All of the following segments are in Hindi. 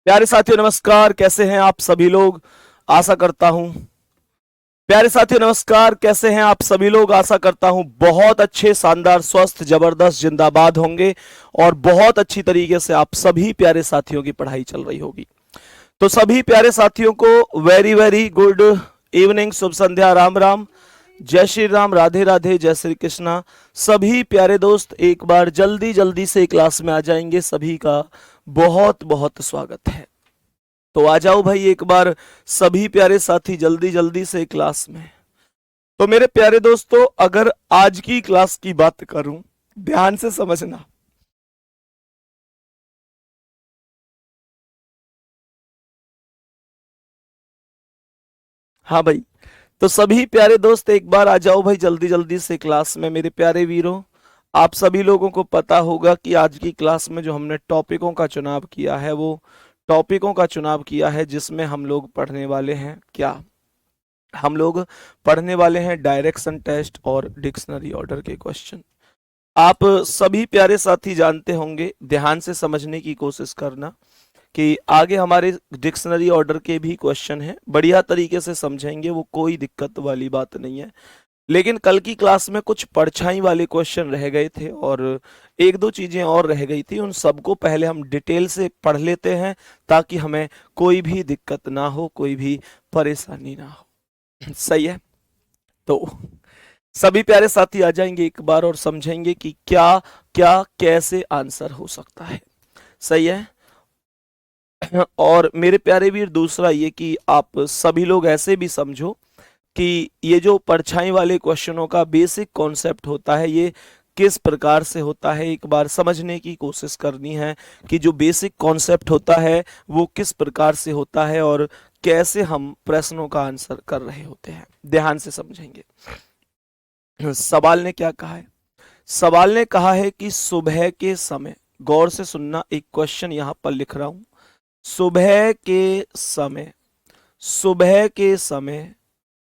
प्यारे साथियों नमस्कार, कैसे हैं आप सभी लोग। आशा करता हूं प्यारे साथियों नमस्कार, कैसे हैं आप सभी लोग। आशा करता हूं बहुत अच्छे, शानदार, स्वस्थ, जबरदस्त, जिंदाबाद होंगे और बहुत अच्छी तरीके से आप सभी प्यारे साथियों की पढ़ाई चल रही होगी। तो सभी प्यारे साथियों को वेरी वेरी गुड इवनिंग, शुभ संध्या, राम राम, जय श्री राम, राधे राधे, जय श्री कृष्णा। सभी प्यारे दोस्त एक बार जल्दी जल्दी से क्लास में आ जाएंगे। सभी का बहुत बहुत स्वागत है। तो आ जाओ भाई एक बार सभी प्यारे साथी जल्दी जल्दी से क्लास में। तो मेरे प्यारे दोस्तों, अगर आज की क्लास की बात करूं, ध्यान से समझना। हाँ भाई, तो सभी प्यारे दोस्त एक बार आ जाओ भाई जल्दी जल्दी से क्लास में। मेरे प्यारे वीरों, आप सभी लोगों को पता होगा कि आज की क्लास में जो हमने टॉपिकों का चुनाव किया है, वो टॉपिकों का चुनाव किया है जिसमें हम लोग पढ़ने वाले हैं क्या। हम लोग पढ़ने वाले हैं डायरेक्शन टेस्ट और डिक्शनरी ऑर्डर के क्वेश्चन। आप सभी प्यारे साथी जानते होंगे, ध्यान से समझने की कोशिश करना कि आगे हमारे डिक्शनरी ऑर्डर के भी क्वेश्चन हैं। बढ़िया तरीके से समझेंगे, वो कोई दिक्कत वाली बात नहीं है। लेकिन कल की क्लास में कुछ परछाई वाले क्वेश्चन रह गए थे और एक दो चीजें और रह गई थी। उन सबको पहले हम डिटेल से पढ़ लेते हैं ताकि हमें कोई भी दिक्कत ना हो, कोई भी परेशानी ना हो। सही है। तो सभी प्यारे साथी आ जाएंगे एक बार और समझेंगे कि क्या क्या कैसे आंसर हो सकता है। सही है। और मेरे प्यारे वीर, दूसरा ये कि आप सभी लोग ऐसे भी समझो कि ये जो परछाई वाले क्वेश्चनों का बेसिक कॉन्सेप्ट होता है, ये किस प्रकार से होता है, एक बार समझने की कोशिश करनी है कि जो बेसिक कॉन्सेप्ट होता है वो किस प्रकार से होता है और कैसे हम प्रश्नों का आंसर कर रहे होते हैं। ध्यान से समझेंगे। सवाल ने क्या कहा है। सवाल ने कहा है कि सुबह के समय, गौर से सुनना, एक क्वेश्चन यहां पर लिख रहा हूं। सुबह के समय, सुबह के समय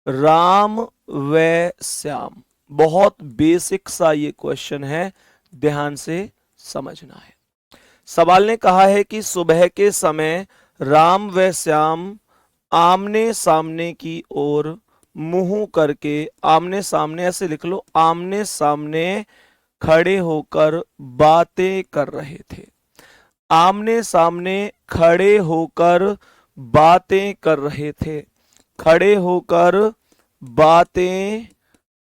राम व श्याम। बहुत बेसिक सा ये क्वेश्चन है, ध्यान से समझना है। सवाल ने कहा है कि सुबह के समय राम व श्याम आमने सामने की ओर मुंह करके, आमने सामने ऐसे लिख लो, आमने सामने खड़े होकर बातें कर रहे थे। आमने सामने खड़े होकर बातें कर रहे थे। खड़े होकर बातें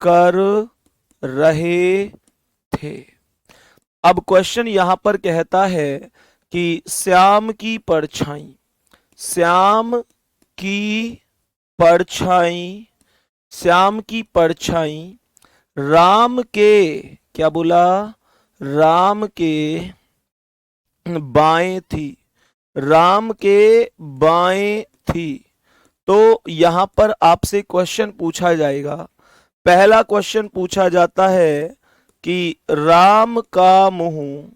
कर रहे थे। अब क्वेश्चन यहां पर कहता है कि श्याम की परछाई, श्याम की परछाई, श्याम की परछाई राम के, क्या बोला, राम के बाएं थी। राम के बाएं थी। तो यहां पर आपसे क्वेश्चन पूछा जाएगा। पहला क्वेश्चन पूछा जाता है कि राम का मुंह,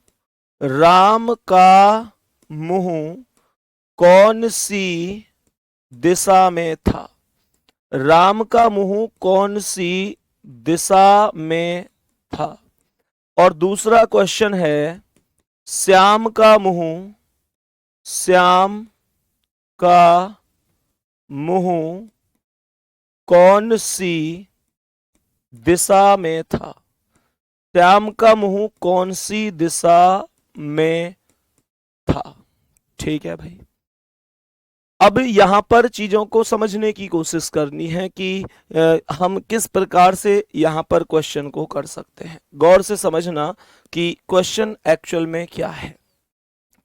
राम का मुंह कौन सी दिशा में था। राम का मुंह कौन सी दिशा में था। और दूसरा क्वेश्चन है श्याम का मुंह, श्याम का मुंह कौन सी दिशा में था। श्याम का मुंह कौन सी दिशा में था। ठीक है भाई। अब यहां पर चीजों को समझने की कोशिश करनी है कि हम किस प्रकार से यहां पर क्वेश्चन को कर सकते हैं। गौर से समझना कि क्वेश्चन एक्चुअल में क्या है।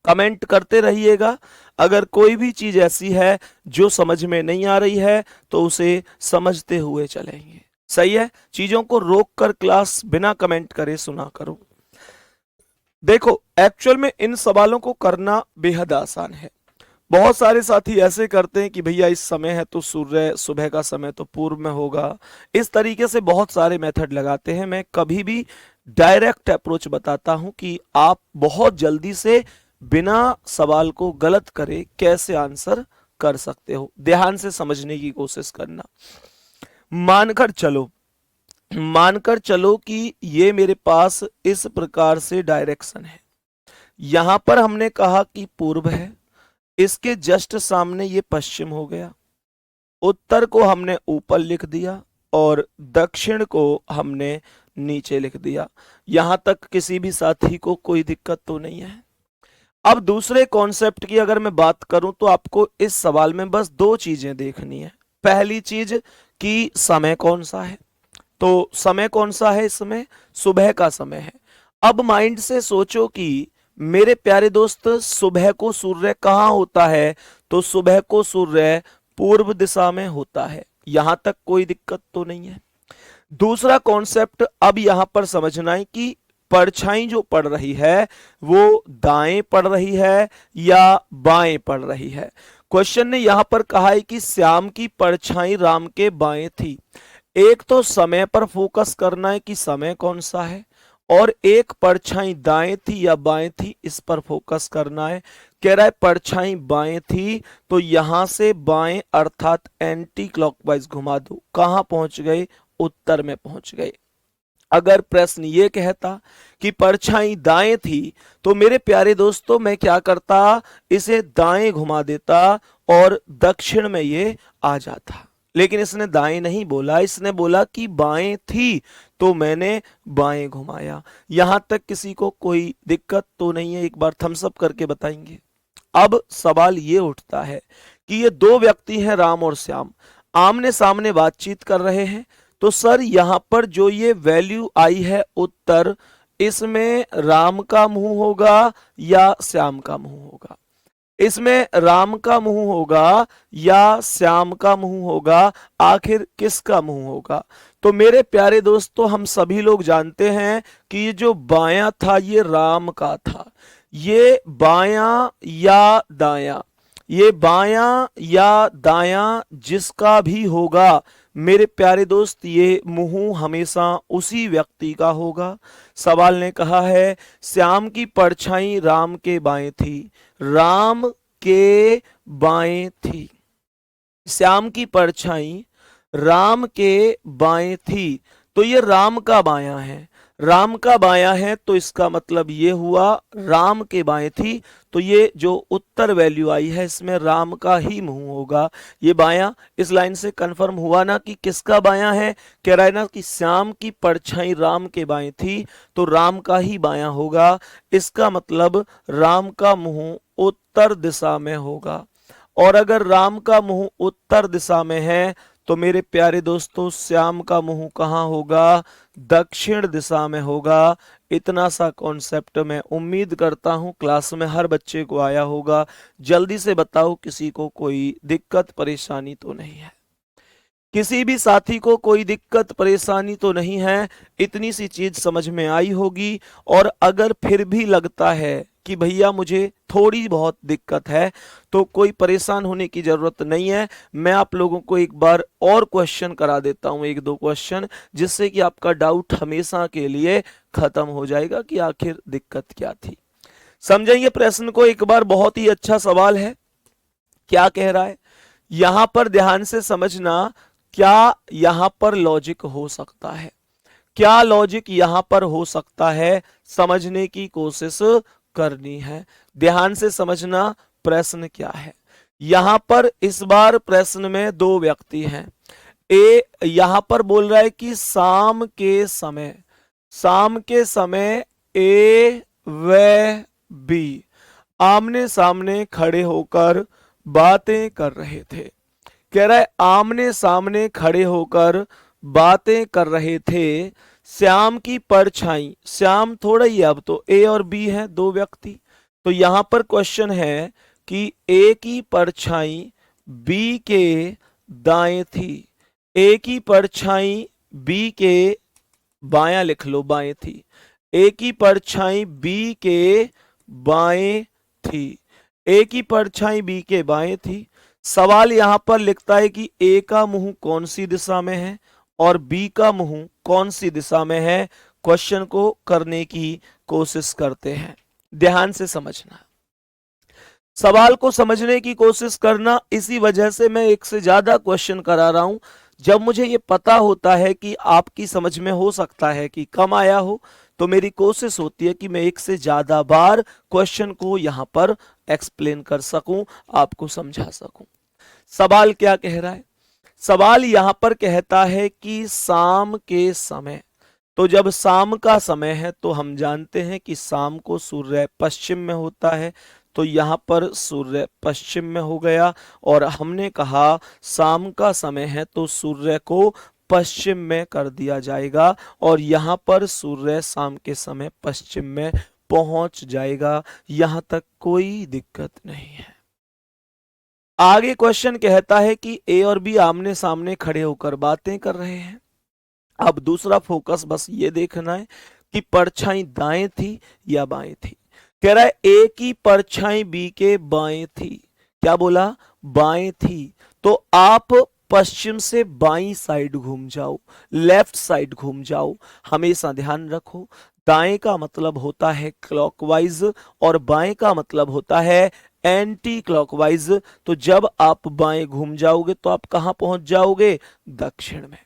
कमेंट करते रहिएगा। अगर कोई भी चीज ऐसी है जो समझ में नहीं आ रही है तो उसे समझते हुए चलेंगे। सही है। चीजों को रोक कर क्लास बिना कमेंट करे सुना करो। देखो, एक्चुअल में इन सवालों को करना बेहद आसान है। बहुत सारे साथी ऐसे करते हैं कि भैया इस समय है तो सूर्य सुबह का समय तो पूर्व में होगा। इस तरीके से बहुत सारे मेथड लगाते हैं। मैं कभी भी डायरेक्ट अप्रोच बताता हूं कि आप बहुत जल्दी से बिना सवाल को गलत करे कैसे आंसर कर सकते हो। ध्यान से समझने की कोशिश करना। मानकर चलो, मानकर चलो कि ये मेरे पास इस प्रकार से डायरेक्शन है। यहां पर हमने कहा कि पूर्व है, इसके जस्ट सामने ये पश्चिम हो गया, उत्तर को हमने ऊपर लिख दिया और दक्षिण को हमने नीचे लिख दिया। यहां तक किसी भी साथी को कोई दिक्कत तो नहीं है। अब दूसरे कॉन्सेप्ट की अगर मैं बात करूं तो आपको इस सवाल में बस दो चीजें देखनी है। पहली चीज कि समय कौन सा है, तो समय कौन सा है, इसमें सुबह का समय है। अब माइंड से सोचो कि मेरे प्यारे दोस्त सुबह को सूर्य कहाँ होता है, तो सुबह को सूर्य पूर्व दिशा में होता है। यहां तक कोई दिक्कत तो नहीं है। दूसरा कॉन्सेप्ट अब यहां पर समझना है कि परछाई जो पड़ रही है वो दाएं पड़ रही है या बाएं पड़ रही है। क्वेश्चन ने यहां पर कहा है कि श्याम की परछाई राम के बाएं थी। एक तो समय पर फोकस करना है कि समय कौन सा है, और एक परछाई दाएं थी या बाएं थी इस पर फोकस करना है। कह रहा है परछाई बाएं थी तो यहां से बाएं अर्थात एंटी क्लॉकवाइज घुमा दो। कहां पहुंच गए, उत्तर में पहुंच गए। अगर प्रश्न ये कहता कि परछाई दाएं थी तो मेरे प्यारे दोस्तों मैं क्या करता, इसे दाएं घुमा देता और दक्षिण में ये आ जाता। लेकिन इसने दाएं नहीं बोला, इसने बोला कि बाएं थी तो मैंने बाएं घुमाया। यहां तक किसी को कोई दिक्कत तो नहीं है, एक बार थम्स अप करके बताएंगे। अब सवाल ये उठता है कि ये दो व्यक्ति हैं राम और श्याम, आमने सामने बातचीत कर रहे हैं, तो सर यहां पर जो ये वैल्यू आई है उत्तर, इसमें राम का मुंह होगा या श्याम का मुंह होगा, इसमें राम का मुंह होगा या श्याम का मुंह होगा, आखिर किसका मुंह होगा। तो मेरे प्यारे दोस्तों हम सभी लोग जानते हैं कि ये जो बायां था ये राम का था, ये बायां या दायां, ये बायां या दायां जिसका भी होगा मेरे प्यारे दोस्त ये मुंह हमेशा उसी व्यक्ति का होगा। सवाल ने कहा है श्याम की परछाई राम के बाएं थी, राम के बाएं थी, श्याम की परछाई राम के बाएं थी, तो ये राम का बायां है, राम का बायां है तो इसका मतलब ये हुआ राम के बाएं थी, तो ये जो उत्तर वैल्यू आई है इसमें राम का ही मुंह होगा। ये बायां इस लाइन से कंफर्म हुआ ना कि किसका बायां है, कह रहा है ना कि श्याम की परछाई राम के बाएं थी तो राम का ही बायां होगा। इसका मतलब राम का मुंह उत्तर दिशा में होगा, और अगर राम का मुंह उत्तर दिशा में है तो मेरे प्यारे दोस्तों श्याम का मुंह कहाँ होगा, दक्षिण दिशा में होगा। इतना सा कॉन्सेप्ट मैं उम्मीद करता हूं क्लास में हर बच्चे को आया होगा। जल्दी से बताओ किसी को कोई दिक्कत परेशानी तो नहीं है, किसी भी साथी को कोई दिक्कत परेशानी तो नहीं है, इतनी सी चीज समझ में आई होगी। और अगर फिर भी लगता है कि भैया मुझे थोड़ी बहुत दिक्कत है तो कोई परेशान होने की जरूरत नहीं है। मैं आप लोगों को एक बार और क्वेश्चन करा देता हूं, एक दो क्वेश्चन, जिससे कि आपका डाउट हमेशा के लिए खत्म हो जाएगा कि आखिर दिक्कत क्या थी। समझेंगे प्रश्न को एक बार, बहुत ही अच्छा सवाल है। क्या कह रहा है यहां पर, ध्यान से समझना, क्या यहां पर लॉजिक हो सकता है, क्या लॉजिक यहां पर हो सकता है, समझने की कोशिश करनी है। ध्यान से समझना प्रश्न क्या है। यहां पर इस बार प्रश्न में दो व्यक्ति हैं। ए यहां पर बोल रहा है कि शाम के समय, शाम के समय ए व बी आमने सामने खड़े होकर बातें कर रहे थे। कह रहा है आमने सामने खड़े होकर बातें कर रहे थे। श्याम की परछाई, श्याम थोड़ा ही, अब तो ए और बी है दो व्यक्ति, तो यहां पर क्वेश्चन है कि ए की परछाई बी के दाएं थी, ए की परछाई बी के बायां लिख लो, बाएं थी, ए की परछाई बी के बाएं थी, ए की परछाई बी के बाएं थी। सवाल यहां पर लिखता है कि ए का मुंह कौन सी दिशा में है और बी का मुंह कौन सी दिशा में है। क्वेश्चन को करने की कोशिश करते हैं, ध्यान से समझना, सवाल को समझने की कोशिश करना। इसी वजह से मैं एक से ज्यादा क्वेश्चन करा रहा हूं। जब मुझे ये पता होता है कि आपकी समझ में हो सकता है कि कम आया हो, तो मेरी कोशिश होती है कि मैं एक से ज्यादा बार क्वेश्चन को यहां पर एक्सप्लेन कर सकूं, आपको समझा सकूं। सवाल क्या कह रहा है? सवाल यहां पर कहता है कि शाम के समय, तो जब शाम का समय है तो हम जानते हैं कि शाम को सूर्य पश्चिम में होता है, तो यहां पर सूर्य पश्चिम में हो गया। और हमने कहा शाम का समय है तो सूर्य को पश्चिम में कर दिया जाएगा, और यहां पर सूर्य शाम के समय पश्चिम में पहुंच जाएगा। यहां तक कोई दिक्कत नहीं है। आगे क्वेश्चन कहता है कि ए और बी आमने सामने खड़े होकर बातें कर रहे हैं। अब दूसरा फोकस बस ये देखना है कि परछाई दाएं थी या बाएं थी। कह रहा है ए की परछाई बी के बाएं थी। क्या बोला? बाएं थी। तो आप पश्चिम से बाईं साइड घूम जाओ, लेफ्ट साइड घूम जाओ। हमेशा ध्यान रखो, दाएं का मतलब होता है क्लॉकवाइज और बाएं का मतलब होता है एंटी क्लॉकवाइज। तो जब आप बाएं घूम जाओगे तो आप कहां पहुंच जाओगे? दक्षिण में।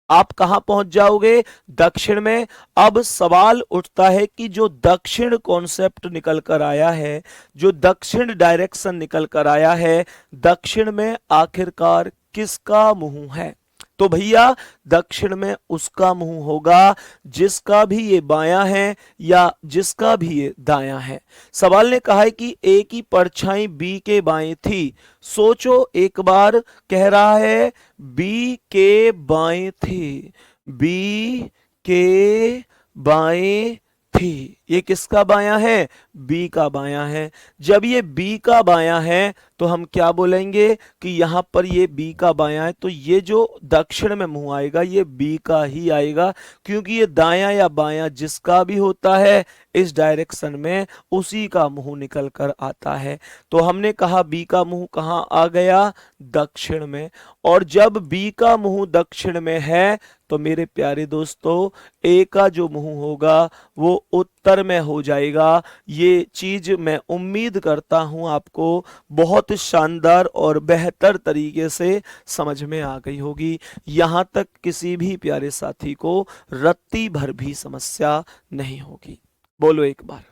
आप कहां पहुंच जाओगे? दक्षिण में। अब सवाल उठता है कि जो दक्षिण कॉन्सेप्ट निकल कर आया है, जो दक्षिण डायरेक्शन निकल कर आया है, दक्षिण में आखिरकार किसका मुंह है? तो भैया दक्षिण में उसका मुंह होगा जिसका भी ये बायां है या जिसका भी ये दायां है। सवाल ने कहा है कि ए की परछाई बी के बाएं थी। सोचो एक बार, कह रहा है बी के बाएं थी, बी के बाएं थी। ये किसका बायां है? बी का बायां है। जब ये बी का बायां है तो हम क्या बोलेंगे कि यहां पर ये बी का बायां है, तो ये जो दक्षिण में मुंह आएगा ये बी का ही आएगा, क्योंकि ये दायां या बायां जिसका भी होता है इस डायरेक्शन में उसी का मुंह निकल कर आता है। तो हमने कहा बी का मुंह कहां आ गया? दक्षिण में। और जब बी का मुंह दक्षिण में है तो मेरे प्यारे दोस्तों ए का जो मुंह होगा वो उत्तर में हो जाएगा। ये चीज मैं उम्मीद करता हूं आपको बहुत शानदार और बेहतर तरीके से समझ में आ गई होगी। यहां तक किसी भी प्यारे साथी को रत्ती भर भी समस्या नहीं होगी। बोलो एक बार।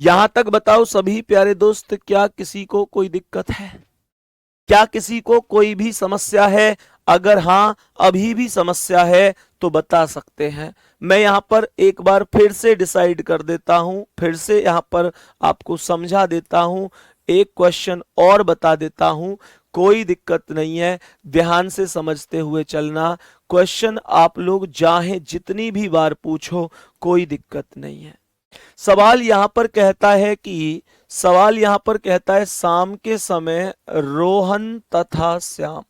यहां तक बताओ सभी प्यारे दोस्त, क्या किसी को कोई दिक्कत है? क्या किसी को कोई भी समस्या है? अगर हां अभी भी समस्या है तो बता सकते हैं। मैं यहां पर एक बार फिर से डिसाइड कर देता हूं, फिर से यहां पर आपको समझा देता हूं, एक क्वेश्चन और बता देता हूं। कोई दिक्कत नहीं है, ध्यान से समझते हुए चलना। क्वेश्चन आप लोग चाहे जितनी भी बार पूछो, कोई दिक्कत नहीं है। सवाल यहां पर कहता है कि सवाल यहां पर कहता है शाम के समय रोहन तथा श्याम,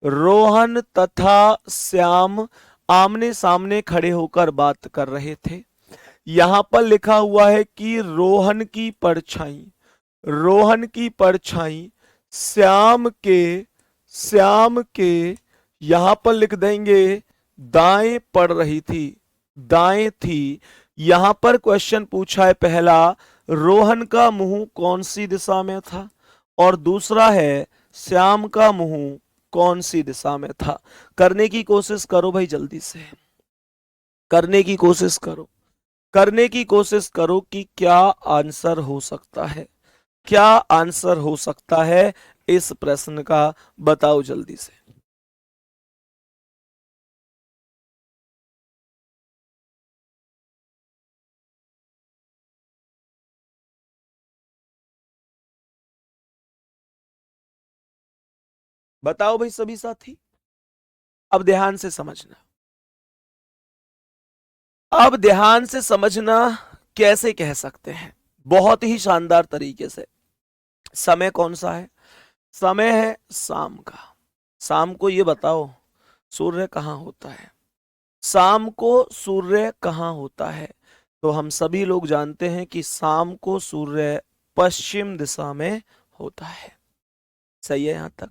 रोहन तथा श्याम आमने सामने खड़े होकर बात कर रहे थे। यहां पर लिखा हुआ है कि रोहन की परछाई श्याम के यहां पर लिख देंगे दाएं पड़ रही थी, दाएं थी। यहां पर क्वेश्चन पूछा है पहला, रोहन का मुंह कौन सी दिशा में था, और दूसरा है श्याम का मुंह कौन सी दिशा में था। करने की कोशिश करो भाई, जल्दी से करने की कोशिश करो, करने की कोशिश करो कि क्या आंसर हो सकता है, क्या आंसर हो सकता है इस प्रश्न का, बताओ जल्दी से। बताओ भाई सभी साथी। अब ध्यान से समझना, अब ध्यान से समझना। कैसे कह सकते हैं? बहुत ही शानदार तरीके से। समय कौन सा है? समय है शाम का। शाम को ये बताओ सूर्य कहाँ होता है? शाम को सूर्य कहाँ होता है? तो हम सभी लोग जानते हैं कि शाम को सूर्य पश्चिम दिशा में होता है। सही है यहां तक?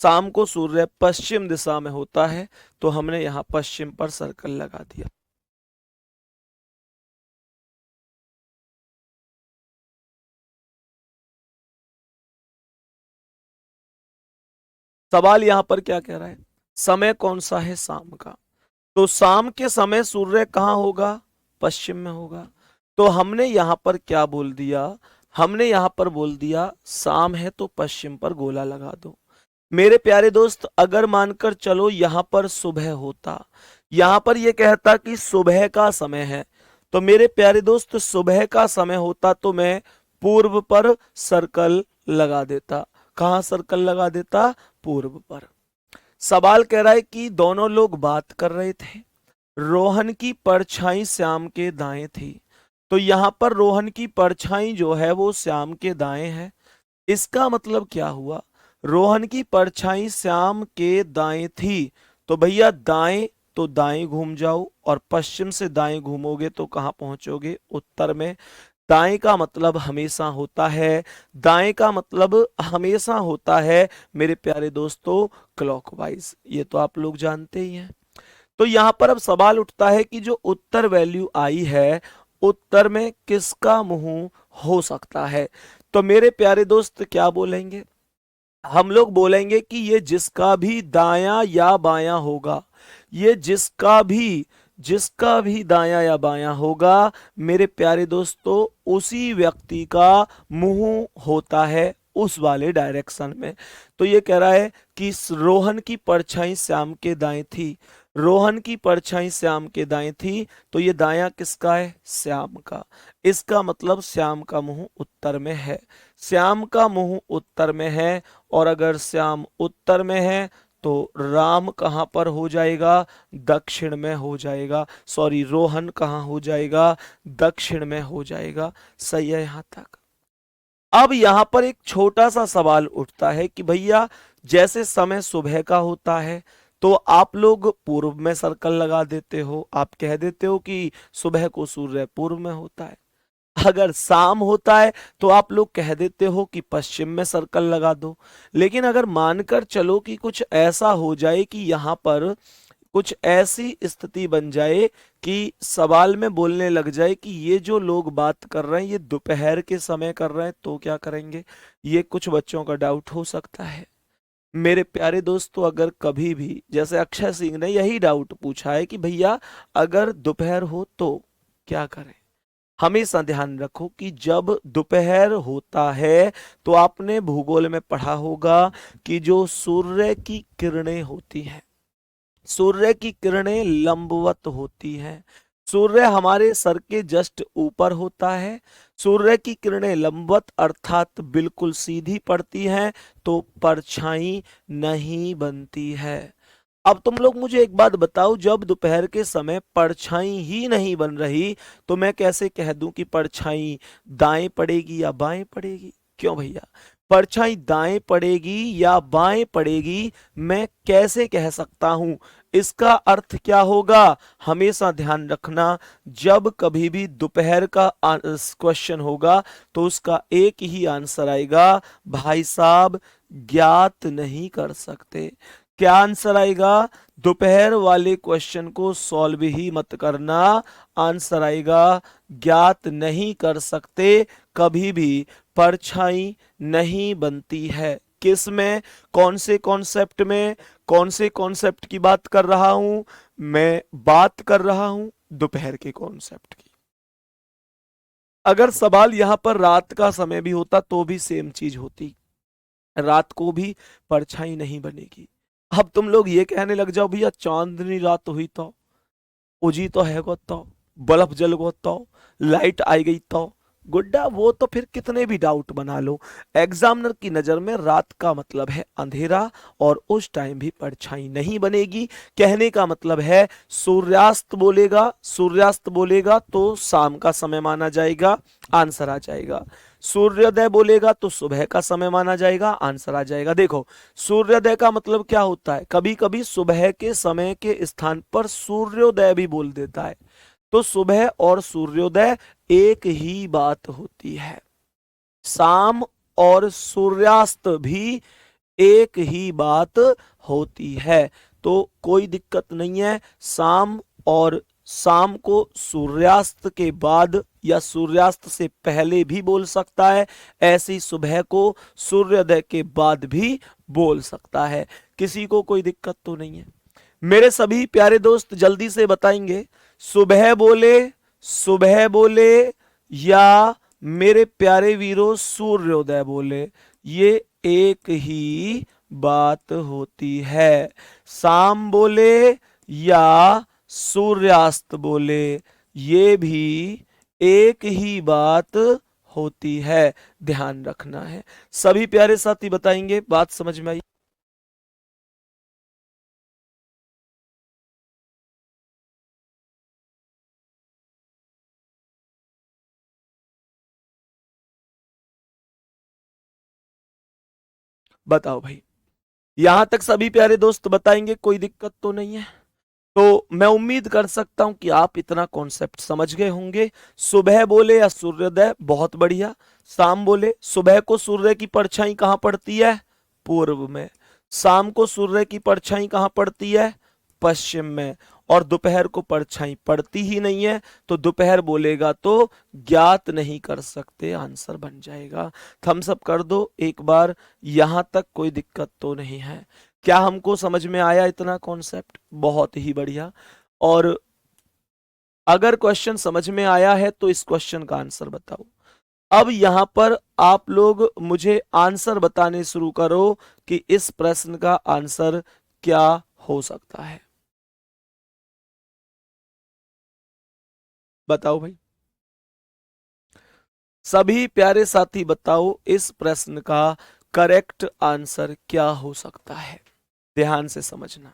शाम को सूर्य पश्चिम दिशा में होता है, तो हमने यहां पश्चिम पर सर्कल लगा दिया। सवाल यहां पर क्या कह रहा है? समय कौन सा है शाम का? तो शाम के समय सूर्य कहाँ होगा? पश्चिम में होगा। तो हमने यहां पर क्या बोल दिया? हमने यहां पर बोल दिया शाम है तो पश्चिम पर गोला लगा दो। मेरे प्यारे दोस्त, अगर मानकर चलो यहां पर सुबह होता, यहां पर यह कहता कि सुबह का समय है, तो मेरे प्यारे दोस्त सुबह का समय होता तो मैं पूर्व पर सर्कल लगा देता। कहां सर्कल लगा देता? पूर्व पर। सवाल कह रहा है कि दोनों लोग बात कर रहे थे, रोहन की परछाई श्याम के दाएं थी, तो यहां पर रोहन की परछाई जो है वो श्याम के दाएं है। इसका मतलब क्या हुआ? रोहन की परछाई श्याम के दाएं थी, तो भैया दाएं तो दाएं घूम जाओ, और पश्चिम से दाएं घूमोगे तो कहां पहुंचोगे? उत्तर में। दाएं का मतलब हमेशा होता है, दाएं का मतलब हमेशा होता है मेरे प्यारे दोस्तों क्लॉकवाइज, ये तो आप लोग जानते ही हैं। तो यहां पर अब सवाल उठता है कि जो उत्तर वैल्यू आई है, उत्तर में किसका मुंह हो सकता है? तो मेरे प्यारे दोस्त क्या बोलेंगे? हम लोग बोलेंगे कि ये जिसका भी दायां या बायां होगा, ये जिसका भी दायां या बायां होगा मेरे प्यारे दोस्तों, उसी व्यक्ति का मुंह होता है उस वाले डायरेक्शन में। तो ये कह रहा है कि रोहन की परछाई श्याम के दाएं थी, रोहन की परछाई श्याम के दाएं थी, तो ये दायां किसका है? श्याम का। इसका मतलब श्याम का मुंह उत्तर में है, श्याम का मुंह उत्तर में है। और अगर श्याम उत्तर में है तो राम कहां पर हो जाएगा? दक्षिण में हो जाएगा। सॉरी, रोहन कहां हो जाएगा? दक्षिण में हो जाएगा। सही है यहां तक? अब यहां पर एक छोटा सा सवाल उठता है कि भैया जैसे समय सुबह का होता है तो आप लोग पूर्व में सर्कल लगा देते हो, आप कह देते हो कि सुबह को सूर्य पूर्व में होता है। अगर शाम होता है तो आप लोग कह देते हो कि पश्चिम में सर्कल लगा दो। लेकिन अगर मानकर चलो कि कुछ ऐसा हो जाए कि यहां पर कुछ ऐसी स्थिति बन जाए कि सवाल में बोलने लग जाए कि ये जो लोग बात कर रहे हैं ये दोपहर के समय कर रहे हैं, तो क्या करेंगे? ये कुछ बच्चों का डाउट हो सकता है। मेरे प्यारे दोस्तों, अगर कभी भी जैसे अक्षय सिंह ने यही डाउट पूछा है कि भैया अगर दोपहर हो तो क्या करें, हमेशा ध्यान रखो कि जब दोपहर होता है तो आपने भूगोल में पढ़ा होगा कि जो सूर्य की किरणें होती हैं, सूर्य की किरणें लंबवत होती हैं। सूर्य हमारे सर के जस्ट ऊपर होता है, सूर्य की किरणें लंबवत अर्थात बिल्कुल सीधी पड़ती हैं, तो परछाई नहीं बनती है। अब तुम लोग मुझे एक बात बताओ, जब दोपहर के समय परछाई ही नहीं बन रही तो मैं कैसे कह दूं कि परछाई दाएं पड़ेगी या बाएं पड़ेगी? क्यों भैया? परछाई दाएं पड़ेगी या बाएं पड़ेगी मैं कैसे कह सकता हूं? इसका अर्थ क्या होगा? हमेशा ध्यान रखना, जब कभी भी दोपहर का क्वेश्चन होगा तो उसका एक ही आंसर आएगा, भाई साहब ज्ञात नहीं कर सकते। क्या आंसर आएगा? दोपहर वाले क्वेश्चन को सॉल्व ही मत करना, आंसर आएगा ज्ञात नहीं कर सकते, कभी भी परछाई नहीं बनती है। किस में? कौन से कॉन्सेप्ट में? कौन से कॉन्सेप्ट की बात कर रहा हूं? मैं बात कर रहा हूं दोपहर के कॉन्सेप्ट की। अगर सवाल यहां पर रात का समय भी होता तो भी सेम चीज होती, रात को भी परछाई नहीं बनेगी। अब तुम लोग ये कहने लग जाओ भैया चांदनी रात हुई तो उजी तो है गो तो बल्ब जल गो तो लाइट आई गई तो गुड्डा, वो तो फिर कितने भी डाउट बना लो, एग्जामिनर की नजर में रात का मतलब है अंधेरा और उस टाइम भी परछाई नहीं बनेगी। कहने का मतलब है सूर्यास्त बोलेगा, सूर्यास्त बोलेगा तो शाम का समय माना जाएगा, आंसर आ जाएगा। सूर्योदय बोलेगा तो सुबह का समय माना जाएगा, आंसर आ जाएगा। देखो सूर्योदय का मतलब क्या होता है, कभी कभी सुबह के समय के स्थान पर सूर्योदय भी बोल देता है, तो सुबह और सूर्योदय एक ही बात होती है। शाम और सूर्यास्त भी एक ही बात होती है, तो कोई दिक्कत नहीं है। शाम और शाम को सूर्यास्त के बाद या सूर्यास्त से पहले भी बोल सकता है, ऐसी सुबह को सूर्योदय के बाद भी बोल सकता है, किसी को कोई दिक्कत तो नहीं है। मेरे सभी प्यारे दोस्त जल्दी से बताएंगे, सुबह बोले या मेरे प्यारे वीरों सूर्योदय बोले, ये एक ही बात होती है। शाम बोले या सूर्यास्त बोले, ये भी एक ही बात होती है। ध्यान रखना है। सभी प्यारे साथी बताएंगे, बात समझ में आई? बताओ भाई, यहां तक सभी प्यारे दोस्त बताएंगे, कोई दिक्कत तो नहीं है? तो मैं उम्मीद कर सकता हूं कि आप इतना कॉन्सेप्ट समझ गए होंगे। सुबह बोले या सूर्योदय, बहुत बढ़िया। शाम बोले, सुबह को सूर्य की परछाई कहां पड़ती है? पूर्व में। शाम को सूर्य की परछाई कहां पड़ती है? पश्चिम में। और दोपहर को परछाई पड़ती ही नहीं है, तो दोपहर बोलेगा तो ज्ञात नहीं कर सकते, आंसर बन जाएगा। थम्स अप कर दो एक बार। यहां तक कोई दिक्कत तो नहीं है? क्या हमको समझ में आया इतना कॉन्सेप्ट? बहुत ही बढ़िया। और अगर क्वेश्चन समझ में आया है तो इस क्वेश्चन का आंसर बताओ। अब यहां पर आप लोग मुझे आंसर बताने शुरू करो कि इस प्रश्न का आंसर क्या हो सकता है। बताओ भाई, सभी प्यारे साथी बताओ, इस प्रश्न का करेक्ट आंसर क्या हो सकता है? ध्यान से समझना।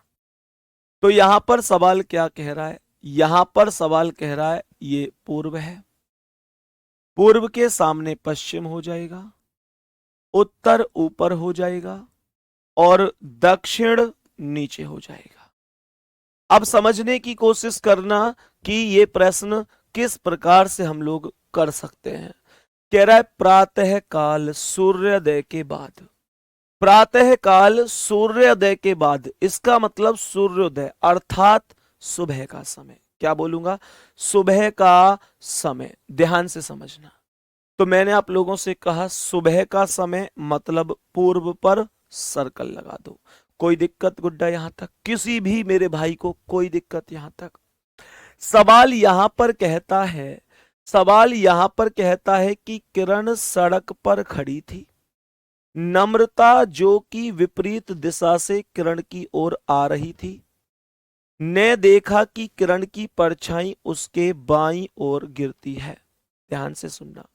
तो यहां पर सवाल क्या कह रहा है? यहां पर सवाल कह रहा है ये पूर्व है, पूर्व के सामने पश्चिम हो जाएगा, उत्तर ऊपर हो जाएगा और दक्षिण नीचे हो जाएगा। अब समझने की कोशिश करना कि ये प्रश्न किस प्रकार से हम लोग कर सकते हैं। कह रहा है प्रातः काल सूर्योदय के बाद। प्रातः काल सूर्योदय के बाद, इसका मतलब सूर्योदय अर्थात सुबह का समय। क्या बोलूंगा? सुबह का समय। ध्यान से समझना। तो मैंने आप लोगों से कहा सुबह का समय मतलब पूर्व पर सर्कल लगा दो। कोई दिक्कत गुड्डा यहां तक? किसी भी मेरे भाई को कोई दिक्कत यहां तक? सवाल यहां पर कहता है, सवाल यहां पर कहता है कि किरण सड़क पर खड़ी थी। नम्रता जो कि विपरीत दिशा से किरण की ओर आ रही थी, ने देखा कि किरण की परछाई उसके बाईं ओर गिरती है। ध्यान से सुनना।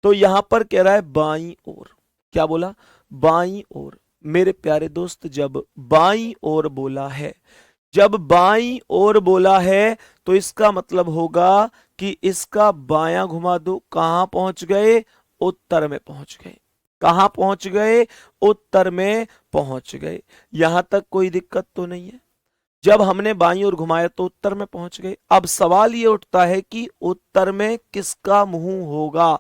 तो यहां पर कह रहा है बाईं ओर। क्या बोला? बाईं ओर। मेरे प्यारे दोस्त, जब बाईं ओर बोला है, जब बाईं ओर बोला है तो इसका मतलब होगा कि इसका बायां घुमा दो। कहां पहुंच गए? उत्तर में पहुंच गए। कहां पहुंच गए? उत्तर में पहुंच गए। यहां तक कोई दिक्कत तो नहीं है? जब हमने बाईं ओर घुमाया तो उत्तर में पहुंच गए। अब सवाल ये उठता है कि उत्तर में किसका मुंह होगा?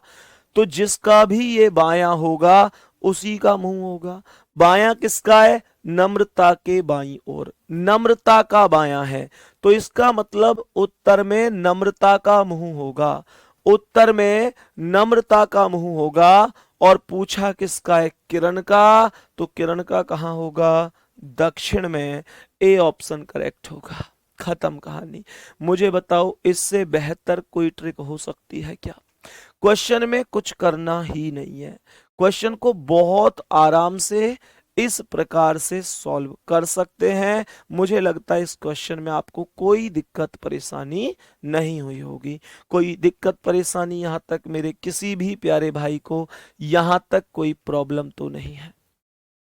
तो जिसका भी ये बायां होगा उसी का मुंह होगा। बायां किसका है? नम्रता के बाईं ओर। नम्रता का बायां है, तो इसका मतलब उत्तर में नम्रता का मुंह होगा। उत्तर में नम्रता का मुंह होगा। और पूछा किसका है? किरण का। तो किरण का कहां होगा? दक्षिण में। ए ऑप्शन करेक्ट होगा। खत्म कहानी। मुझे बताओ, इससे बेहतर कोई ट्रिक हो सकती है क्या? क्वेश्चन में कुछ करना ही नहीं है। क्वेश्चन को बहुत आराम से इस प्रकार से सॉल्व कर सकते हैं। मुझे लगता है इस क्वेश्चन में आपको कोई दिक्कत परेशानी नहीं हुई होगी। कोई दिक्कत परेशानी यहां तक मेरे किसी भी प्यारे भाई को यहां तक कोई प्रॉब्लम तो नहीं है?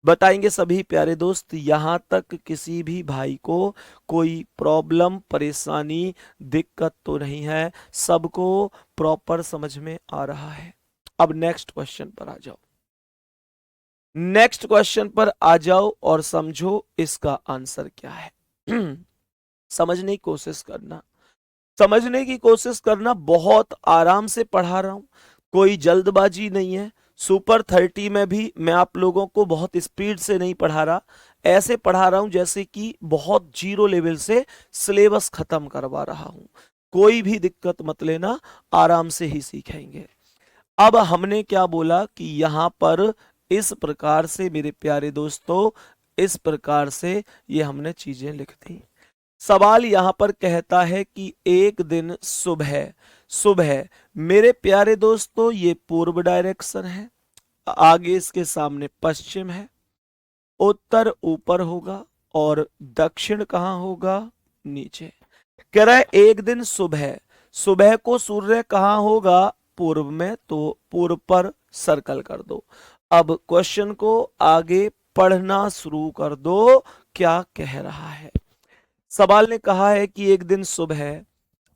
बताएंगे सभी प्यारे दोस्त, यहां तक किसी भी भाई को कोई प्रॉब्लम परेशानी दिक्कत तो नहीं है? सबको प्रॉपर समझ में आ रहा है? अब नेक्स्ट क्वेश्चन पर आ जाओ। नेक्स्ट क्वेश्चन पर आ जाओ और समझो इसका आंसर क्या है। समझने की कोशिश करना। समझने की कोशिश करना। बहुत आराम से पढ़ा रहा हूं, कोई जल्दबाजी नहीं है। सुपर 30 में भी मैं आप लोगों को बहुत स्पीड से नहीं पढ़ा रहा, ऐसे पढ़ा रहा हूं जैसे कि बहुत जीरो लेवल से सिलेबस खत्म करवा रहा हूं। कोई भी दिक्कत मत लेना, आराम से ही सीखेंगे। अब हमने क्या बोला कि यहां पर इस प्रकार से मेरे प्यारे दोस्तों इस प्रकार से ये हमने चीजें लिख दी। सवाल यहां पर कहता है कि एक दिन सुबह, सुबह मेरे प्यारे दोस्तों ये पूर्व डायरेक्शन है, आगे इसके सामने पश्चिम है, उत्तर ऊपर होगा और दक्षिण कहाँ होगा, नीचे। कह रहा है एक दिन सुबह, सुबह को सूर्य कहाँ होगा, पूर्व में, तो पूर्व पर सर्कल कर दो। अब क्वेश्चन को आगे पढ़ना शुरू कर दो, क्या कह रहा है। सवाल ने कहा है कि एक दिन सुबह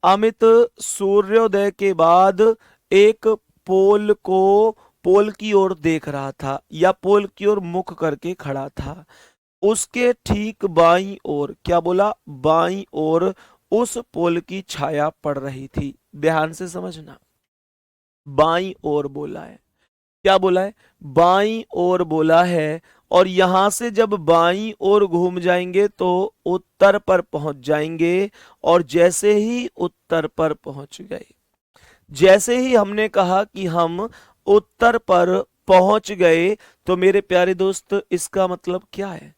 अमित सूर्योदय के बाद एक पोल को, पोल की ओर देख रहा था या पोल की ओर मुख करके खड़ा था। उसके ठीक बाईं ओर, क्या बोला, बाईं ओर उस पोल की छाया पड़ रही थी। ध्यान से समझना, बाईं ओर बोला है, क्या बोला है, बाईं ओर बोला है। और यहां से जब बाईं ओर घूम जाएंगे तो उत्तर पर पहुंच जाएंगे। और जैसे ही उत्तर पर पहुंच गए, जैसे ही हमने कहा कि हम उत्तर पर पहुंच गए, तो मेरे प्यारे दोस्त इसका मतलब क्या है,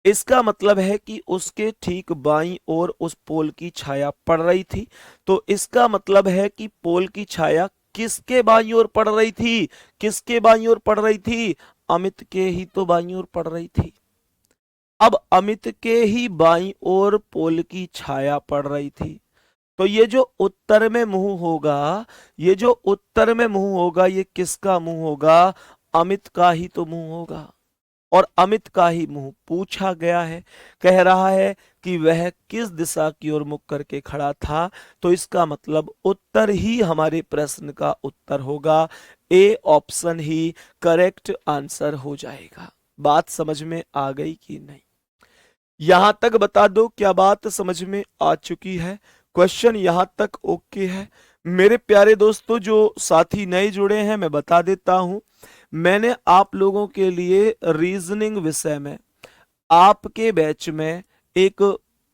इसका मतलब है कि उसके ठीक बाईं ओर उस पोल की छाया पड़ रही थी। तो इसका मतलब है कि पोल की छाया किसके बाईं ओर पड़ रही थी, किसके बाईं ओर पड़ रही थी, अमित के ही तो बाईं ओर पड़ रही थी। अब अमित के ही बाईं ओर पोल की छाया पड़ रही थी, तो ये जो उत्तर में मुंह होगा, ये जो उत्तर में मुंह होगा, ये किसका मुंह होगा, अमित का ही तो मुंह होगा। और अमित का ही मुंह पूछा गया है, कह रहा है कि वह किस दिशा की ओर मुख करके खड़ा था। तो इसका मतलब उत्तर ही हमारे प्रश्न का उत्तर होगा। A option he correct answer हो जाएगा। बात समझ में आ गई कि नहीं, यहां तक बता दो, क्या बात समझ में आ चुकी है, क्वेश्चन यहां तक ओके है। मेरे प्यारे दोस्तों जो साथी नए जुड़े हैं, मैं बता देता हूं, मैंने आप लोगों के लिए रीजनिंग विषय में आपके बैच में एक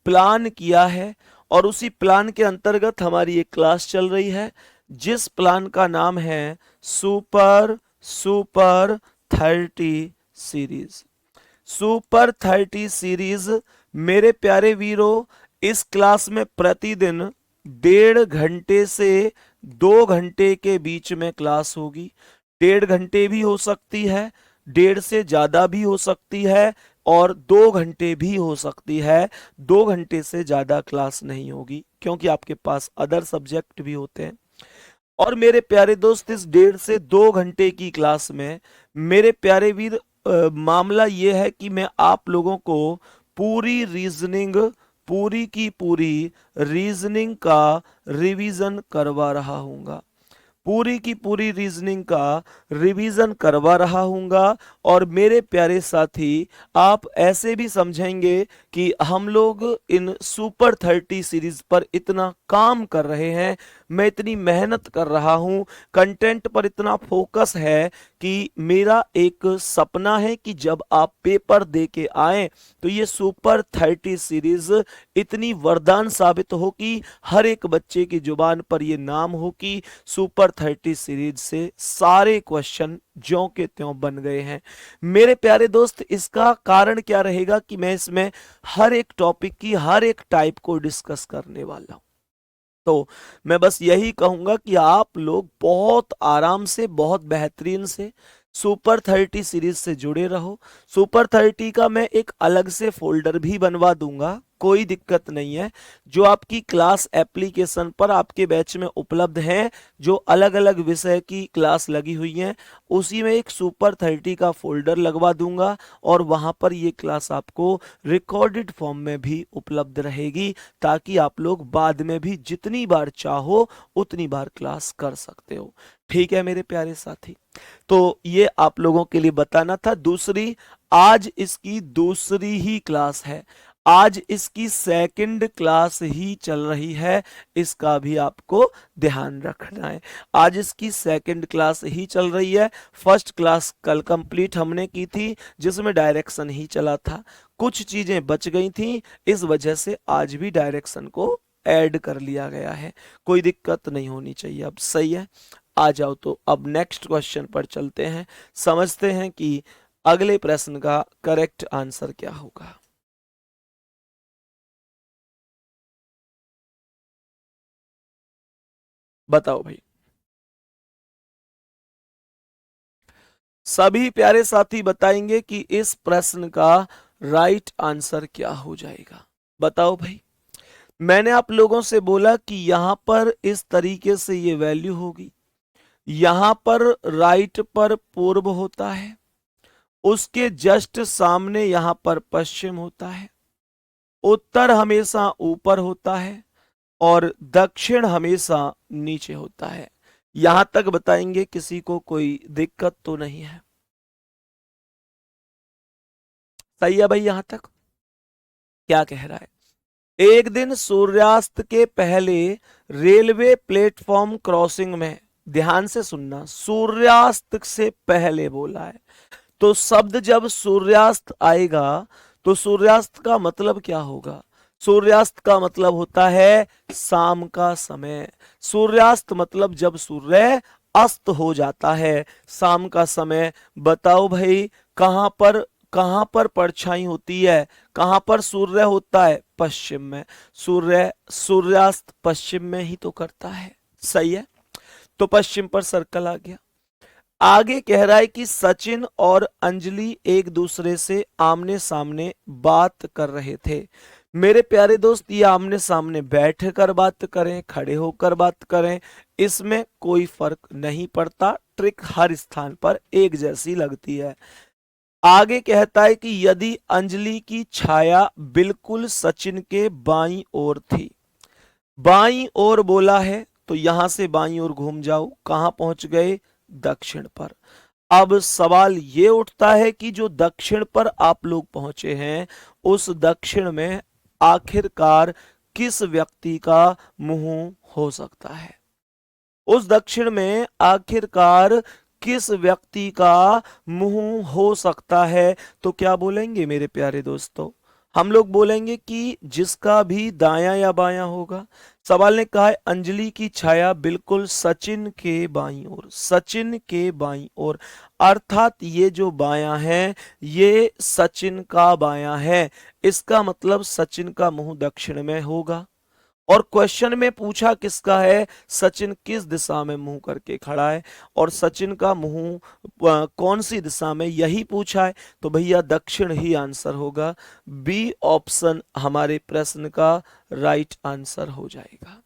प्लान किया है, और उसी प्लान के अंतर्गत हमारी एक क्लास चल रही है, जिस प्लान का नाम है super super 30 series. Super 30 series मेरे प्यारे वीरों, इस क्लास में प्रतिदिन 1.5 घंटे से 2 घंटे के बीच में क्लास होगी। 1.5 घंटे भी हो सकती है, 1.5 से ज्यादा भी हो सकती है, और 2 घंटे भी हो सकती है। 2 घंटे से ज्यादा क्लास नहीं होगी, क्योंकि आपके पास अदर सब्जेक्ट भी होते हैं। और मेरे प्यारे दोस्त, इस 1.5 से 2 घंटे की क्लास में मेरे प्यारे वीर, मामला यह है कि मैं आप लोगों को पूरी रीजनिंग, पूरी की पूरी रीजनिंग का रिवीजन करवा रहा हूंगा, पूरी की पूरी रीजनिंग का रिवीजन करवा रहा हूंगा। और मेरे प्यारे साथी, आप ऐसे भी समझेंगे कि हम लोग इन सुपर 30 सीरीज पर इतना काम कर रहे हैं, मैं इतनी मेहनत कर रहा हूं, कंटेंट पर इतना फोकस है कि मेरा एक सपना है कि जब आप पेपर दे के आए तो ये सुपर 30 सीरीज इतनी वरदान साबित हो कि हर एक बच्चे की जुबान पर ये नाम हो कि सुपर 30 सीरीज से सारे क्वेश्चन ज्यों के त्यों बन गए हैं। मेरे प्यारे दोस्त, इसका कारण क्या रहेगा कि मैं इसमें हर एक टॉपिक की हर एक टाइप को डिस्कस करने वाला हूं। तो मैं बस यही कहूंगा कि आप लोग बहुत आराम से, बहुत बेहतरीन से सुपर 30 सीरीज से जुड़े रहो। सुपर 30 का मैं एक अलग से फोल्डर भी बनवा दूंगा, कोई दिक्कत नहीं है। जो आपकी क्लास एप्लीकेशन पर आपके बैच में उपलब्ध है, जो अलग अलग विषय की क्लास लगी हुई हैं, उसी में एक सुपर 30 का फोल्डर लगवा दूंगा, और वहां पर ये क्लास आपको रिकॉर्डेड फॉर्म में भी उपलब्ध रहेगी, ताकि आप लोग बाद में भी जितनी बार चाहो उतनी बार क्लास कर सकते हो। ठीक है मेरे प्यारे साथी, तो ये आप लोगों के लिए बताना था। दूसरी, आज इसकी दूसरी ही क्लास है, आज इसकी सेकंड क्लास ही चल रही है, इसका भी आपको ध्यान रखना है। आज इसकी सेकंड क्लास ही चल रही है। फर्स्ट क्लास कल कंप्लीट हमने की थी, जिसमें डायरेक्शन ही चला था, कुछ चीजें बच गई थी, इस वजह से आज भी डायरेक्शन को ऐड कर लिया गया है। कोई दिक्कत नहीं होनी चाहिए, अब सही है। आ जाओ, तो अब नेक्स्ट क्वेश्चन पर चलते हैं, समझते हैं कि अगले प्रश्न का करेक्ट आंसर क्या होगा? बताओ भाई। सभी प्यारे साथी बताएंगे कि इस प्रश्न का राइट आंसर क्या हो जाएगा। बताओ भाई। मैंने आप लोगों से बोला कि यहां पर इस तरीके से ये वैल्यू होगी, यहां पर राइट पर पूर्व होता है, उसके जस्ट सामने यहां पर पश्चिम होता है, उत्तर हमेशा ऊपर होता है और दक्षिण हमेशा नीचे होता है। यहां तक बताएंगे, किसी को कोई दिक्कत तो नहीं है? सही है भाई यहां तक? क्या कह रहा है? एक दिन सूर्यास्त के पहले रेलवे प्लेटफॉर्म क्रॉसिंग में, ध्यान से सुनना, सूर्यास्त से पहले बोला है, तो शब्द जब सूर्यास्त आएगा तो सूर्यास्त का मतलब क्या होगा? सूर्यास्त का मतलब होता है शाम का समय। सूर्यास्त मतलब जब सूर्य अस्त हो जाता है, शाम का समय। बताओ भाई, कहां पर परछाई होती है, कहां पर सूर्य होता है? पश्चिम में। सूर्यास्त पश्चिम में ही तो करता है। सही है, तो पश्चिम पर सर्कल आ गया। आगे कह रहा है कि सचिन और अंजलि एक दूसरे से आमने सामने बात कर रहे थे। मेरे प्यारे दोस्त, ये आमने सामने बैठ कर बात करें, खड़े होकर बात करें, इसमें कोई फर्क नहीं पड़ता। ट्रिक हर स्थान पर एक जैसी लगती है। आगे कहता है कि यदि अंजलि की छाया बिल्कुल सचिन के बाईं ओर थी, बाईं ओर बोला है तो यहां से बाईं ओर घूम जाओ, कहां पहुंच गए? दक्षिण पर। अब सवाल ये उठता है कि जो दक्षिण पर आप लोग पहुंचे हैं, उस दक्षिण में आखिरकार किस व्यक्ति का मुंह हो सकता है? उस दक्षिण में आखिरकार किस व्यक्ति का मुंह हो सकता है? तो क्या बोलेंगे मेरे प्यारे दोस्तों? हम लोग बोलेंगे कि जिसका भी दायां या बायां होगा। सवाल ने कहा है अंजलि की छाया बिल्कुल सचिन के बाईं ओर, सचिन के बाईं ओर, अर्थात ये जो बायां है ये सचिन का बायां है। इसका मतलब सचिन का मुंह दक्षिण में होगा। और क्वेश्चन में पूछा किसका है? सचिन किस दिशा में मुंह करके खड़ा है, और सचिन का मुंह कौन सी दिशा में, यही पूछा है। तो भैया दक्षिण ही आंसर होगा। बी ऑप्शन हमारे प्रश्न का राइट आंसर हो जाएगा।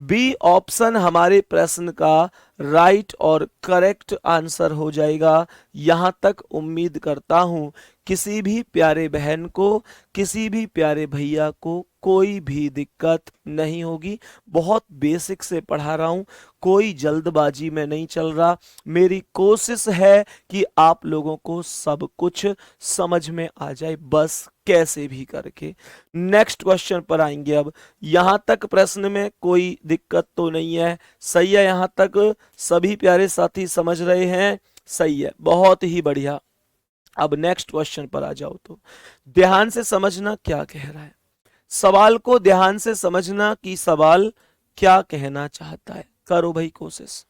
बी ऑप्शन हमारे प्रश्न का राइट और करेक्ट आंसर हो जाएगा। यहां तक उम्मीद करता हूं किसी भी प्यारे बहन को, किसी भी प्यारे भैया को कोई भी दिक्कत नहीं होगी। बहुत बेसिक से पढ़ा रहा हूं, कोई जल्दबाजी में नहीं चल रहा। मेरी कोशिश है कि आप लोगों को सब कुछ समझ में आ जाए, बस कैसे भी करके। नेक्स्ट क्वेश्चन पर आएंगे। अब यहां तक प्रश्न में कोई दिक्कत तो नहीं है? सही है, यहां तक सभी प्यारे साथी समझ रहे हैं? सही है, बहुत ही बढ़िया। अब नेक्स्ट क्वेश्चन पर आ जाओ तो ध्यान से समझना क्या कह रहा है। सवाल को ध्यान से समझना कि सवाल क्या कहना चाहता है। करो भाई कोशिश।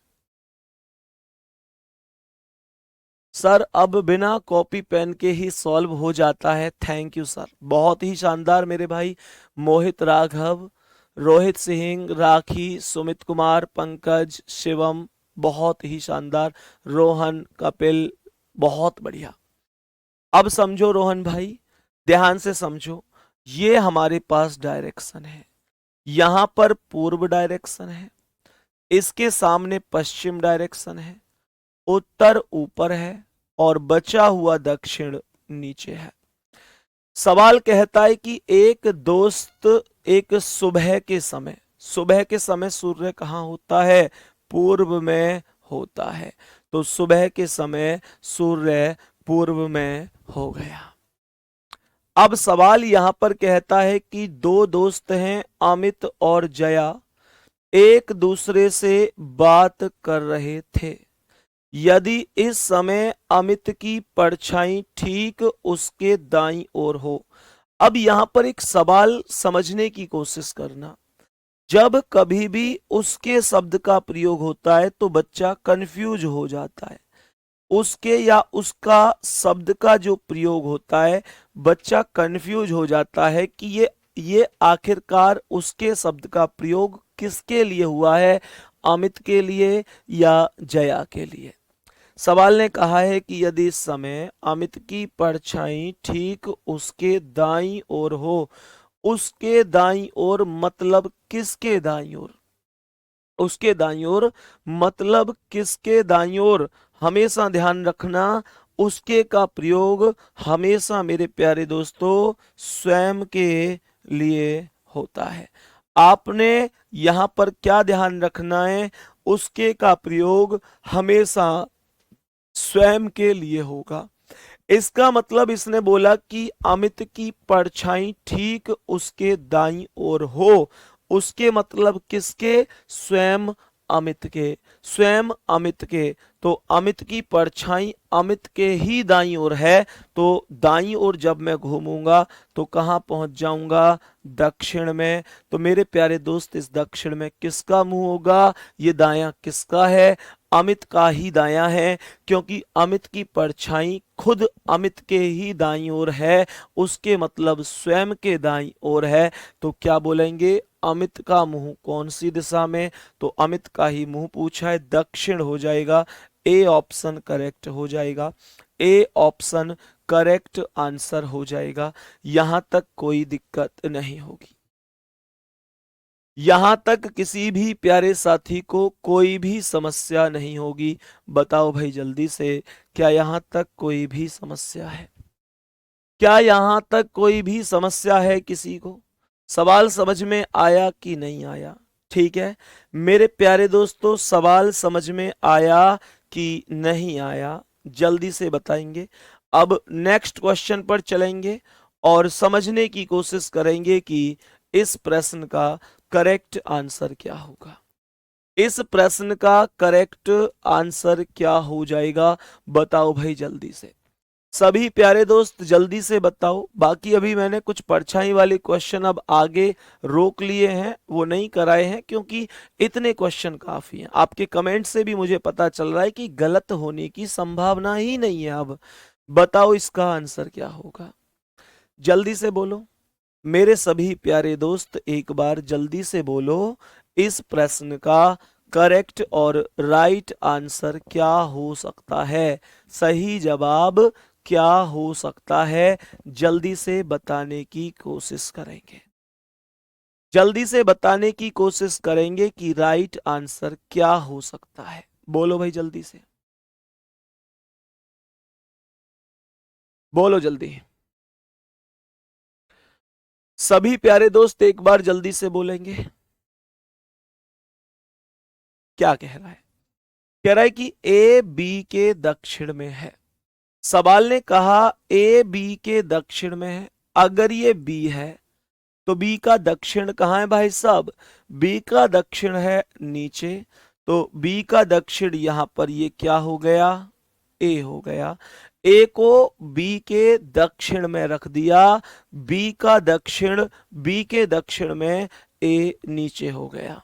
सर अब बिना कॉपी पेन के ही सॉल्व हो जाता है। थैंक यू सर, बहुत ही शानदार मेरे भाई। मोहित, राघव, रोहित सिंह, राखी, सुमित कुमार, पंकज, शिवम, बहुत ही शानदार। रोहन, कपिल, बहुत बढ़िया। अब समझो रोहन भाई, ध्यान से समझो। ये हमारे पास डायरेक्शन है, यहां पर पूर्व डायरेक्शन है, इसके सामने पश्चिम डायरेक्शन है, उत्तर ऊपर है और बचा हुआ दक्षिण नीचे है। सवाल कहता है कि एक दोस्त एक सुबह के समय सूर्य कहाँ होता है? पूर्व में होता है। तो सुबह के समय सूर्य पूर्व में हो गया। अब सवाल यहां पर कहता है कि दो दोस्त हैं, अमित और जया, एक दूसरे से बात कर रहे थे। यदि इस समय अमित की परछाई ठीक उसके दाईं ओर हो। अब यहां पर एक सवाल समझने की कोशिश करना। जब कभी भी उसके शब्द का प्रयोग होता है तो बच्चा कंफ्यूज हो जाता है। उसके या उसका शब्द का जो प्रयोग होता है, बच्चा कंफ्यूज हो जाता है कि ये आखिरकार उसके शब्द का प्रयोग किसके लिए हुआ है, अमित के लिए या जया के लिए। सवाल ने कहा है कि यदि इस समय अमित की परछाई ठीक उसके दाईं ओर हो, उसके दाईं ओर मतलब किसके दाईं ओर, उसके दाईं ओर मतलब किसके दाईं ओर, हमेशा ध्यान रखना उसके का प्रयोग हमेशा मेरे प्यारे दोस्तों स्वयं के लिए होता है। आपने यहां पर क्या ध्यान रखना है, उसके का प्रयोग हमेशा स्वयं के लिए होगा। इसका मतलब इसने बोला कि अमित की परछाई ठीक उसके दाईं ओर हो, उसके मतलब किसके, स्वयं अमित के, स्वयं अमित के। तो अमित की परछाई अमित के ही दाईं ओर है, तो दाईं ओर जब मैं घूमूंगा तो कहां पहुंच जाऊंगा, दक्षिण में। तो मेरे प्यारे दोस्त इस दक्षिण में किसका मुंह होगा, ये दायां किसका है, अमित का ही दायां है, क्योंकि अमित की परछाई खुद अमित के ही दाईं ओर है, उसके मतलब स्वयं के दाईं ओर है। तो क्या बोलेंगे, अमित का मुंह कौन सी दिशा में, तो अमित का ही मुंह पूछा है, दक्षिण हो जाएगा। ए ऑप्शन करेक्ट हो जाएगा, ए ऑप्शन करेक्ट आंसर हो जाएगा। यहां तक कोई दिक्कत नहीं होगी, यहां तक किसी भी प्यारे साथी को कोई भी समस्या नहीं होगी। बताओ भाई जल्दी से, क्या यहां तक कोई भी समस्या है, क्या यहां तक कोई भी समस्या है किसी को, सवाल समझ में आया कि नहीं आया। ठीक है मेरे प्यारे दोस्तों, सवाल समझ में आया कि नहीं आया, जल्दी से बताएंगे। अब नेक्स्ट क्वेश्चन पर चलेंगे और समझने की कोशिश करेंगे कि इस प्रश्न का करेक्ट आंसर क्या होगा, इस प्रश्न का करेक्ट आंसर क्या हो जाएगा। बताओ भाई जल्दी से, सभी प्यारे दोस्त जल्दी से बताओ। बाकी अभी मैंने कुछ परछाई वाले क्वेश्चन अब आगे रोक लिए हैं, वो नहीं कराए हैं क्योंकि इतने क्वेश्चन काफी हैं। आपके कमेंट से भी मुझे पता चल रहा है कि गलत होने की संभावना ही नहीं है। अब बताओ इसका आंसर क्या होगा, जल्दी से बोलो मेरे सभी प्यारे दोस्त, एक बार जल्दी से बोलो इस प्रश्न का करेक्ट और राइट आंसर क्या हो सकता है, सही जवाब क्या हो सकता है, जल्दी से बताने की कोशिश करेंगे, जल्दी से बताने की कोशिश करेंगे कि राइट आंसर क्या हो सकता है। बोलो भाई जल्दी से, बोलो जल्दी, सभी प्यारे दोस्त एक बार जल्दी से बोलेंगे। क्या कह रहा है, कह रहा है कि ए बी के दक्षिण में है। सवाल ने कहा ए बी के दक्षिण में है, अगर ये बी है तो बी का दक्षिण कहाँ है भाई साहब, बी का दक्षिण है नीचे, तो बी का दक्षिण यहां पर ये क्या हो गया, ए हो गया। ए को बी के दक्षिण में रख दिया, बी का दक्षिण बी के दक्षिण में, ए नीचे हो गया।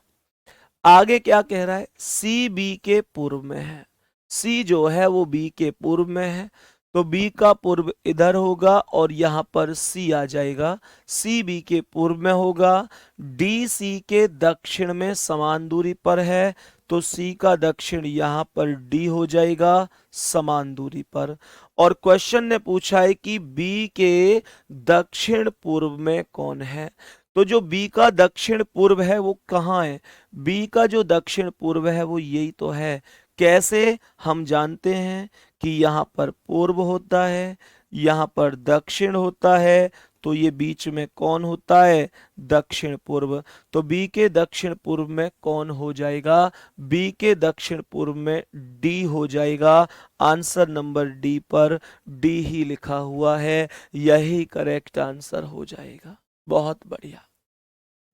आगे क्या कह रहा है, सी बी के पूर्व में है, सी जो है वो बी के पूर्व में है, तो बी का पूर्व इधर होगा और यहां पर सी आ जाएगा, सी बी के पूर्व में होगा। डी सी के दक्षिण में समान दूरी पर है, तो सी का दक्षिण यहां पर डी हो जाएगा समान दूरी पर। और क्वेश्चन ने पूछा है कि बी के दक्षिण पूर्व में कौन है, तो जो बी का दक्षिण पूर्व है वो कहाँ है, बी का जो दक्षिण पूर्व है वो यही तो है। कैसे, हम जानते हैं कि यहाँ पर पूर्व होता है, यहाँ पर दक्षिण होता है, तो ये बीच में कौन होता है, दक्षिण पूर्व। तो बी के दक्षिण पूर्व में कौन हो जाएगा, बी के दक्षिण पूर्व में डी हो जाएगा। आंसर नंबर डी पर डी ही लिखा हुआ है, यही करेक्ट आंसर हो जाएगा। बहुत बढ़िया,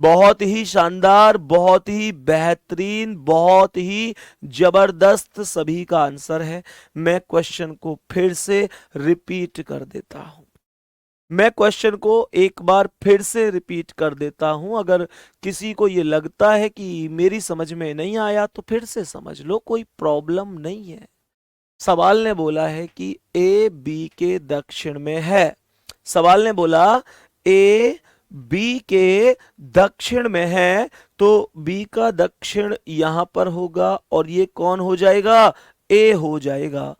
बहुत ही शानदार, बहुत ही बेहतरीन, बहुत ही जबरदस्त सभी का आंसर है। मैं क्वेश्चन को फिर से रिपीट कर देता हूं, मैं क्वेश्चन को एक बार फिर से रिपीट कर देता हूं। अगर किसी को ये लगता है कि मेरी समझ में नहीं आया तो फिर से समझ लो, कोई प्रॉब्लम नहीं है। सवाल ने बोला है कि ए बी के दक्षिण में है। सवाल ने बोला ए बी के दक्षिण में है, तो बी का दक्षिण यहां पर होगा और ये कौन हो जाएगा, ए हो जाएगा।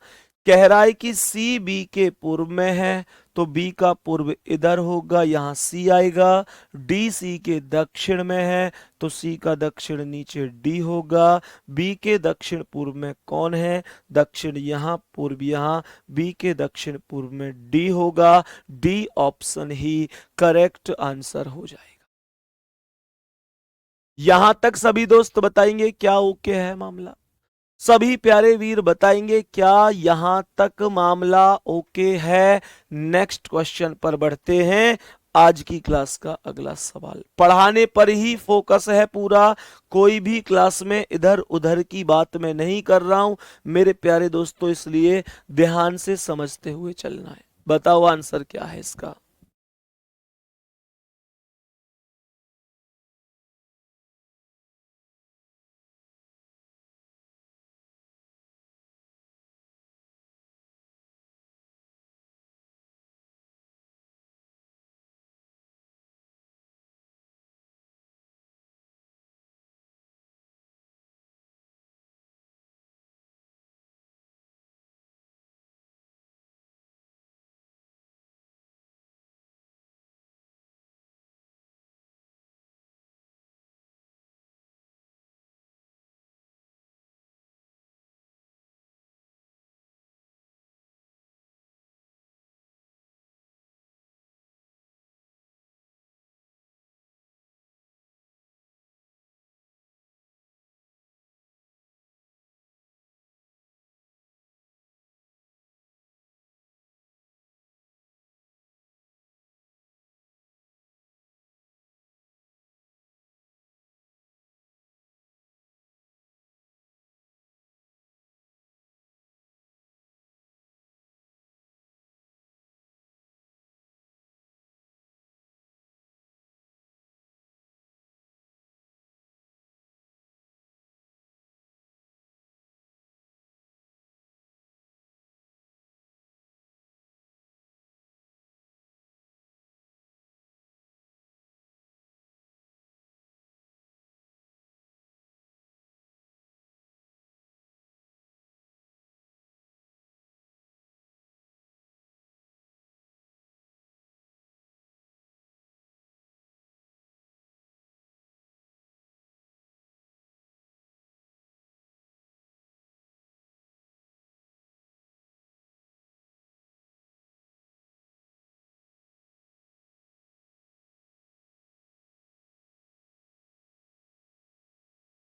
कह रहा है कि सी बी के पूर्व में है, तो बी का पूर्व इधर होगा, यहां सी आएगा। डी सी के दक्षिण में है, तो सी का दक्षिण नीचे डी होगा। बी के दक्षिण पूर्व में कौन है, दक्षिण यहां पूर्व यहां, बी के दक्षिण पूर्व में डी होगा। डी ऑप्शन ही करेक्ट आंसर हो जाएगा। यहां तक सभी दोस्त बताएंगे क्या ओके है मामला? सभी प्यारे वीर बताएंगे क्या यहां तक मामला ओके है? नेक्स्ट क्वेश्चन पर बढ़ते हैं। आज की क्लास का अगला सवाल, पढ़ाने पर ही फोकस है पूरा, कोई भी क्लास में इधर उधर की बात मैं नहीं कर रहा हूं मेरे प्यारे दोस्तों, इसलिए ध्यान से समझते हुए चलना है। बताओ आंसर क्या है इसका?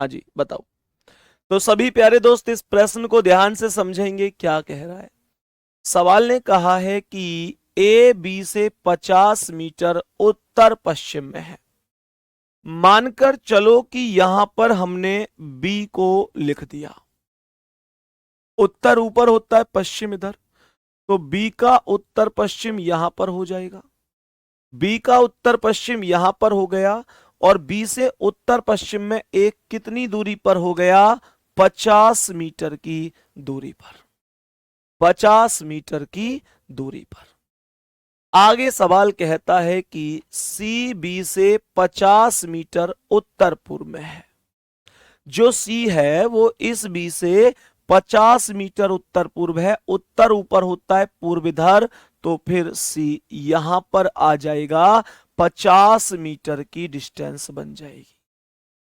हाँ जी बताओ। तो सभी प्यारे दोस्त इस प्रश्न को ध्यान से समझेंगे क्या कह रहा है। सवाल ने कहा है कि ए बी से 50 मीटर उत्तर पश्चिम में है। मानकर चलो कि यहां पर हमने बी को लिख दिया। उत्तर ऊपर होता है, पश्चिम इधर, तो बी का उत्तर पश्चिम यहां पर हो जाएगा। बी का उत्तर पश्चिम यहां पर हो गया, और बी से उत्तर पश्चिम में एक कितनी दूरी पर हो गया, 50 मीटर की दूरी पर। 50 मीटर की दूरी पर। आगे सवाल कहता है कि सी बी से 50 मीटर उत्तर पूर्व में है। जो सी है वो इस बी से 50 मीटर उत्तर पूर्व है। उत्तर ऊपर होता है, पूर्व इधर, तो फिर सी यहां पर आ जाएगा। 50 मीटर की डिस्टेंस बन जाएगी।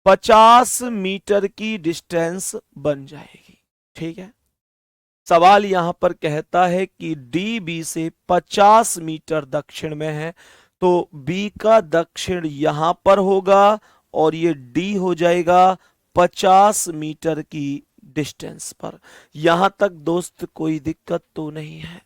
50 मीटर की डिस्टेंस बन जाएगी। ठीक है। सवाल यहां पर कहता है कि डी बी से 50 मीटर दक्षिण में है, तो बी का दक्षिण यहां पर होगा और ये डी हो जाएगा 50 मीटर की डिस्टेंस पर। यहां तक दोस्त कोई दिक्कत तो नहीं है?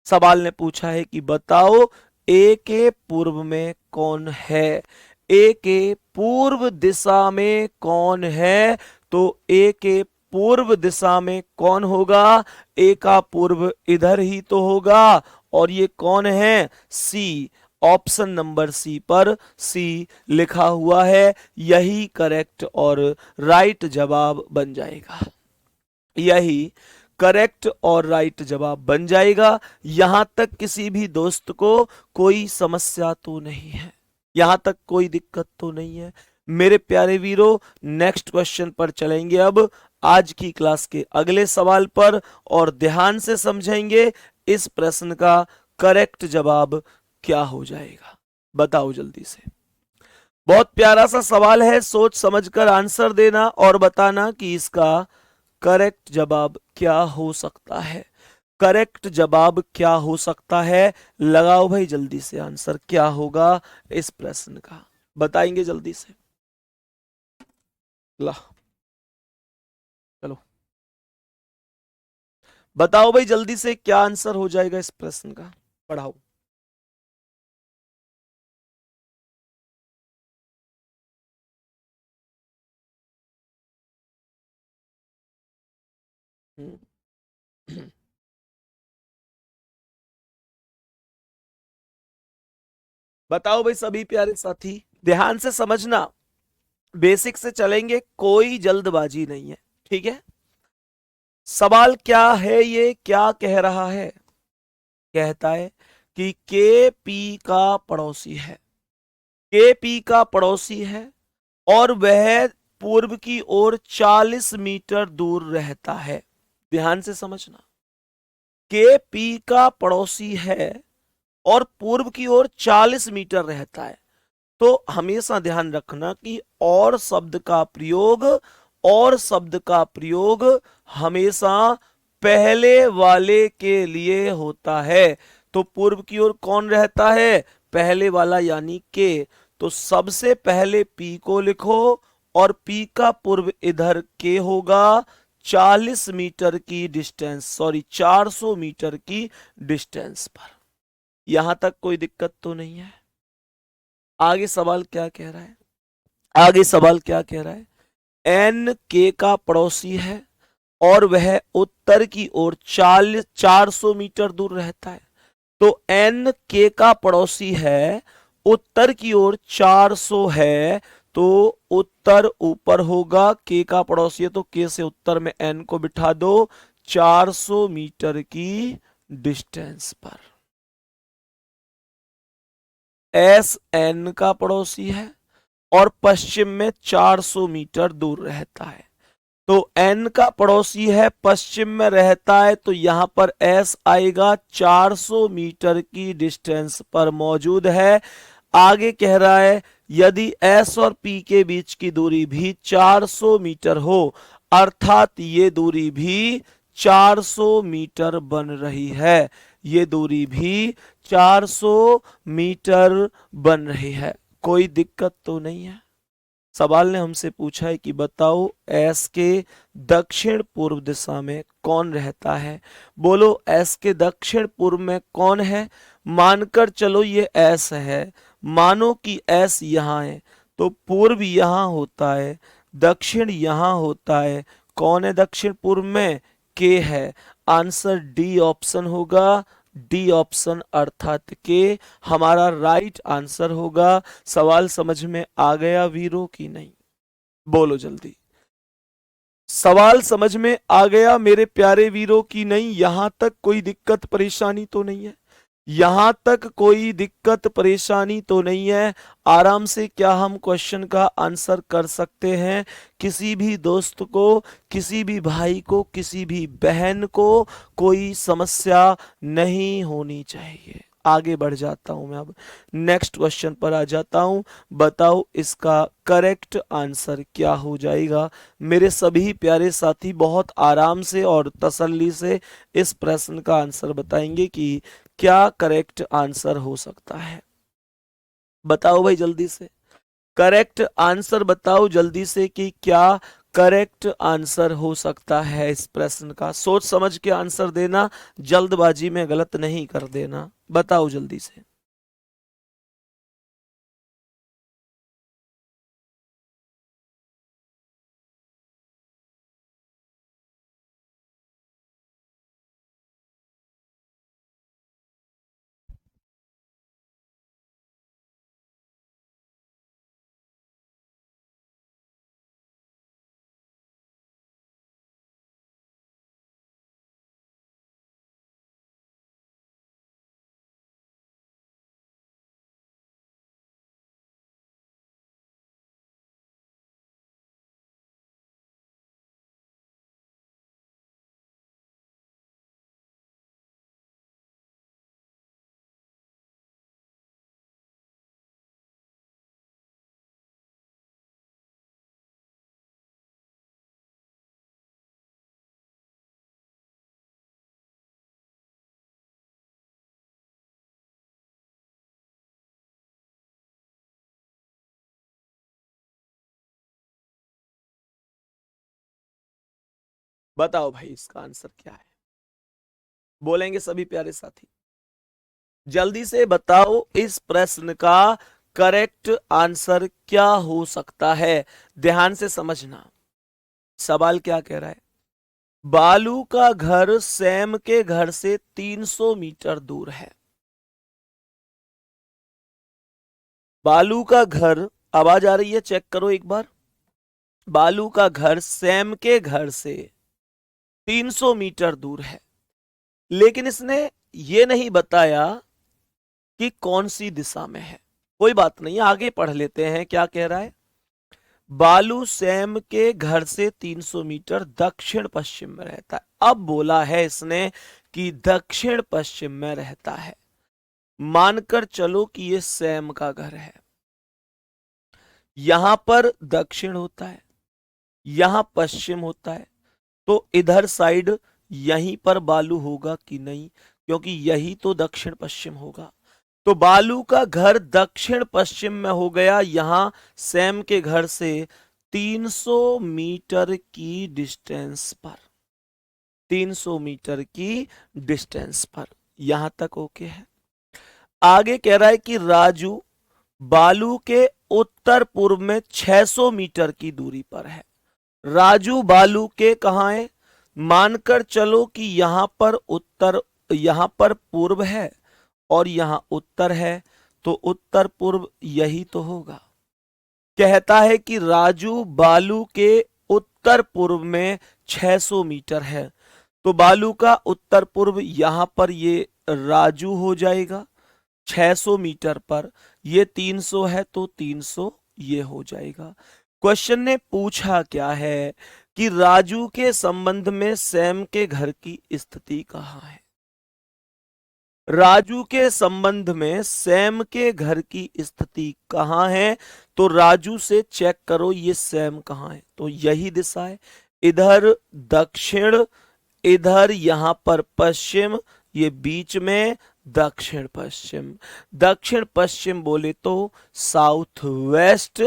सवाल ने पूछा है कि बताओ ए के पूर्व में कौन है। ए के पूर्व दिशा में कौन है? तो ए के पूर्व दिशा में कौन होगा? ए का पूर्व इधर ही तो होगा, और ये कौन है? सी। ऑप्शन नंबर सी पर सी लिखा हुआ है, यही करेक्ट और राइट जवाब बन जाएगा। यही करेक्ट और राइट जवाब बन जाएगा। यहां तक किसी भी दोस्त को कोई समस्या तो नहीं है, यहां तक कोई दिक्कत तो नहीं है। मेरे प्यारे वीरों, नेक्स्ट क्वेश्चन पर चलेंगे अब, आज की क्लास के अगले सवाल पर, और ध्यान से समझेंगे इस प्रश्न का करेक्ट जवाब क्या हो जाएगा। बताओ जल्दी से। बहुत प्यारा सा सवाल है, सोच समझकर आंसर देना और बताना कि इसका करेक्ट जवाब क्या हो सकता है। करेक्ट जवाब क्या हो सकता है, लगाओ भाई जल्दी से आंसर क्या होगा इस प्रश्न का, बताएंगे जल्दी से। ला, चलो बताओ भाई जल्दी से क्या आंसर हो जाएगा इस प्रश्न का, पढ़ाओ। हम्म। बताओ भाई सभी प्यारे साथी, ध्यान से समझना, बेसिक से चलेंगे, कोई जल्दबाजी नहीं है, ठीक है। सवाल क्या है, ये क्या कह रहा है, कहता है कि के पी का पड़ोसी है, के पी का पड़ोसी है और वह पूर्व की ओर 40 मीटर दूर रहता है। ध्यान से समझना, के पी का पड़ोसी है और पूर्व की ओर 40 मीटर रहता है। तो हमेशा ध्यान रखना कि और शब्द का प्रयोग, और शब्द का प्रयोग हमेशा पहले वाले के लिए होता है। तो पूर्व की ओर कौन रहता है, पहले वाला यानी के। तो सबसे पहले पी को लिखो, और पी का पूर्व इधर के होगा, 40 मीटर की डिस्टेंस, सॉरी 400 मीटर की डिस्टेंस पर। यहां तक कोई दिक्कत तो नहीं है। आगे सवाल क्या कह रहा है, आगे सवाल क्या कह रहा है, एन के का पड़ोसी है और वह उत्तर की ओर 400 मीटर दूर रहता है। तो एन के का पड़ोसी है, उत्तर की ओर 400 है, तो उत्तर ऊपर होगा, के का पड़ोसी है तो के से उत्तर में एन को बिठा दो, 400 मीटर की डिस्टेंस पर। एस एन का पड़ोसी है और पश्चिम में 400 मीटर दूर रहता है। तो एन का पड़ोसी है, पश्चिम में रहता है, तो यहां पर एस आएगा, 400 मीटर की डिस्टेंस पर मौजूद है। आगे कह रहा है यदि एस और पी के बीच की दूरी भी 400 मीटर हो, अर्थात ये दूरी भी 400 मीटर बन रही है, ये दूरी भी 400 मीटर बन रही है। कोई दिक्कत तो नहीं है। सवाल ने हमसे पूछा है कि बताओ एस के दक्षिण पूर्व दिशा में कौन रहता है। बोलो एस के दक्षिण पूर्व में कौन है। मानकर चलो ये एस है, मानो कि एस यहां है, तो पूर्व यहां होता है, दक्षिण यहां होता है। कौन है दक्षिण पूर्व में, के है। आंसर डी ऑप्शन होगा, डी ऑप्शन अर्थात के हमारा राइट आंसर होगा। सवाल समझ में आ गया वीरों की नहीं, बोलो जल्दी। सवाल समझ में आ गया मेरे प्यारे वीरों की नहीं, यहां तक कोई दिक्कत परेशानी तो नहीं है, यहां तक कोई दिक्कत परेशानी तो नहीं है। आराम से क्या हम क्वेश्चन का आंसर कर सकते हैं। किसी भी दोस्त को, किसी भी भाई को, किसी भी बहन को कोई समस्या नहीं होनी चाहिए। आगे बढ़ जाता हूं मैं अब, नेक्स्ट क्वेश्चन पर आ जाता हूं। बताओ इसका करेक्ट आंसर क्या हो जाएगा। मेरे सभी प्यारे साथी बहुत आराम से और तसल्ली से इस प्रश्न का आंसर बताएंगे कि क्या करेक्ट आंसर हो सकता है। बताओ भाई जल्दी से, करेक्ट आंसर बताओ जल्दी से कि क्या करेक्ट आंसर हो सकता है इस प्रश्न का। सोच समझ के आंसर देना, जल्दबाजी में गलत नहीं कर देना। बताओ जल्दी से। बताओ भाई इसका आंसर क्या है, बोलेंगे सभी प्यारे साथी, जल्दी से बताओ इस प्रश्न का करेक्ट आंसर क्या हो सकता है। ध्यान से समझना सवाल क्या कह रहा है। बालू का घर सैम के घर से 300 मीटर दूर है। बालू का घर, आवाज आ रही है, चेक करो एक बार। बालू का घर सैम के घर से 300 मीटर दूर है, लेकिन इसने ये नहीं बताया कि कौन सी दिशा में है। कोई बात नहीं, आगे पढ़ लेते हैं क्या कह रहा है। बालू सैम के घर से 300 मीटर दक्षिण पश्चिम में रहता है। अब बोला है इसने कि दक्षिण पश्चिम में रहता है। मानकर चलो कि ये सैम का घर है। यहां पर दक्षिण होता है, यहां पश्चिम होता है, तो इधर साइड यहीं पर बालू होगा कि नहीं, क्योंकि यही तो दक्षिण पश्चिम होगा। तो बालू का घर दक्षिण पश्चिम में हो गया, यहां सैम के घर से 300 मीटर की डिस्टेंस पर, 300 मीटर की डिस्टेंस पर। यहां तक ओके है। आगे कह रहा है कि राजू बालू के उत्तर पूर्व में 600 मीटर की दूरी पर है। राजू बालू के कहां है, मानकर चलो कि यहां पर उत्तर, यहां पर पूर्व है और यहां उत्तर है, तो उत्तर पूर्व यही तो होगा। कहता है कि राजू बालू के उत्तर पूर्व में 600 मीटर है, तो बालू का उत्तर पूर्व यहां पर ये राजू हो जाएगा 600 मीटर पर, ये 300 है तो 300 ये हो जाएगा। क्वेश्चन ने पूछा क्या है कि राजू के संबंध में सैम के घर की स्थिति कहां है। राजू के संबंध में सैम के घर की स्थिति कहां है, तो राजू से चेक करो ये सैम कहां है, तो यही दिशा है। इधर दक्षिण, इधर यहां पर पश्चिम, ये बीच में दक्षिण पश्चिम। दक्षिण पश्चिम बोले तो साउथ वेस्ट।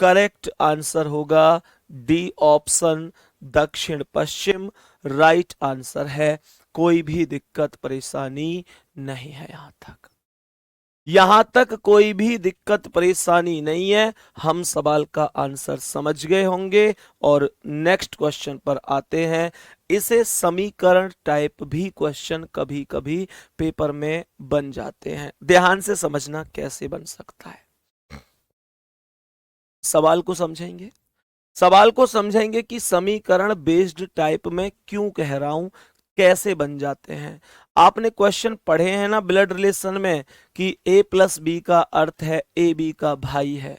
करेक्ट आंसर होगा डी ऑप्शन, दक्षिण पश्चिम राइट आंसर है। कोई भी दिक्कत परेशानी नहीं है यहां तक, यहां तक कोई भी दिक्कत परेशानी नहीं है। हम सवाल का आंसर समझ गए होंगे और नेक्स्ट क्वेश्चन पर आते हैं। इसे समीकरण टाइप भी क्वेश्चन कभी कभी पेपर में बन जाते हैं। ध्यान से समझना कैसे बन सकता है। सवाल को समझेंगे, सवाल को समझेंगे कि समीकरण बेस्ड टाइप में क्यों कह रहा हूं, कैसे बन जाते हैं। आपने क्वेश्चन पढ़े हैं ना ब्लड रिलेशन में कि a प्लस बी का अर्थ है ए बी का भाई है,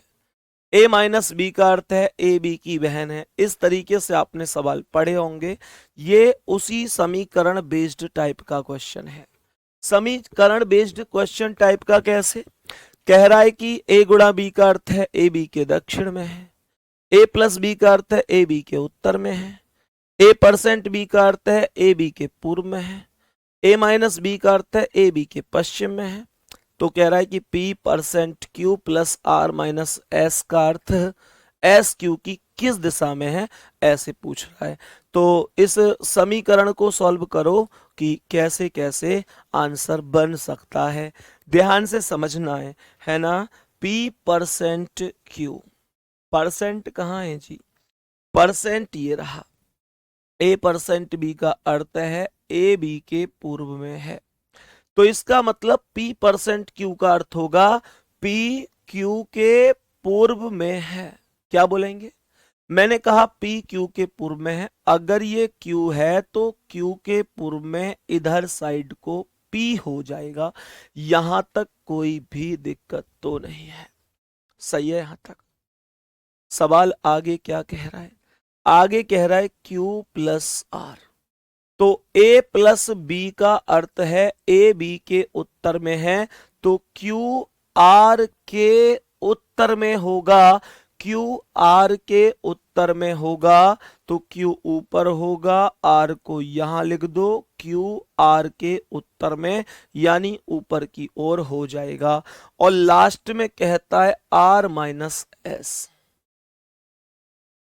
a माइनस बी का अर्थ है ए बी की बहन है। इस तरीके से आपने सवाल पढ़े होंगे। ये उसी समीकरण बेस्ड टाइप का क्वेश्चन है। समीकरण बेस्ड क्वेश्चन टाइप का कैसे, कह रहा है कि a गुणा बी का अर्थ है ए बी के दक्षिण में है, a प्लस बी का अर्थ है ए बी के उत्तर में है, a परसेंट बी का अर्थ है ए बी के पूर्व में है, a माइनस बी का अर्थ है ए बी के पश्चिम में है। तो कह रहा है कि p percent Q plus R minus S का अर्थ एस क्यू की किस दिशा में है, ऐसे पूछ रहा है। तो इस समीकरण को सॉल्व करो कि कैसे कैसे आंसर बन सकता है। ध्यान से समझना है ना। p परसेंट क्यू, परसेंट कहाँ है जी, परसेंट ये रहा, a परसेंट बी का अर्थ है ए बी के पूर्व में है, तो इसका मतलब p परसेंट क्यू का अर्थ होगा p क्यू के पूर्व में है। क्या बोलेंगे, मैंने कहा p क्यू के पूर्व में है। अगर ये q है तो q के पूर्व में इधर साइड को p हो जाएगा। यहां तक कोई भी दिक्कत तो नहीं है, सही है यहां तक। सवाल आगे क्या कह रहा है, आगे कह रहा है q प्लस आर, तो a प्लस बी का अर्थ है ए बी के उत्तर में है, तो q आर के उत्तर में होगा। q आर के उत्तर में होगा तो q ऊपर होगा, r को यहां लिख दो, q आर के उत्तर में यानी ऊपर की ओर हो जाएगा। और लास्ट में कहता है r माइनस एस,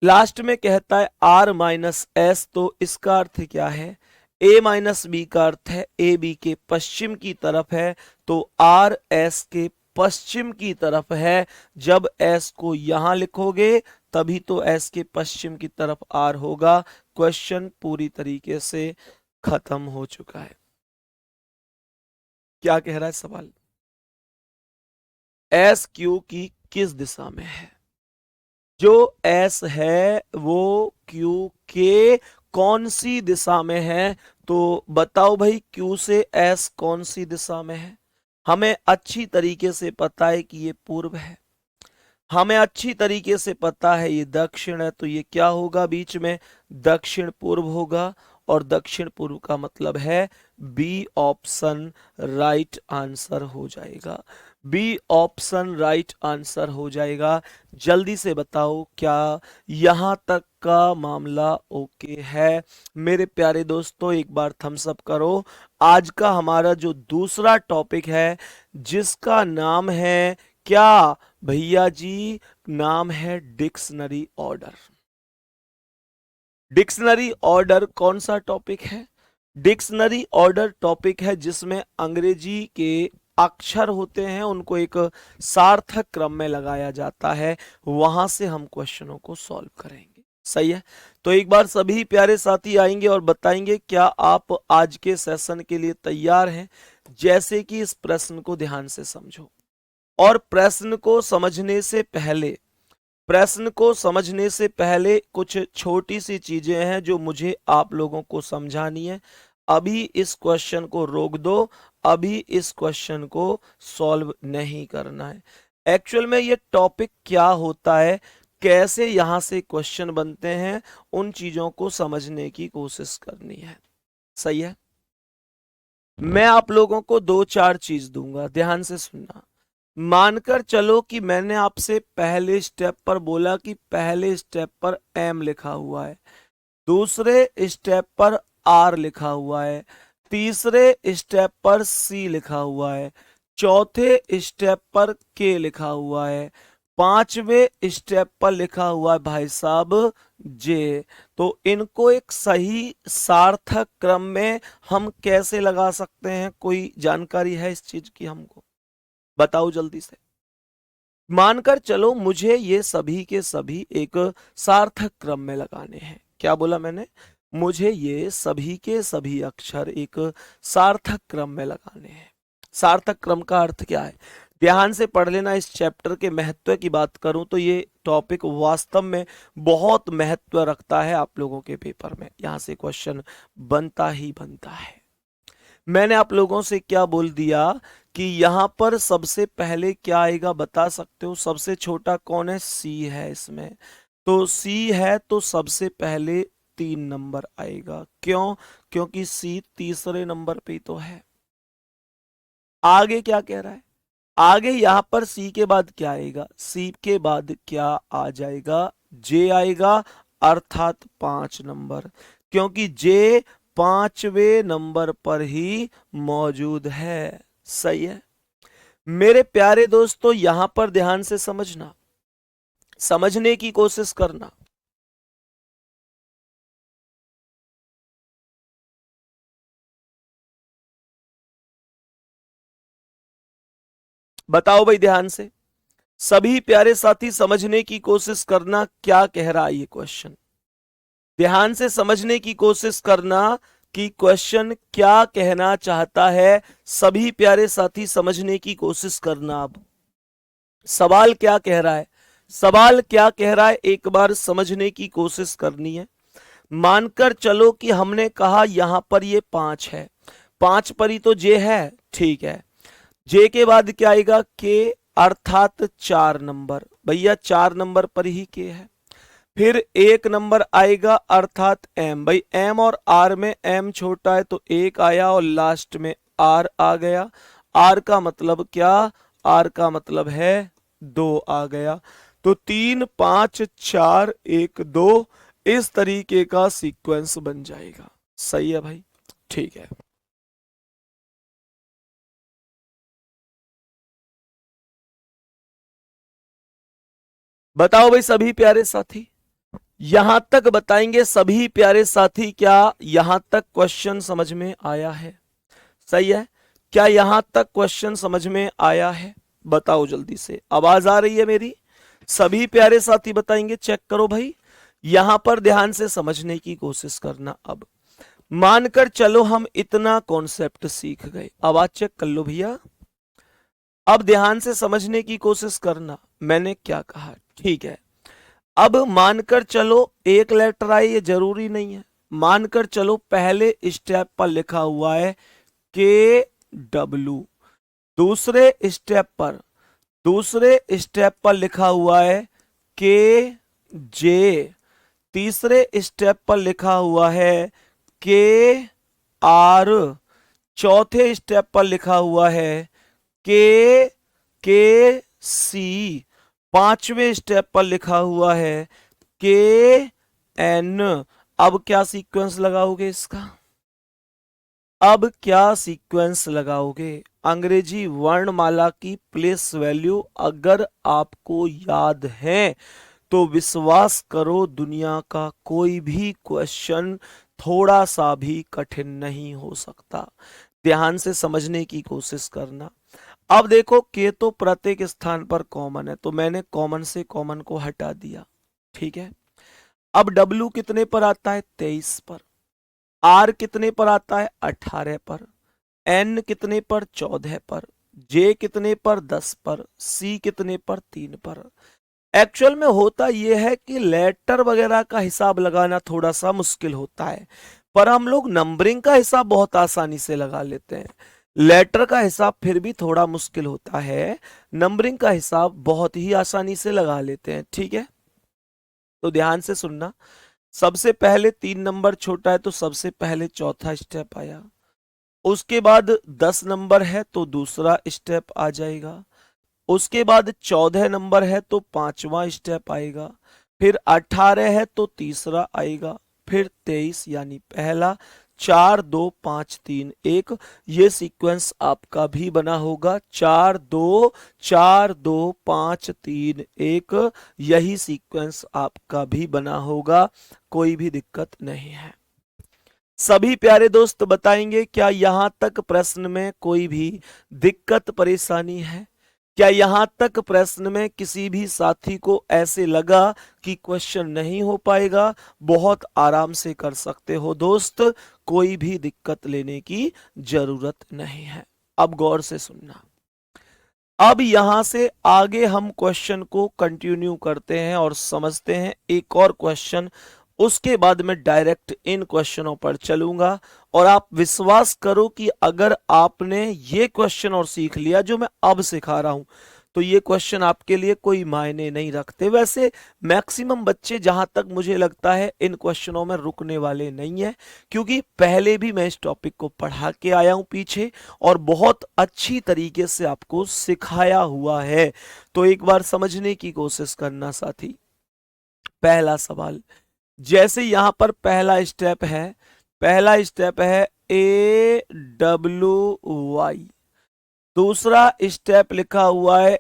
लास्ट में कहता है आर माइनस एस, तो इसका अर्थ क्या है? ए माइनस बी का अर्थ है ए बी के पश्चिम की तरफ है, तो आर एस के पश्चिम की तरफ है। जब एस को यहां लिखोगे तभी तो एस के पश्चिम की तरफ आर होगा। क्वेश्चन पूरी तरीके से खत्म हो चुका है। क्या कह रहा है सवाल? एस क्यू की किस दिशा में है? जो एस है वो क्यू के कौन सी दिशा में है? तो बताओ भाई, क्यू से एस कौन सी दिशा में है? हमें अच्छी तरीके से पता है कि ये पूर्व है, हमें अच्छी तरीके से पता है ये दक्षिण है, तो ये क्या होगा बीच में? दक्षिण पूर्व होगा। और दक्षिण पूर्व का मतलब है बी ऑप्शन राइट आंसर हो जाएगा। बी ऑप्शन राइट आंसर हो जाएगा। जल्दी से बताओ क्या यहां तक का मामला ओके है? मेरे प्यारे दोस्तों, एक बार थम्स अप करो। आज का हमारा जो दूसरा टॉपिक है जिसका नाम है क्या भैया जी? नाम है डिक्शनरी ऑर्डर। डिक्शनरी ऑर्डर कौन सा टॉपिक है? डिक्शनरी ऑर्डर टॉपिक है जिसमें अंग्रेजी के अक्षर होते हैं, उनको एक सार्थक क्रम में लगाया जाता है। वहां से हम क्वेश्चनों को सॉल्व करेंगे। सही है? तो एक बार सभी प्यारे साथी आएंगे और बताएंगे क्या आप आज के सेशन के लिए तैयार हैं। जैसे कि इस प्रश्न को ध्यान से समझो, और प्रश्न को समझने से पहले कुछ छोटी सी चीजें हैं जो मुझे आप लोगों को समझानी है। अभी इस क्वेश्चन को रोक दो, अभी इस क्वेश्चन को सॉल्व नहीं करना है। एक्चुअल में ये टॉपिक क्या होता है, कैसे यहां से क्वेश्चन बनते हैं, उन चीजों को समझने की कोशिश करनी है। सही है? मैं आप लोगों को दो चार चीज दूंगा, ध्यान से सुनना। मानकर चलो कि मैंने आपसे पहले स्टेप पर बोला कि पहले स्टेप पर एम लिखा हुआ है, दूसरे स्टेप पर आर लिखा हुआ है, तीसरे स्टेप पर सी लिखा हुआ है, चौथे स्टेप पर के लिखा हुआ है, पांचवें स्टेप पर लिखा हुआ है भाई साहब जे। तो इनको एक सही सार्थक क्रम में हम कैसे लगा सकते हैं? कोई जानकारी है इस चीज की हमको? बताओ जल्दी से। मानकर चलो मुझे ये सभी के सभी एक सार्थक क्रम में लगाने हैं। क्या बोला मैंने? मुझे ये सभी के सभी अक्षर एक सार्थक क्रम में लगाने हैं। सार्थक क्रम का अर्थ क्या है? ध्यान से पढ़ लेना। इस चैप्टर के महत्व की बात करूं तो ये टॉपिक वास्तव में बहुत महत्व रखता है आप लोगों के पेपर में। यहां से क्वेश्चन बनता ही बनता है। मैंने आप लोगों से क्या बोल दिया कि यहां पर सबसे पहले क्या आएगा बता सकते हो? सबसे छोटा कौन है? सी है इसमें। तो सी है तो सबसे पहले 3 नंबर आएगा। क्यों? क्योंकि सी तीसरे नंबर पे तो है। आगे क्या कह रहा है? आगे यहां पर सी के बाद क्या आएगा? सी के बाद क्या आ जाएगा? जे आएगा, अर्थात 5 नंबर, क्योंकि जे 5वें नंबर पर ही मौजूद है। सही है? मेरे प्यारे दोस्तों, यहां पर ध्यान से समझना, समझने की कोशिश करना। बताओ भाई ध्यान से, सभी प्यारे साथी समझने की कोशिश करना, क्या कह रहा है ये क्वेश्चन। ध्यान से समझने की कोशिश करना कि क्वेश्चन क्या कहना चाहता है। सभी प्यारे साथी समझने की कोशिश करना। अब सवाल क्या कह रहा है, सवाल क्या कह रहा है, एक बार समझने की कोशिश करनी है। मानकर चलो कि हमने कहा यहां पर ये 5 है, 5 पर ही तो जे है। ठीक है, जे के बाद क्या आएगा? के, अर्थात 4 नंबर। भैया 4 नंबर पर ही के है। फिर 1 नंबर आएगा अर्थात एम। भाई एम और आर में एम छोटा है तो 1 आया और लास्ट में आर आ गया। आर का मतलब क्या? आर का मतलब है 2 आ गया। तो 3 5 4 1 2 इस तरीके का सीक्वेंस बन जाएगा। सही है भाई? ठीक है। बताओ भाई सभी प्यारे साथी, यहां तक बताएंगे सभी प्यारे साथी, क्या यहां तक क्वेश्चन समझ में आया है? सही है। क्या यहां तक क्वेश्चन समझ में आया है? बताओ जल्दी से, आवाज आ रही है मेरी? सभी प्यारे साथी बताएंगे, चेक करो भाई। यहां पर ध्यान से समझने की कोशिश करना। अब मानकर चलो हम इतना कॉन्सेप्ट सीख गए, आवाज चेक कर लो भैया। अब ध्यान से समझने की कोशिश करना, मैंने क्या कहा, ठीक है। अब मानकर चलो एक लेटर आए, ये जरूरी नहीं है। मानकर चलो पहले स्टेप पर लिखा हुआ है के डब्ल्यू, दूसरे स्टेप पर लिखा हुआ है के जे, तीसरे स्टेप पर लिखा हुआ है के आर, चौथे स्टेप पर लिखा हुआ है के सी, पांचवें स्टेप पर लिखा हुआ है के एन। अब क्या सीक्वेंस लगाओगे इसका? अब क्या सीक्वेंस लगाओगे? अंग्रेजी वर्णमाला की प्लेस वैल्यू अगर आपको याद है तो विश्वास करो दुनिया का कोई भी क्वेश्चन थोड़ा सा भी कठिन नहीं हो सकता। ध्यान से समझने की कोशिश करना। अब देखो के तो प्रत्येक स्थान पर कॉमन है, तो मैंने कॉमन से कॉमन को हटा दिया, ठीक है। अब डब्ल्यू कितने पर आता है? 23 पर। आर कितने पर आता है? 18 पर। एन कितने पर? 14 पर। जे कितने पर? 10 पर। सी कितने पर? 3 पर। एक्चुअल में होता यह है कि लेटर वगैरह का हिसाब लगाना थोड़ा सा मुश्किल होता है, पर हम लोग नंबरिंग का हिसाब बहुत आसानी से लगा लेते हैं। लेटर का हिसाब फिर भी थोड़ा मुश्किल होता है, नंबरिंग का हिसाब बहुत ही आसानी से लगा लेते हैं, ठीक है। तो ध्यान से सुनना। सबसे पहले 3 नंबर छोटा है तो सबसे पहले चौथा स्टेप आया। उसके बाद 10 नंबर है तो दूसरा स्टेप आ जाएगा। उसके बाद 14 नंबर है तो पांचवा स्टेप आएगा। फिर 18 है तो तीसरा आएगा। फिर 23 यानी पहला। 4 2 5 3 1, ये सीक्वेंस आपका भी बना होगा। 4 2 4 2 5 3 1, यही सीक्वेंस आपका भी बना होगा, कोई भी दिक्कत नहीं है। सभी प्यारे दोस्त बताएंगे, क्या यहां तक प्रश्न में कोई भी दिक्कत परेशानी है? क्या यहां तक प्रश्न में किसी भी साथी को ऐसे लगा कि क्वेश्चन नहीं हो पाएगा? बहुत आराम से कर सकते हो दोस्त, कोई भी दिक्कत लेने की जरूरत नहीं है। अब गौर से सुनना। अब यहां से आगे हम क्वेश्चन को कंटिन्यू करते हैं और समझते हैं एक और क्वेश्चन। उसके बाद मैं डायरेक्ट इन क्वेश्चनों पर चलूंगा, और आप विश्वास करो कि अगर आपने ये क्वेश्चन और सीख लिया जो मैं अब सिखा रहा हूं, तो ये क्वेश्चन आपके लिए कोई मायने नहीं रखते। वैसे मैक्सिमम बच्चे जहां तक मुझे लगता है इन क्वेश्चनों में रुकने वाले नहीं है, क्योंकि पहले भी मैं इस टॉपिक को पढ़ा के आया हूं पीछे, और बहुत अच्छी तरीके से आपको सिखाया हुआ है। तो एक बार समझने की कोशिश करना साथी। पहला सवाल, जैसे यहां पर पहला स्टेप है AWY, दूसरा स्टेप लिखा हुआ है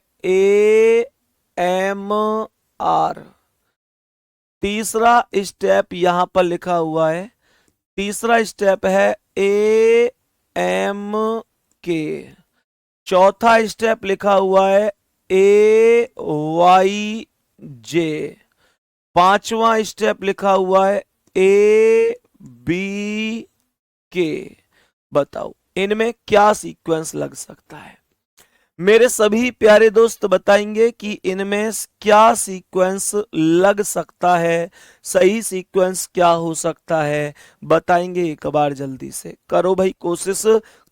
AMR, तीसरा स्टेप यहां पर लिखा हुआ है, तीसरा स्टेप है AMK, चौथा स्टेप लिखा हुआ है AYJ, पांचवा स्टेप लिखा हुआ है ABK। बताओ इनमें क्या सीक्वेंस लग सकता है? मेरे सभी प्यारे दोस्त बताएंगे कि इनमें क्या सीक्वेंस लग सकता है, सही सीक्वेंस क्या हो सकता है, बताएंगे एक बार जल्दी से। करो भाई कोशिश,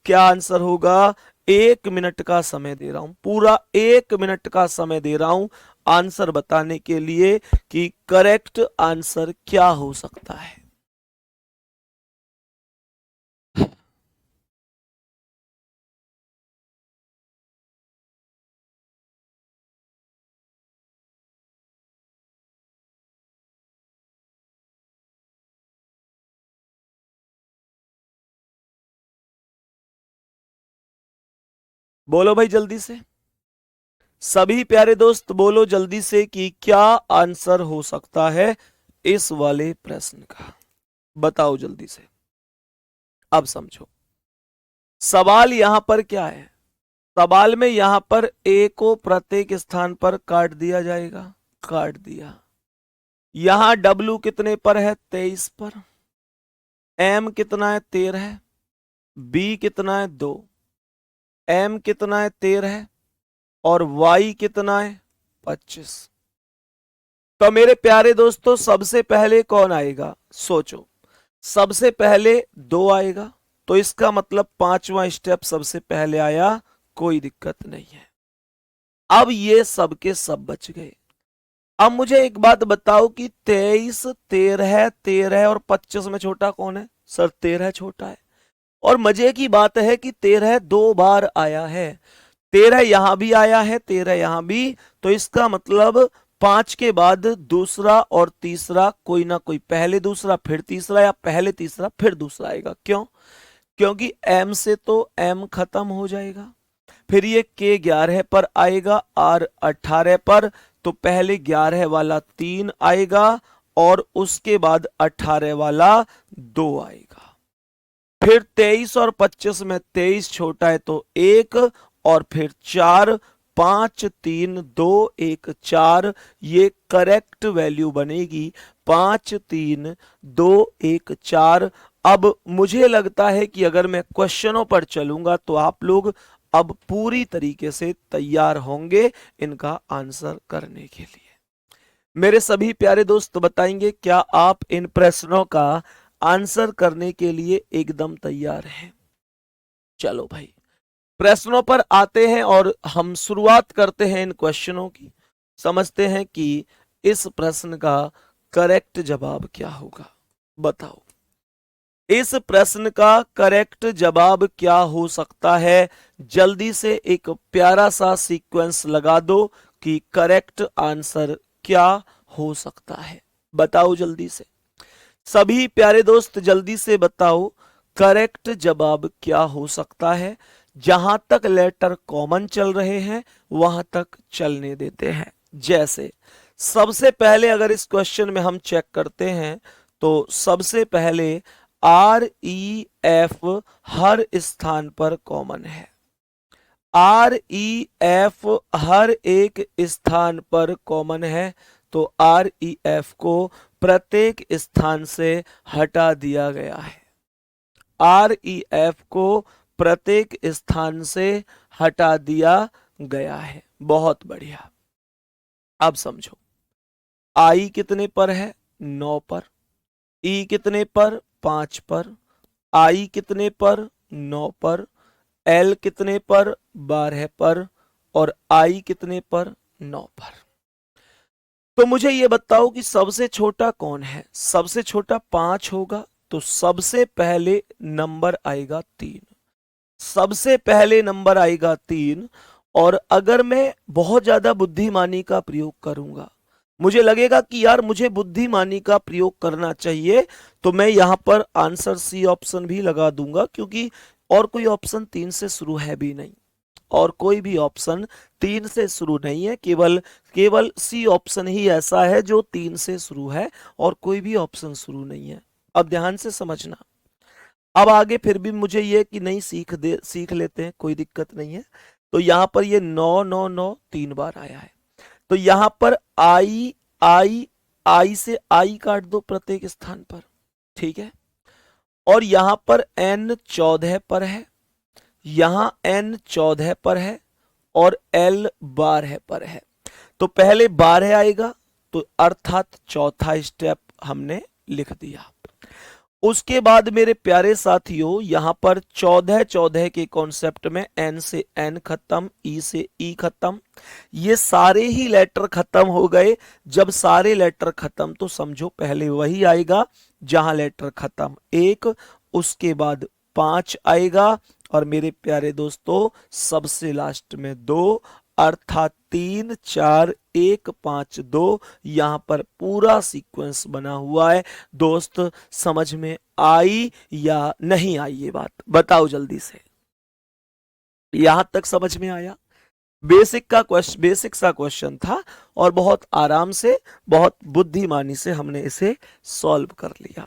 क्या आंसर होगा? 1 मिनट का समय दे रहा हूं, पूरा 1 मिनट का समय दे रहा हूं आंसर बताने के लिए कि करेक्ट आंसर क्या हो सकता है। बोलो भाई जल्दी से, सभी प्यारे दोस्त बोलो जल्दी से कि क्या आंसर हो सकता है इस वाले प्रश्न का। बताओ जल्दी से। अब समझो सवाल यहां पर क्या है। सवाल में यहां पर ए को प्रत्येक स्थान पर काट दिया जाएगा, काट दिया। यहां डब्ल्यू कितने पर है, 23 पर। एम कितना है, 13 है। बी कितना है, 2। एम कितना है, 13 है। और वाई कितना है, 25। तो मेरे प्यारे दोस्तों सबसे पहले कौन आएगा, सोचो। सबसे पहले 2 आएगा, तो इसका मतलब 5वां स्टेप सबसे पहले आया, कोई दिक्कत नहीं है। अब ये सब के सब बच गए। अब मुझे एक बात बताओ कि 23, 13 और 25 में छोटा कौन है, सर 13 छोटा है। और मजे की बात है कि 13 2 बार आया है। 13 यहां भी आया है, 13 यहां भी। तो इसका मतलब 5 के बाद दूसरा और तीसरा, कोई ना कोई पहले दूसरा फिर तीसरा, या पहले तीसरा फिर दूसरा आएगा। क्यों? क्योंकि एम से तो एम खत्म हो जाएगा। फिर ये के 11 पर आएगा, आर 18 पर। तो पहले 11 वाला 3 आएगा और उसके बाद 18 वाला 2 आएगा। फिर 23 और 25 में 23 छोटा है तो 1, और फिर 4, 5 3 2 1 4। ये करेक्ट वैल्यू बनेगी 5 3 2 1 4। अब मुझे लगता है कि अगर मैं क्वेश्चनों पर चलूंगा तो आप लोग अब पूरी तरीके से तैयार होंगे इनका आंसर करने के लिए। मेरे सभी प्यारे दोस्त बताएंगे क्या आप इन प्रश्नों का आंसर करने के लिए एकदम तैयार हैं? चलो भाई प्रश्नों पर आते हैं और हम शुरुआत करते हैं इन क्वेश्चनों की। समझते हैं कि इस प्रश्न का करेक्ट जवाब क्या होगा। बताओ इस प्रश्न का करेक्ट जवाब क्या हो सकता है। जल्दी से एक प्यारा सा सीक्वेंस लगा दो कि करेक्ट आंसर क्या हो सकता है। बताओ जल्दी से सभी प्यारे दोस्त, जल्दी से बताओ करेक्ट जवाब क्या हो सकता है। जहां तक लेटर कॉमन चल रहे हैं वहां तक चलने देते हैं। जैसे सबसे पहले अगर इस क्वेश्चन में हम चेक करते हैं तो सबसे पहले आर ई एफ हर स्थान पर कॉमन है। आर ई एफ हर एक स्थान पर कॉमन है, तो आर ई एफ को प्रत्येक स्थान से हटा दिया गया है। आर ई एफ को प्रत्येक स्थान से हटा दिया गया है। बहुत बढ़िया। अब समझो आई कितने पर है, 9 पर। ई कितने पर, 5 पर। आई कितने पर, 9 पर। एल कितने पर, 12 पर। और आई कितने पर, 9 पर। तो मुझे ये बताओ कि सबसे छोटा कौन है। सबसे छोटा 5 होगा, तो सबसे पहले नंबर आएगा 3। सबसे पहले नंबर आएगा 3। और अगर मैं बहुत ज्यादा बुद्धिमानी का प्रयोग करूंगा, मुझे लगेगा कि यार मुझे बुद्धिमानी का प्रयोग करना चाहिए, तो मैं यहां पर आंसर सी ऑप्शन भी लगा दूंगा, क्योंकि और कोई ऑप्शन 3 से शुरू है भी नहीं। और कोई भी ऑप्शन 3 से शुरू नहीं है, केवल केवल सी ऑप्शन ही ऐसा है जो 3 से शुरू है, और कोई भी ऑप्शन शुरू नहीं है। अब ध्यान से समझना। अब आगे फिर भी मुझे ये कि नहीं सीख लेते हैं, कोई दिक्कत नहीं है। तो यहां पर ये 9 9 9 3 बार आया है। तो यहां पर आई आई आई से आई काट दो प्रत्येक स्थान पर, ठीक है। और यहां पर n 14 पर है, यहां n 14 पर है, और l 12 पर है। तो पहले 12 आएगा, तो अर्थात चौथा स्टेप हमने लिख दिया। उसके बाद मेरे प्यारे साथियों यहां पर 14 14 के कॉन्सेप्ट में n से n खत्म, e से e खत्म। ये सारे ही लेटर खत्म हो गए। जब सारे लेटर खत्म तो समझो पहले वही आएगा जहां लेटर खत्म 1, उसके बाद 5 आएगा, और मेरे प्यारे दोस्तों सबसे लास्ट में 2, अर्थात 3 4 1 5 2। यहां पर पूरा सीक्वेंस बना हुआ है। दोस्त समझ में आई या नहीं आई ये बात, बताओ जल्दी से। यहां तक समझ में आया? बेसिक सा क्वेश्चन था और बहुत आराम से, बहुत बुद्धिमानी से हमने इसे सॉल्व कर लिया।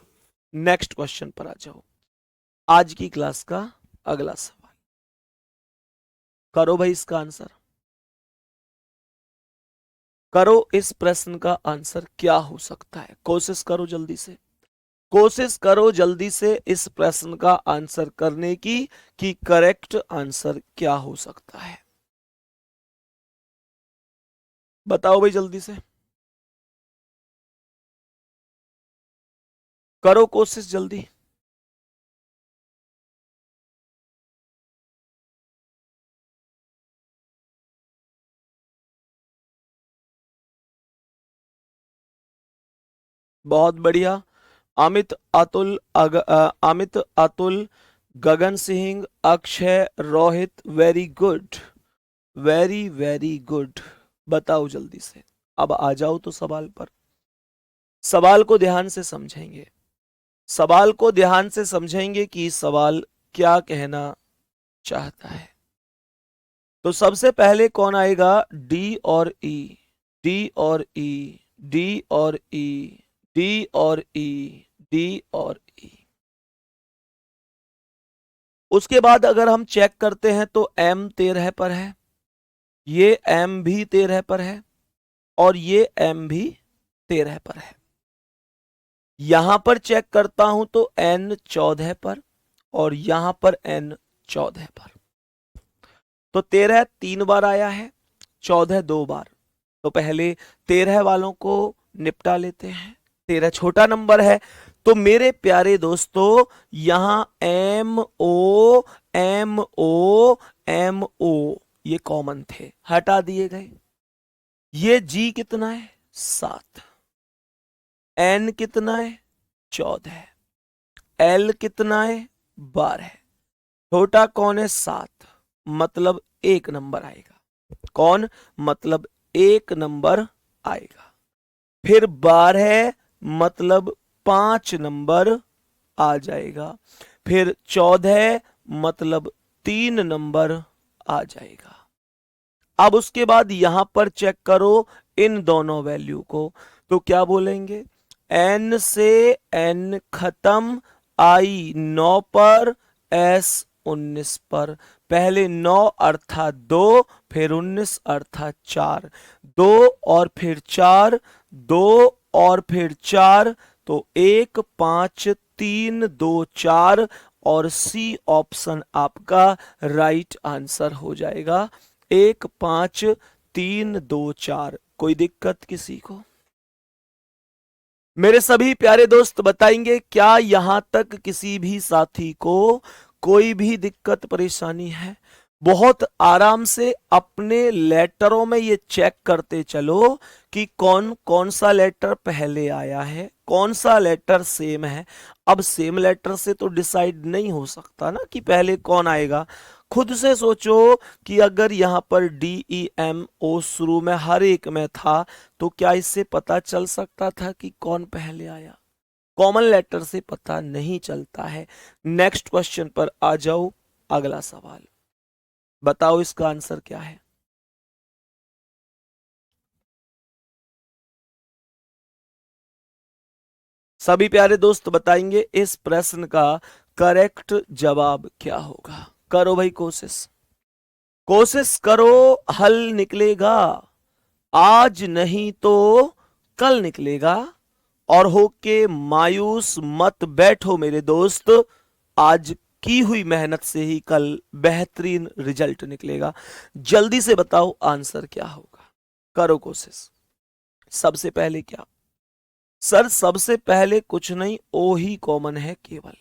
नेक्स्ट क्वेश्चन पर आ जाओ। आज की क्लास का अगला सवाल करो भाई, इसका आंसर करो। इस प्रश्न का आंसर क्या हो सकता है? कोशिश करो जल्दी से, कोशिश करो जल्दी से इस प्रश्न का आंसर करने की कि करेक्ट आंसर क्या हो सकता है। बताओ भाई जल्दी से, करो कोशिश जल्दी। बहुत बढ़िया। Amit, Atul, Amit, Atul, Gagan Singh, Akshay, Rohit, very good, very very good. बताओ जल्दी से। अब आ जाओ तो सवाल पर। सवाल को ध्यान से समझेंगे, सवाल को ध्यान से समझेंगे कि सवाल क्या कहना चाहता है। तो सबसे पहले कौन आएगा? डी और ई, डी और ई, डी और ई, डी और ई, डी और ई। उसके बाद अगर हम चेक करते हैं तो एम 13 पर है, ये एम भी 13 पर है और ये एम भी 13 पर है। यहां पर चेक करता हूं तो एन 14 पर और यहां पर एन 14 पर। तो 13 3 बार आया है, 14 2 बार। तो पहले 13 वालों को निपटा लेते हैं। 13 छोटा नंबर है। तो मेरे प्यारे दोस्तों, यहां M O, M O, M O ये कॉमन थे, हटा दिए गए। ये जी कितना है? 7। एन कितना है? 14। एल कितना है? 12। छोटा कौन है? 7। मतलब 1 नंबर आएगा। कौन? मतलब 1 नंबर आएगा। फिर 12 मतलब 5 नंबर आ जाएगा। फिर 14 मतलब 3 नंबर आ जाएगा। अब उसके बाद यहां पर चेक करो इन दोनों वैल्यू को। तो क्या बोलेंगे? एन से एन खत्म, आई 9 पर, एस 19 पर। पहले 9 अर्थात 2, फिर 19 अर्थात 4। 2 और फिर 4, 2 और फिर 4, तो 1 5 3 2 4 और सी ऑप्शन आपका राइट आंसर हो जाएगा। 1 5 3 2 4। कोई दिक्कत किसी को? मेरे सभी प्यारे दोस्त बताएंगे क्या यहां तक किसी भी साथी को कोई भी दिक्कत परेशानी है? बहुत आराम से अपने लेटरों में ये चेक करते चलो कि कौन कौन सा लेटर पहले आया है, कौन सा लेटर सेम है। अब सेम लेटर से तो डिसाइड नहीं हो सकता ना कि पहले कौन आएगा। खुद से सोचो कि अगर यहां पर डी ई एम ओ शुरू में हर एक में था तो क्या इससे पता चल सकता था कि कौन पहले आया? कॉमन लेटर से पता नहीं चलता है। नेक्स्ट क्वेश्चन पर आ जाओ। अगला सवाल बताओ, इसका आंसर क्या है? सभी प्यारे दोस्त बताएंगे इस प्रश्न का करेक्ट जवाब क्या होगा। करो भाई कोशिश, कोशिश करो, हल निकलेगा। आज नहीं तो कल निकलेगा। और होके मायूस मत बैठो मेरे दोस्त, आज की हुई मेहनत से ही कल बेहतरीन रिजल्ट निकलेगा। जल्दी से बताओ आंसर क्या होगा। करो कोशिश। सबसे पहले क्या? सर सबसे पहले कुछ नहीं, ओ ही कॉमन है केवल।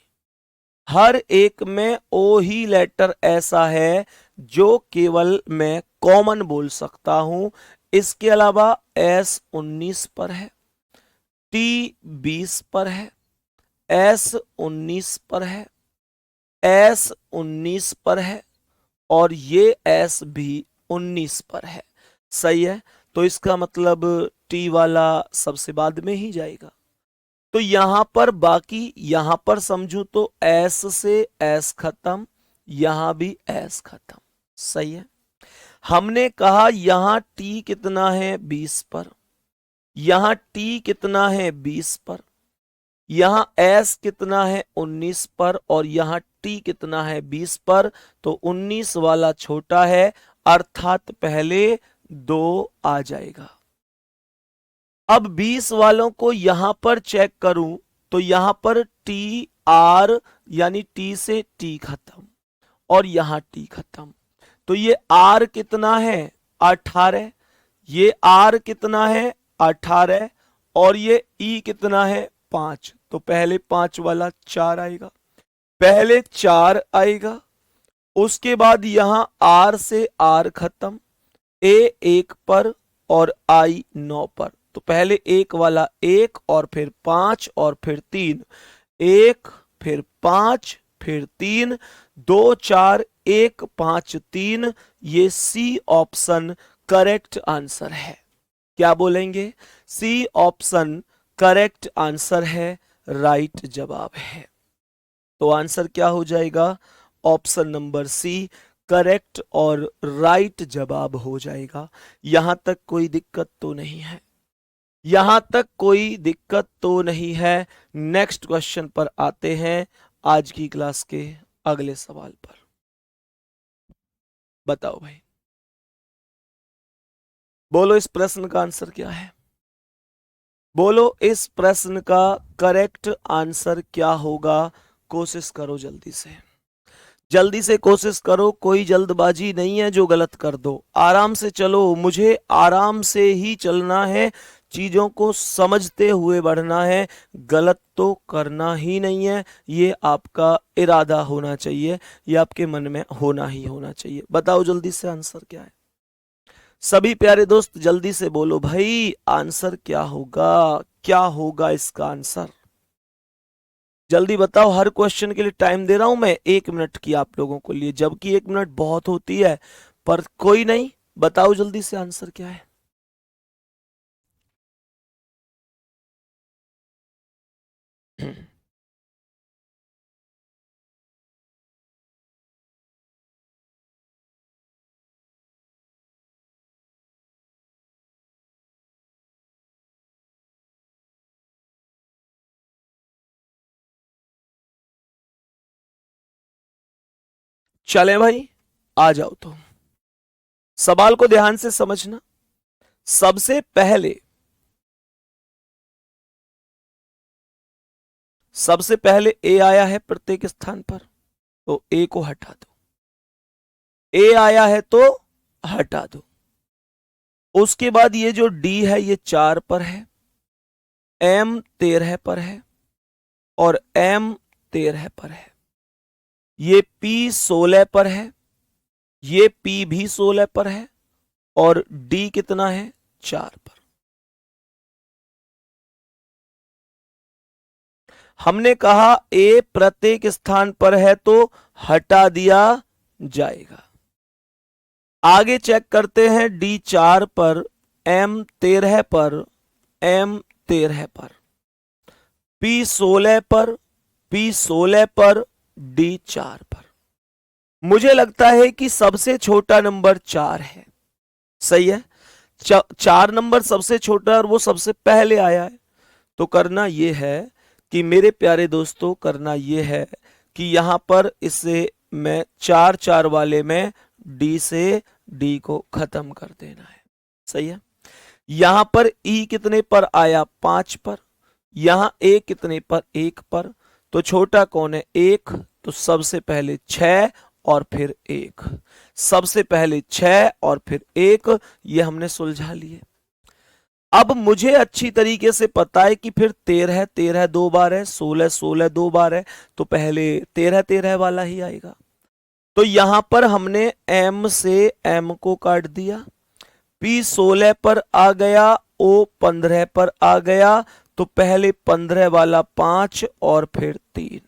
हर एक में ओ ही लेटर ऐसा है जो केवल मैं कॉमन बोल सकता हूं। इसके अलावा एस 19 पर है, टी 20 पर है, एस 19 पर है, एस 19 पर है और ये एस भी 19 पर है। सही है। तो इसका मतलब टी वाला सबसे बाद में ही जाएगा। तो यहां पर बाकी, यहां पर समझू तो एस से एस खत्म, यहां भी एस खत्म। सही है। हमने कहा यहां t कितना है 20 पर, यहां t कितना है 20 पर, यहां s कितना है 19 पर, और यहां t कितना है 20 पर। तो 19 वाला छोटा है, अर्थात पहले 2 आ जाएगा। अब 20 वालों को यहां पर चेक करूं तो यहां पर टी आर यानी टी से टी खत्म और यहां टी खत्म, तो ये आर कितना है 18, ये आर कितना है 18, और ये ई कितना है 5। तो पहले 5 वाला 4 आएगा, पहले 4 आएगा। उसके बाद यहां आर से आर खत्म, ए 1 पर और आई 9 पर। तो पहले 1 वाला 1 और फिर 5 और फिर 3, 1 फिर 5 फिर 3, 2 4 1 5 3। ये सी ऑप्शन करेक्ट आंसर है। क्या बोलेंगे? सी ऑप्शन करेक्ट आंसर है, राइट जवाब है। तो आंसर क्या हो जाएगा? ऑप्शन नंबर सी करेक्ट और राइट जवाब हो जाएगा। यहां तक कोई दिक्कत तो नहीं है? यहां तक कोई दिक्कत तो नहीं है। नेक्स्ट क्वेश्चन पर आते हैं, आज की क्लास के अगले सवाल पर। बताओ भाई, बोलो इस प्रश्न का आंसर क्या है? बोलो इस प्रश्न का करेक्ट आंसर क्या होगा? कोशिश करो जल्दी से, जल्दी से कोशिश करो, कोई जल्दबाजी नहीं है जो गलत कर दो। आराम से चलो, मुझे आराम से ही चलना है, चीजों को समझते हुए बढ़ना है, गलत तो करना ही नहीं है। ये आपका इरादा होना चाहिए, ये आपके मन में होना ही होना चाहिए। बताओ जल्दी से आंसर क्या है? सभी प्यारे दोस्त जल्दी से बोलो भाई, आंसर क्या होगा? क्या होगा इसका आंसर? जल्दी बताओ, हर क्वेश्चन के लिए टाइम दे रहा हूं मैं 1 मिनट की आप लोगों को लिए, जबकि 1 मिनट बहुत होती है, पर कोई नहीं। बताओ जल्दी से आंसर क्या है? चले भाई, आ जाओ। तो सवाल को ध्यान से समझना। सबसे पहले, सबसे पहले ए आया है प्रत्येक स्थान पर, तो ए को हटा दो। ए आया है तो हटा दो। उसके बाद ये जो डी है ये 4 पर है, एम 13 पर है और एम 13 पर है। ये पी 16 पर है, ये पी भी 16 पर है, और डी कितना है 4 पर। हमने कहा ए प्रत्येक स्थान पर है तो हटा दिया जाएगा। आगे चेक करते हैं, डी 4 पर, एम 13 पर, एम 13 पर, पी 16 पर, पी 16 पर, डी 4 पर। मुझे लगता है कि सबसे छोटा नंबर 4 है। सही है, 4 नंबर सबसे छोटा और वो सबसे पहले आया है। तो करना यह है कि मेरे प्यारे दोस्तों, करना यह है कि यहां पर इसे मैं 4 4 वाले में डी से डी को खत्म कर देना है। सही है। यहां पर ई कितने पर आया 5 पर, यहां ए कितने पर 1 पर, तो छोटा कौन है 1, तो सबसे पहले 6 और फिर 1, सबसे पहले 6 और फिर 1, ये हमने सुलझा लिए। अब मुझे अच्छी तरीके से पता है कि फिर 13 13 2 बार है, 16 16 2 बार है, तो पहले 13 13 वाला ही आएगा। तो यहां पर हमने m से m को काट दिया, p 16 पर आ गया, o 15 पर आ गया, तो पहले 15 वाला 5 और फिर 3,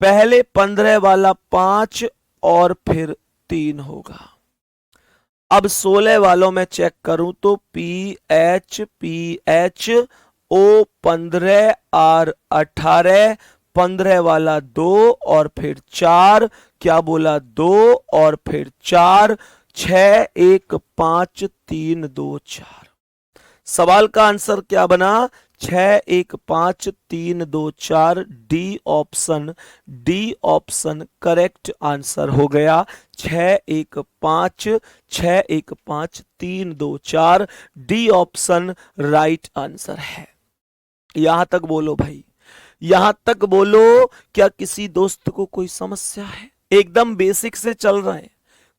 पहले 15 वाला 5 और फिर 3 होगा। अब 16 वालों में चेक करूं तो पी एच ओ 15 आर 18, 15 वाला 2 और फिर 4, क्या बोला 2 और फिर 4, 6 1 5 3 2 4। सवाल का आंसर क्या बना? 6 1 5 3 2 4। डी ऑप्शन करेक्ट आंसर हो गया। 6 1 5 6 1 5 3 2 4 डी ऑप्शन राइट आंसर है। यहां तक बोलो भाई, यहां तक बोलो। क्या किसी दोस्त को कोई समस्या है? एकदम बेसिक से चल रहे हैं,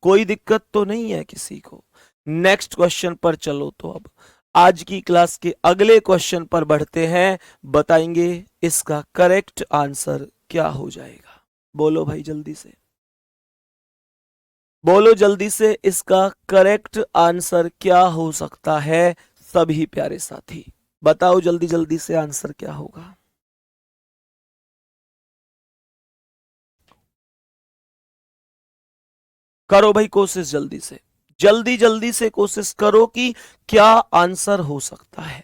कोई दिक्कत तो नहीं है किसी को? नेक्स्ट क्वेश्चन पर चलो। तो अब आज की क्लास के अगले क्वेश्चन पर बढ़ते हैं, बताएंगे इसका करेक्ट आंसर क्या हो जाएगा। बोलो भाई जल्दी से, बोलो जल्दी से, इसका करेक्ट आंसर क्या हो सकता है? सभी प्यारे साथी बताओ जल्दी जल्दी से आंसर क्या होगा। करो भाई कोशिश जल्दी से, जल्दी जल्दी से कोशिश करो कि क्या आंसर हो सकता है।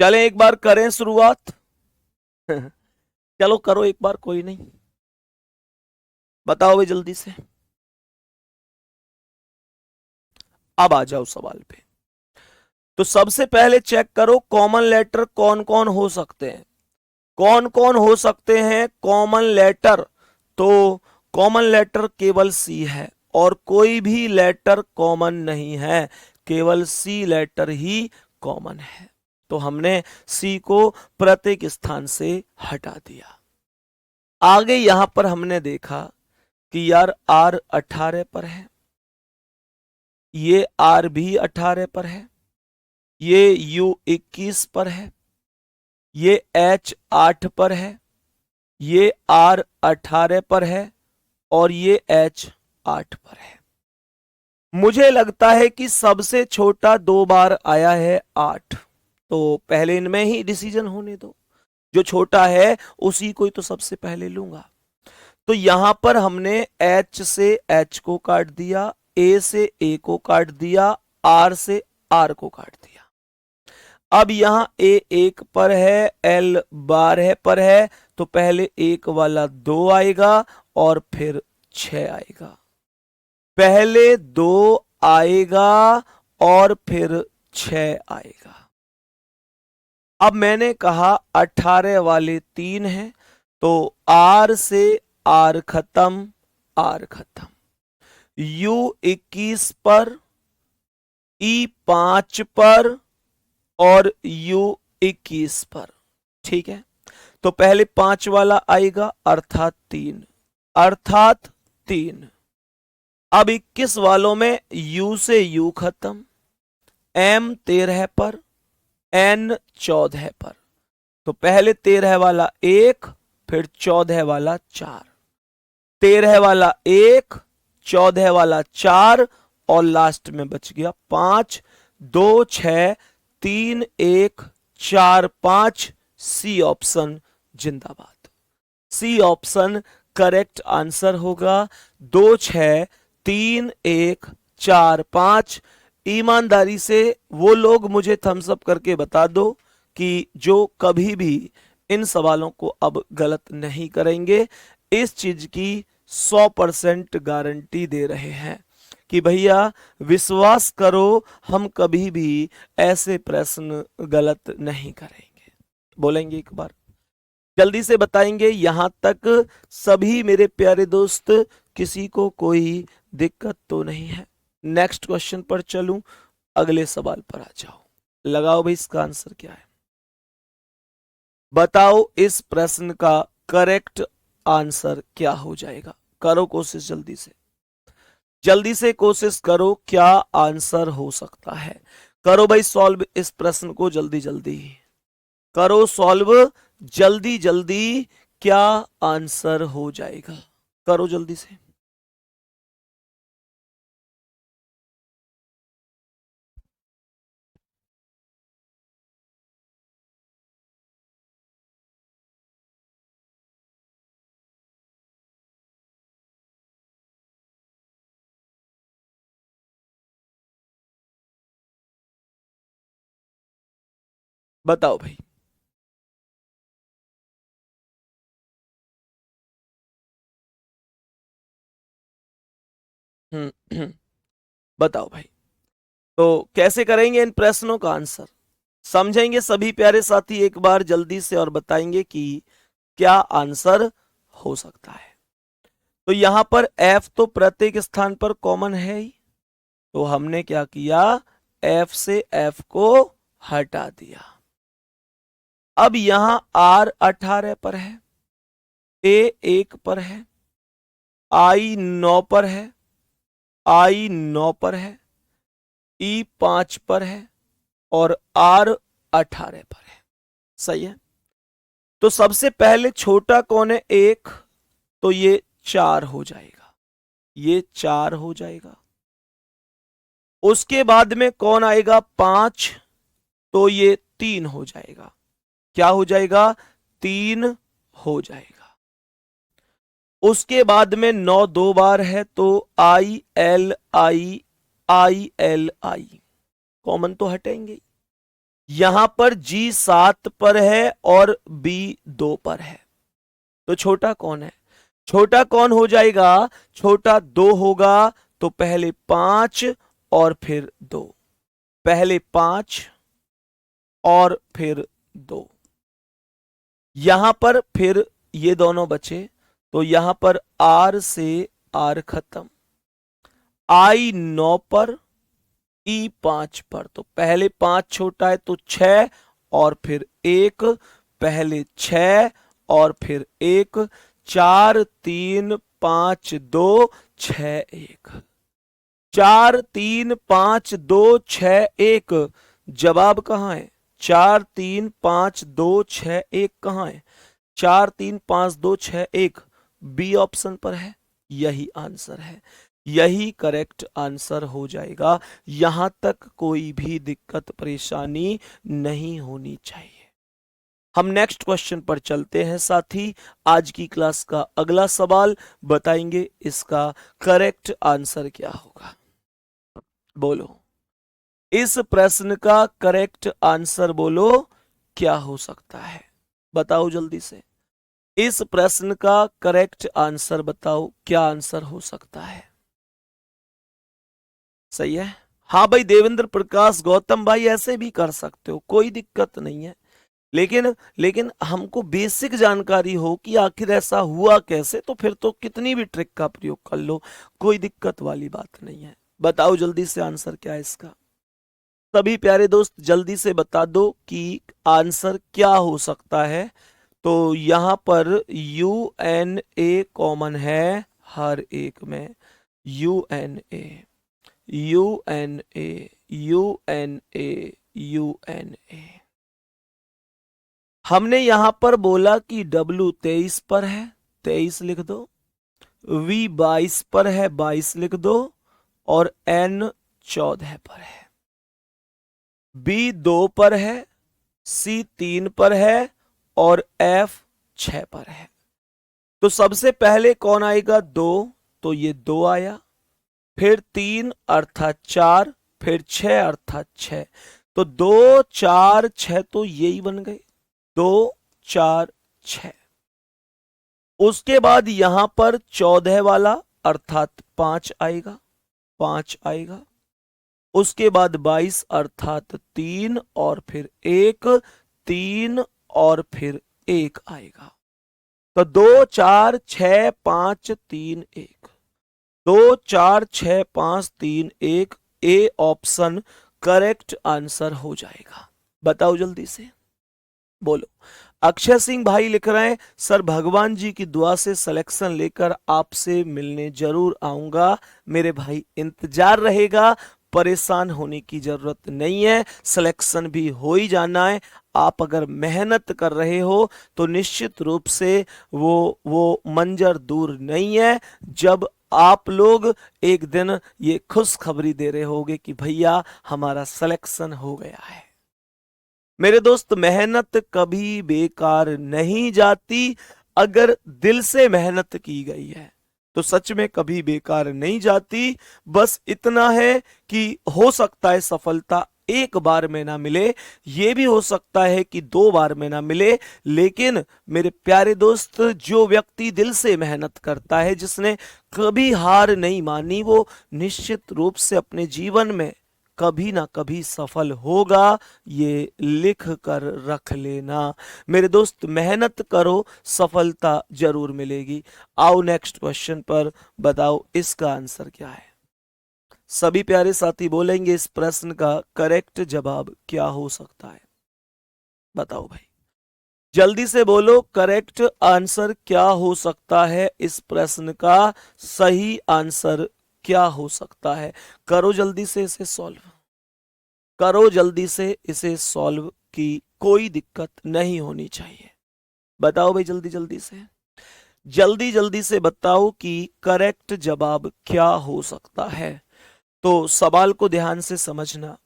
चलें एक बार करें शुरुआत। चलो करो एक बार, कोई नहीं, बताओ भाई जल्दी से। अब आ जाओ सवाल पे। तो सबसे पहले चेक करो कॉमन लेटर कौन कौन हो सकते हैं। कौन कौन हो सकते हैं कॉमन लेटर? तो कॉमन लेटर केवल सी है, और कोई भी लेटर कॉमन नहीं है, केवल सी लेटर ही कॉमन है। तो हमने सी को प्रत्येक स्थान से हटा दिया। आगे यहां पर हमने देखा कि यार आर 18 पर है, ये आर भी 18 पर है, ये यू 21 पर है, ये एच 8 पर है, ये आर 18 पर है, और ये एच 8 पर है। मुझे लगता है कि सबसे छोटा 2 बार आया है 8, तो पहले इनमें ही डिसीजन होने दो। जो छोटा है उसी को ही तो सबसे पहले लूंगा। तो यहां पर हमने एच से एच को काट दिया, ए से ए को काट दिया, आर से आर को काट दिया। अब यहां ए 1 पर है, एल 12 पर है, तो पहले एक वाला 2 आएगा और फिर 6 आएगा। पहले 2 आएगा और फिर 6 आएगा। अब मैंने कहा 18 वाले 3 हैं, तो आर से आर खत्म, आर खत्म। यू 21 पर, ई 5 पर, और यू 21 पर। ठीक है, तो पहले 5 वाला आएगा अर्थात 3, अर्थात 3। अब 21 वालों में यू से यू खत्म, एम 13 पर, एन 14 पर। तो पहले 13 वाला 1, फिर 14 वाला 4, 13 वाला 1, 14 वाला 4, और लास्ट में बच गया 5। 2 6 3 1 4 5। सी ऑप्शन जिंदाबाद। सी ऑप्शन करेक्ट आंसर होगा। 2 6 3 1 4 5। ईमानदारी से वो लोग मुझे थम्स अप करके बता दो कि जो कभी भी इन सवालों को अब गलत नहीं करेंगे। इस चीज की 100% गारंटी दे रहे हैं कि भैया विश्वास करो, हम कभी भी ऐसे प्रश्न गलत नहीं करेंगे। बोलेंगे एक बार, जल्दी से बताएंगे। यहां तक सभी मेरे प्यारे दोस्त, किसी को कोई दिक्कत तो नहीं है? नेक्स्ट क्वेश्चन पर चलूं, अगले सवाल पर आ जाओ। लगाओ भाई इसका आंसर क्या है, बताओ इस प्रश्न का करेक्ट आंसर क्या हो जाएगा। करो कोशिश जल्दी से, जल्दी से कोशिश करो, क्या आंसर हो सकता है। करो भाई सॉल्व इस प्रश्न को, जल्दी जल्दी करो सॉल्व, जल्दी जल्दी। क्या आंसर हो जाएगा, करो जल्दी से। बताओ भाई। बताओ भाई। तो कैसे करेंगे इन प्रश्नों का आंसर, समझेंगे सभी प्यारे साथी एक बार जल्दी से और बताएंगे कि क्या आंसर हो सकता है। तो यहां पर f तो प्रत्येक स्थान पर कॉमन है ही, तो हमने क्या किया, f से f को हटा दिया। अब यहां r 18 पर है, a 1 पर है, i 9 पर है, i 9 पर है, e 5 पर है और r 18 पर है। सही है। तो सबसे पहले छोटा कौन है, 1, तो ये 4 हो जाएगा, ये 4 हो जाएगा। उसके बाद में कौन आएगा, 5, तो ये 3 हो जाएगा। क्या हो जाएगा, 3 हो जाएगा। उसके बाद में 9 दो बार है, तो आई एल आई कॉमन तो हटेंगे। यहां पर जी 7 पर है और बी 2 पर है, तो छोटा कौन है, छोटा कौन हो जाएगा, छोटा 2 होगा। तो पहले 5 और फिर 2, पहले 5 और फिर 2। यहां पर फिर ये दोनों बचे, तो यहां पर आर से आर खत्म, आई 9 पर, ई 5 पर। तो पहले 5 छोटा है तो 6 और फिर 1, पहले 6 और फिर 1, 4 3 5 2 6 1, 4 3 5 2 6 1। जवाब कहां है, 4 3 5 2 6 1 कहां है, 4 3 5 2 6 1 बी ऑप्शन पर है। यही आंसर है, यही करेक्ट आंसर हो जाएगा। यहां तक कोई भी दिक्कत परेशानी नहीं होनी चाहिए। हम नेक्स्ट क्वेश्चन पर चलते हैं साथी। आज की क्लास का अगला सवाल बताएंगे, इसका करेक्ट आंसर क्या होगा। बोलो, इस प्रश्न का करेक्ट आंसर बोलो, क्या हो सकता है, बताओ जल्दी से। इस प्रश्न का करेक्ट आंसर बताओ, क्या आंसर हो सकता है। सही है। हाँ भाई, देवेंद्र प्रकाश, गौतम भाई, ऐसे भी कर सकते हो, कोई दिक्कत नहीं है। लेकिन लेकिन हमको बेसिक जानकारी हो कि आखिर ऐसा हुआ कैसे, तो फिर तो कितनी भी ट्रिक का प्रयोग कर लो, कोई दिक्कत वाली बात नहीं है। बताओ जल्दी से आंसर क्या है इसका। सभी प्यारे दोस्त जल्दी से बता दो कि आंसर क्या हो सकता है। तो यहां पर यू एन ए कॉमन है हर एक में, U N A, U N A, U N A, U N A. हमने यहां पर बोला कि W 23 पर है, 23 लिख दो, V 22 पर है, 22 लिख दो, और N 14 पर है, B 2 पर है, C 3 पर है और F 6 पर है। तो सबसे पहले कौन आएगा, 2, तो ये 2 आया, फिर 3 अर्थात 4, फिर 6 अर्थात 6। तो 2 4 6 तो यही बन गए, 2 4 6। उसके बाद यहां पर 14 वाला अर्थात 5 आएगा, 5 आएगा। उसके बाद 22 अर्थात 3 और फिर 1, 3 और फिर 1 आएगा। तो 2 4 6 5 3 1, 2 4 6 5 3 1, ए ऑप्शन करेक्ट आंसर हो जाएगा। बताओ जल्दी से, बोलो। अक्षय सिंह भाई लिख रहे हैं, सर भगवान जी की दुआ से सिलेक्शन लेकर आपसे मिलने जरूर आऊंगा। मेरे भाई इंतजार रहेगा, परेशान होने की जरूरत नहीं है, सिलेक्शन भी हो ही जाना है। आप अगर मेहनत कर रहे हो तो निश्चित रूप से वो मंजर दूर नहीं है, जब आप लोग एक दिन ये खुशखबरी दे रहे होगे कि भैया हमारा सिलेक्शन हो गया है। मेरे दोस्त, मेहनत कभी बेकार नहीं जाती, अगर दिल से मेहनत की गई है तो सच में कभी बेकार नहीं जाती। बस इतना है कि हो सकता है सफलता एक बार में ना मिले, ये भी हो सकता है कि 2 बार में ना मिले, लेकिन मेरे प्यारे दोस्त, जो व्यक्ति दिल से मेहनत करता है, जिसने कभी हार नहीं मानी, वो निश्चित रूप से अपने जीवन में कभी ना कभी सफल होगा। ये लिख कर रख लेना मेरे दोस्त। मेहनत करो, सफलता जरूर मिलेगी। आओ नेक्स्ट क्वेश्चन पर, बताओ इसका आंसर क्या है। सभी प्यारे साथी बोलेंगे इस प्रश्न का करेक्ट जवाब क्या हो सकता है। बताओ भाई, जल्दी से बोलो, करेक्ट आंसर क्या हो सकता है, इस प्रश्न का सही आंसर क्या हो सकता है। करो जल्दी से इसे सॉल्व, करो जल्दी से इसे सॉल्व, की कोई दिक्कत नहीं होनी चाहिए। बताओ भाई जल्दी जल्दी से, जल्दी जल्दी से बताओ कि करेक्ट जवाब क्या हो सकता है। तो सवाल को ध्यान से समझना।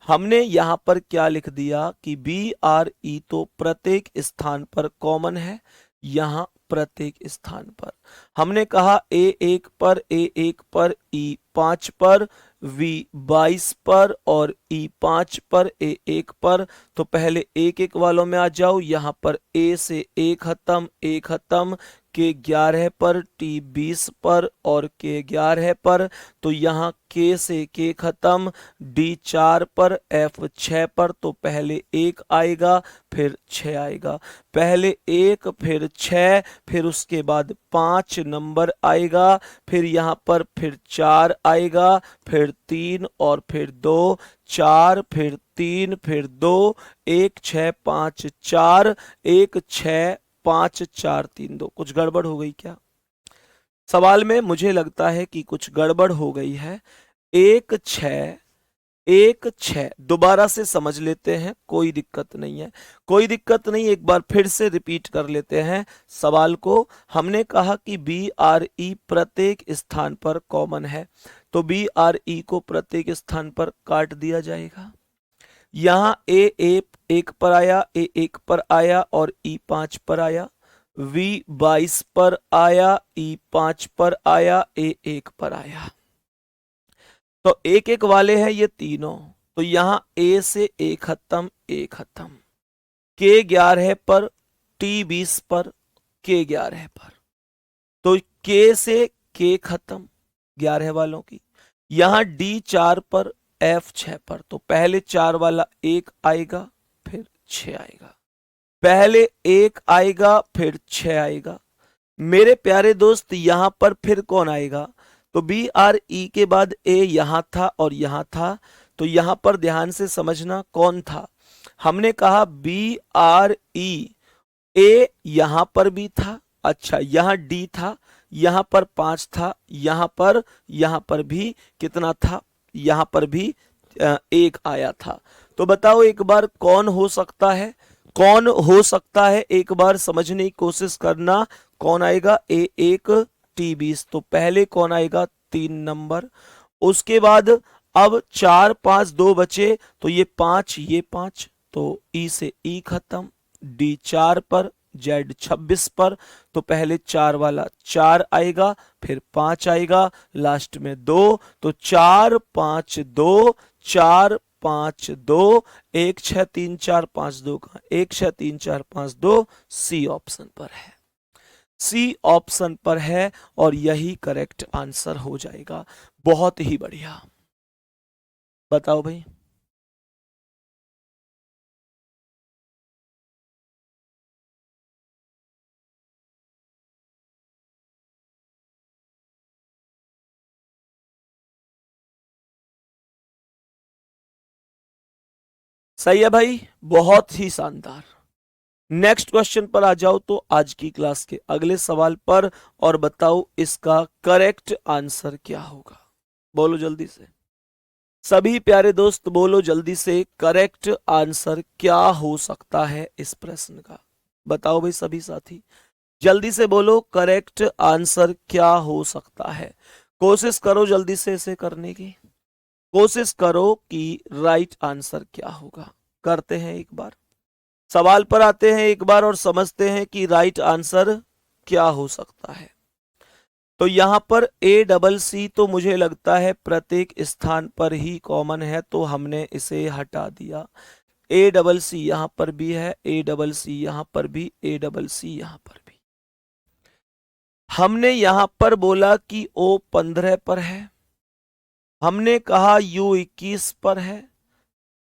हमने यहां पर क्या लिख दिया कि बी आर ई तो प्रत्येक स्थान पर कॉमन है। यहां प्रत्येक स्थान पर हमने कहा ए 1 पर, ए 1 पर, E5 पर, V22 पर और E5 पर, A1 पर। तो पहले 1 1 वालों में आ जाओ। यहां पर A से A खत्म, A खत्म, K11 पर, T20 पर और K11 पर। तो यहाँ K से K खत्म, D4 पर, F6 पर। तो पहले 1 आएगा फिर 6 आएगा, पहले 1 फिर 6, फिर उसके बाद 5 नंबर आएगा, फिर यहाँ पर फिर 4 आएगा, फिर 3 और फिर 2, 4 फिर 3 फिर 2, 1 6 5 4, 1 6 5 4 3 2। कुछ गड़बड़ हो गई क्या सवाल में? मुझे लगता है कि कुछ गड़बड़ हो गई है। 1 6 1 6 दोबारा से समझ लेते हैं, कोई दिक्कत नहीं है, कोई दिक्कत नहीं। एक बार फिर से रिपीट कर लेते हैं सवाल को। हमने कहा कि बी आर ई प्रत्येक स्थान पर कॉमन है, तो बी आर ई को प्रत्येक स्थान पर काट दिया जाएगा। यहां ए 1 पर आया, A1 पर आया और E5 पर आया, V22 पर आया, E5 पर आया, A1 पर आया। तो 1 1 वाले हैं ये तीनों। तो यहां A से A खत्म, A खत्म, K11 पर, T20 पर, K11 पर। तो K से K खत्म 11 वालों की। यहां D4 पर, F6 पर। तो पहले 4 वाला 1 आएगा फिर 6 आएगा, पहले 1 आएगा फिर 6 आएगा। मेरे प्यारे दोस्त यहां पर फिर कौन आएगा? तो बी आर ई के बाद ए यहां था और यहां था। तो यहां पर ध्यान से समझना कौन था। हमने कहा बी आर ई, ए यहां पर भी था, अच्छा यहां डी था, यहां पर 5 था, यहां पर भी कितना था? यहां पर भी 1 आया था। तो बताओ एक बार कौन हो सकता है, कौन हो सकता है, एक बार समझने की कोशिश करना। कौन आएगा? A1 T20। तो पहले कौन आएगा? 3 नंबर। उसके बाद अब 4 5 2 बचे, तो ये 5 ये 5। तो E से E खत्म, D4 पर, Z26 पर। तो पहले 4 वाला 4 आएगा फिर 5 आएगा, लास्ट में 2। तो 4 5 2, 4 5 2, 1 6 3 4 5 2 का 1 6 3 4 5 2, सी ऑप्शन पर है, सी ऑप्शन पर है और यही करेक्ट आंसर हो जाएगा। बहुत ही बढ़िया। बताओ भाई, सही है भाई, बहुत ही शानदार। नेक्स्ट क्वेश्चन पर आ जाओ तो आज की क्लास के अगले सवाल पर, और बताओ इसका करेक्ट आंसर क्या होगा। बोलो जल्दी से, सभी प्यारे दोस्त बोलो जल्दी से, करेक्ट आंसर क्या हो सकता है इस प्रश्न का। बताओ भाई सभी साथी, जल्दी से बोलो करेक्ट आंसर क्या हो सकता है। कोशिश करो जल्दी से इसे करने की, कोशिश करो कि राइट आंसर क्या होगा। करते हैं एक बार, सवाल पर आते हैं एक बार और समझते हैं कि राइट आंसर क्या हो सकता है। तो यहां पर ए डबल सी तो मुझे लगता है प्रत्येक स्थान पर ही कॉमन है, तो हमने इसे हटा दिया। ए डबल सी यहां पर भी है, ए डबल सी यहां पर भी, ए डबल सी यहां पर भी। हमने यहां पर बोला कि ओ 15 पर है, हमने कहा यू 21 पर है,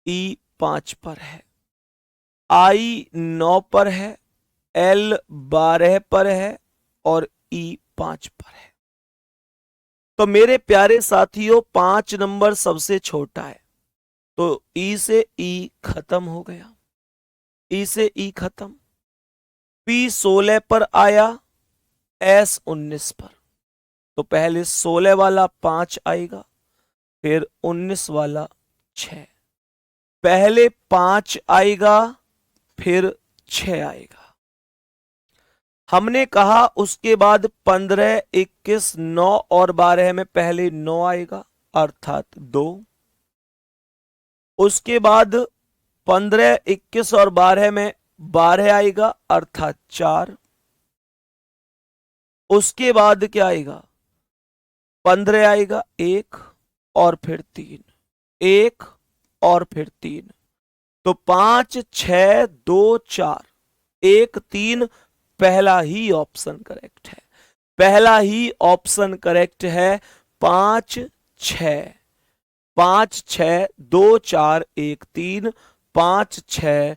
ई 5 पर है, आई 9 पर है, एल 12 पर है और ई 5 पर है। तो मेरे प्यारे साथियों 5 नंबर सबसे छोटा है, तो ई से ई खत्म हो गया, ई से ई खत्म। पी 16 पर आया, एस 19 पर। तो पहले 16 वाला 5 आएगा, फिर 19 वाला 6। पहले 5 आएगा, फिर 6 आएगा। हमने कहा उसके बाद 15, 21, 9 और 12 में पहले 9 आएगा अर्थात 2। उसके बाद 15, 21 और 12 में 12 आएगा अर्थात 4। उसके बाद क्या आएगा, 15 आएगा 1 और फिर 3, 1 और फिर 3। तो 5, 6, 2, 4, 1, 3 पहला ही ऑप्शन करेक्ट है, पहला ही ऑप्शन करेक्ट है। 5, 6, 5, 6, 2, 4, 1, 3, 5, 6,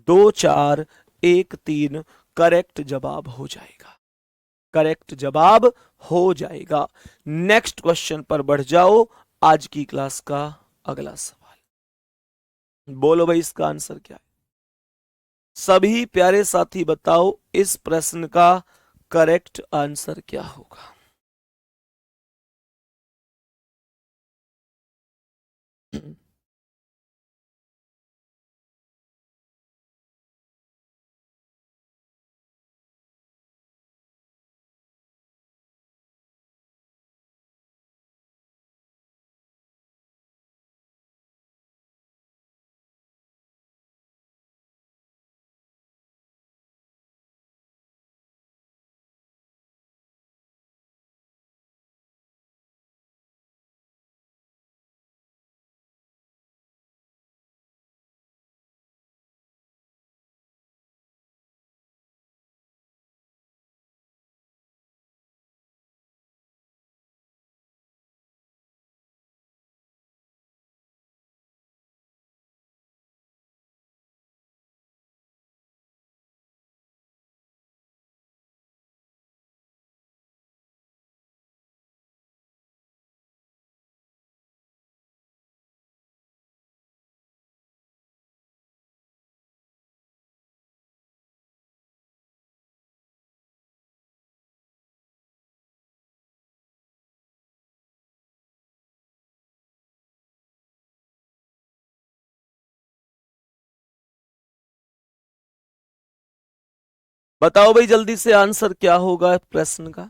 2, 4, 1, 3 करेक्ट जवाब हो जाएगा, करेक्ट जवाब हो जाएगा। नेक्स्ट क्वेश्चन पर बढ़ जाओ। आज की क्लास का अगला सवाल, बोलो भाई इसका आंसर क्या है। सभी प्यारे साथी बताओ इस प्रश्न का करेक्ट आंसर क्या होगा। बताओ भाई जल्दी से आंसर क्या होगा प्रश्न का।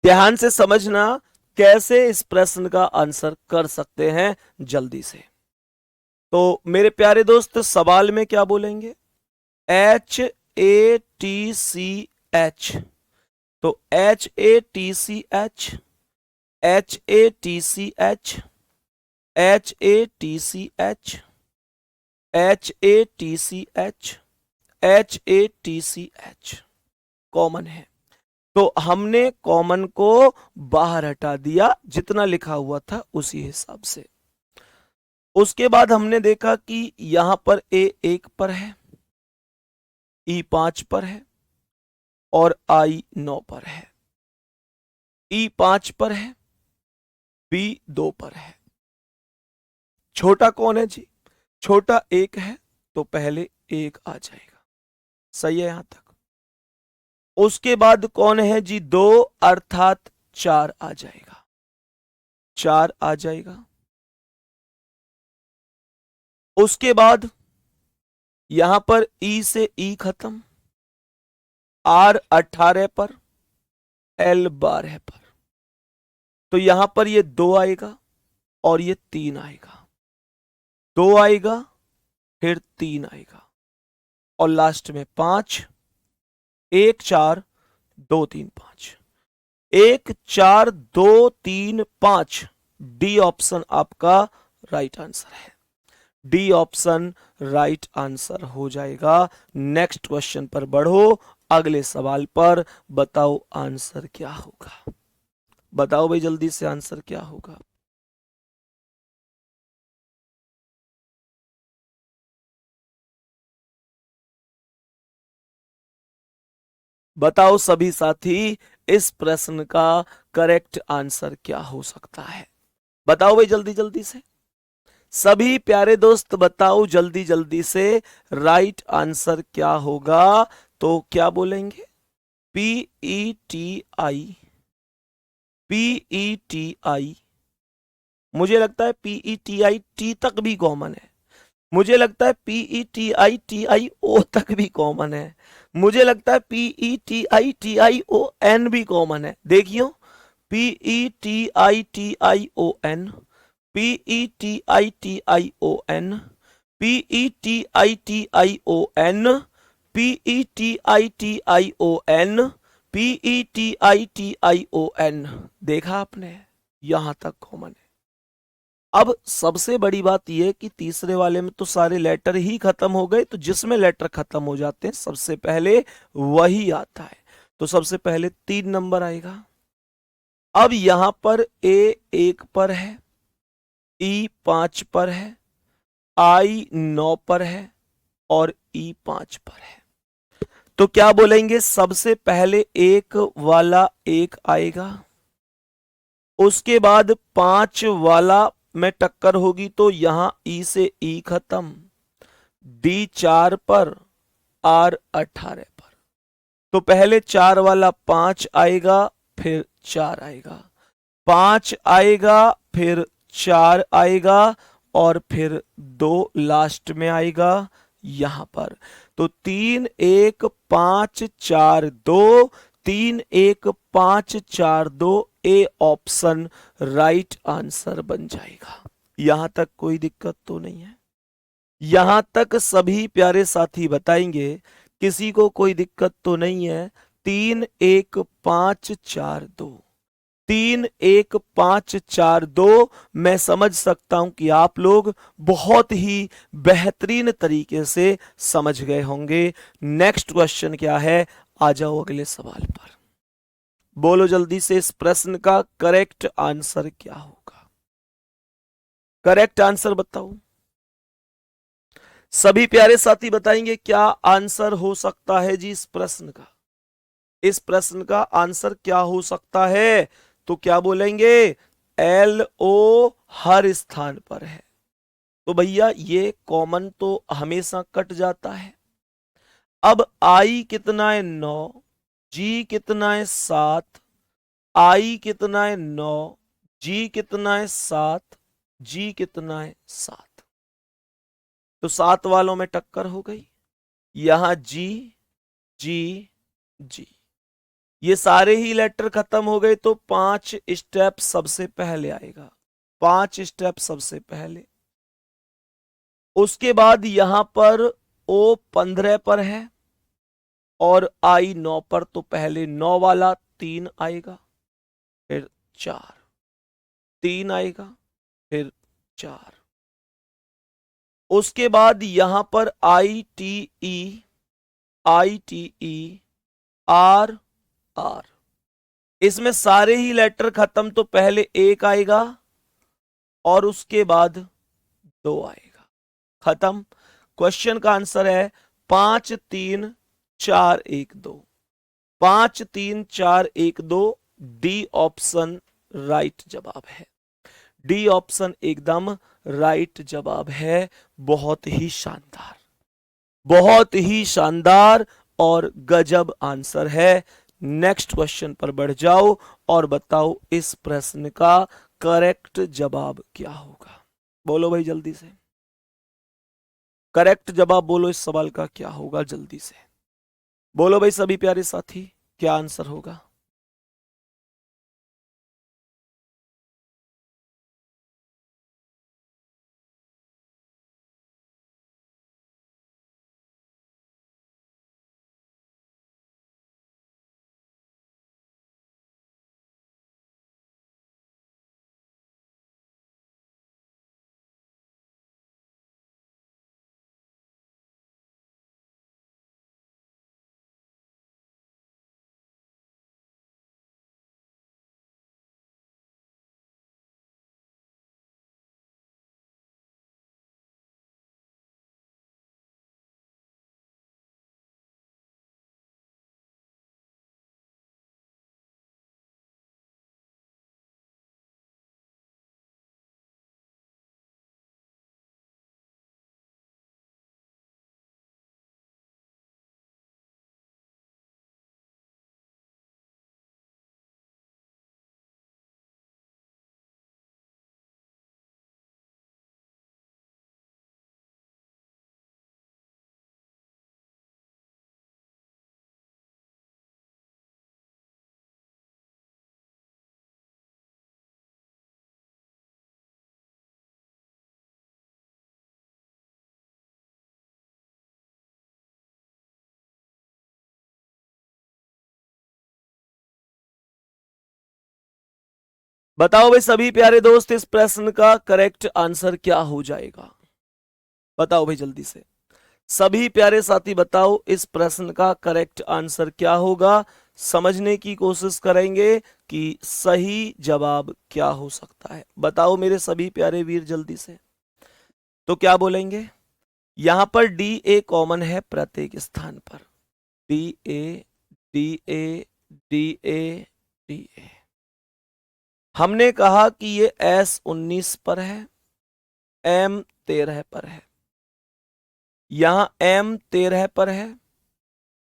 ध्यान से समझना कैसे इस प्रश्न का आंसर कर सकते हैं जल्दी से। तो मेरे प्यारे दोस्त सवाल में क्या बोलेंगे, HATCH। तो HATCH, HATCH, HATCH, HATCH, HATCH common है। तो हमने कॉमन को बाहर हटा दिया, जितना लिखा हुआ था उसी हिसाब से। उसके बाद हमने देखा कि यहां पर ए 1 पर है, ई 5 पर है और आई 9 पर है। ई 5 पर है, बी 2 पर है। छोटा कौन है जी, छोटा 1 है, तो पहले 1 आ जाएगा। सही है यहां तक। उसके बाद कौन है जी, 2 अर्थात 4 आ जाएगा, 4 आ जाएगा। उसके बाद यहां पर ई से ई खत्म, आर 18 पर, एल 12 पर। तो यहां पर ये 2 आएगा और ये 3 आएगा, 2 आएगा फिर 3 आएगा और लास्ट में 5, 1 4 2 3 5। 1 4 2 3 5, डी ऑप्शन आपका राइट आंसर है। डी ऑप्शन राइट आंसर हो जाएगा। नेक्स्ट क्वेश्चन पर बढ़ो, अगले सवाल पर। बताओ आंसर क्या होगा। बताओ भाई जल्दी से आंसर क्या होगा। बताओ सभी साथी, इस प्रश्न का करेक्ट आंसर क्या हो सकता है। बताओ भाई जल्दी जल्दी से। सभी प्यारे दोस्त बताओ जल्दी जल्दी से, राइट आंसर क्या होगा। तो क्या बोलेंगे? PETI, PETI। मुझे लगता है PETI टी तक भी कॉमन है। मुझे लगता है PETI TIO तक भी कॉमन है। मुझे लगता है PETI TION भी कॉमन है। देखियो, PETI TION, PETI TION, PETI TION, PETI TION, PETI TION। देखा आपने, यहां तक कॉमन है। अब सबसे बड़ी बात यह कि तीसरे वाले में तो सारे लेटर ही खत्म हो गए, तो जिसमें लेटर खत्म हो जाते हैं सबसे पहले वही आता है। तो सबसे पहले 3 नंबर आएगा। अब यहां पर ए 1 पर है, ई 5 पर है, आई 9 पर है और ई 5 पर है। तो क्या बोलेंगे? सबसे पहले एक वाला एक आएगा, उसके बाद 5 वाला में टक्कर होगी तो यहां ई से ई खत्म, डी 4 पर, आर 18 पर। तो पहले 4 वाला 5 आएगा, फिर 4 आएगा, 5 आएगा, फिर 4 आएगा और फिर 2 लास्ट में आएगा यहां पर। तो 3 1 5 4 2, 3 1 5 4 2, ए ऑप्शन राइट आंसर बन जाएगा। यहां तक कोई दिक्कत तो नहीं है? यहां तक सभी प्यारे साथी बताएंगे, किसी को कोई दिक्कत तो नहीं है? 3 1 5 4 2, 3 1 5 4 2। मैं समझ सकता हूं कि आप लोग बहुत ही बेहतरीन तरीके से समझ गए होंगे। नेक्स्ट क्वेश्चन क्या है, आ जाओ अगले सवाल पर। बोलो जल्दी से, इस प्रश्न का करेक्ट आंसर क्या होगा। करेक्ट आंसर बताओ। सभी प्यारे साथी बताएंगे क्या आंसर हो सकता है जी इस प्रश्न का। इस प्रश्न का आंसर क्या हो सकता है? तो क्या बोलेंगे? LO हर स्थान पर है। तो भैया ये कॉमन तो हमेशा कट जाता है। अब आई कितना है? 9, जी कितना है? 7, आई कितना है? 9, जी कितना है? 7, जी कितना है? 7। तो 7 वालों में टक्कर हो गई, यहां जी जी जी, ये सारे ही लेटर खत्म हो गए तो 5 स्टेप सबसे पहले आएगा, 5 स्टेप सबसे पहले। उसके बाद यहां पर O 15 पर है और I 9 पर, तो पहले 9 वाला 3 आएगा, फिर 4, 3 आएगा, फिर 4। उसके बाद यहां पर ITE R, इसमें सारे ही लेटर खत्म, तो पहले 1 आएगा और उसके बाद 2 आएगा, खत्म। क्वेश्चन का आंसर है 5 3 4 1 2, 5 3 4 1 2। डी ऑप्शन राइट जवाब है। डी ऑप्शन एकदम राइट जवाब है। बहुत ही शानदार, बहुत ही शानदार और गजब आंसर है। नेक्स्ट क्वेश्चन पर बढ़ जाओ और बताओ इस प्रश्न का करेक्ट जवाब क्या होगा। बोलो भाई जल्दी से, करेक्ट जवाब बोलो, इस सवाल का क्या होगा जल्दी से। बोलो भाई सभी प्यारे साथी, क्या आंसर होगा। बताओ भाई सभी प्यारे दोस्त, इस प्रश्न का करेक्ट आंसर क्या हो जाएगा? बताओ भाई जल्दी से, सभी प्यारे साथी बताओ इस प्रश्न का करेक्ट आंसर क्या होगा। समझने की कोशिश करेंगे कि सही जवाब क्या हो सकता है। बताओ मेरे सभी प्यारे वीर जल्दी से। तो क्या बोलेंगे? यहां पर डी ए कॉमन है प्रत्येक स्थान पर। D A, D A, D A, D A. हमने कहा कि ये एस 19 पर है, एम 13 पर है, यहां एम 13 पर है,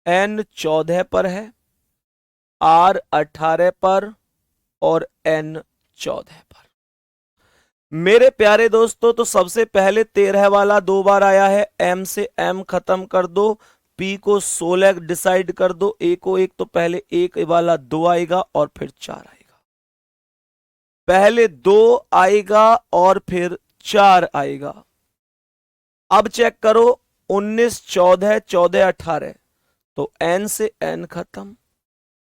एन 14 पर है, आर 18 पर और एन 14 पर। मेरे प्यारे दोस्तों, तो सबसे पहले 13 वाला 2 बार आया है, एम से एम खत्म कर दो, पी को 16 डिसाइड कर दो, ए को 1, तो पहले 1 वाला 2 आएगा और फिर 4 आएगा। पहले 2 आएगा और फिर 4 आएगा। अब चेक करो, 19 14 14 18, तो एन से एन खत्म,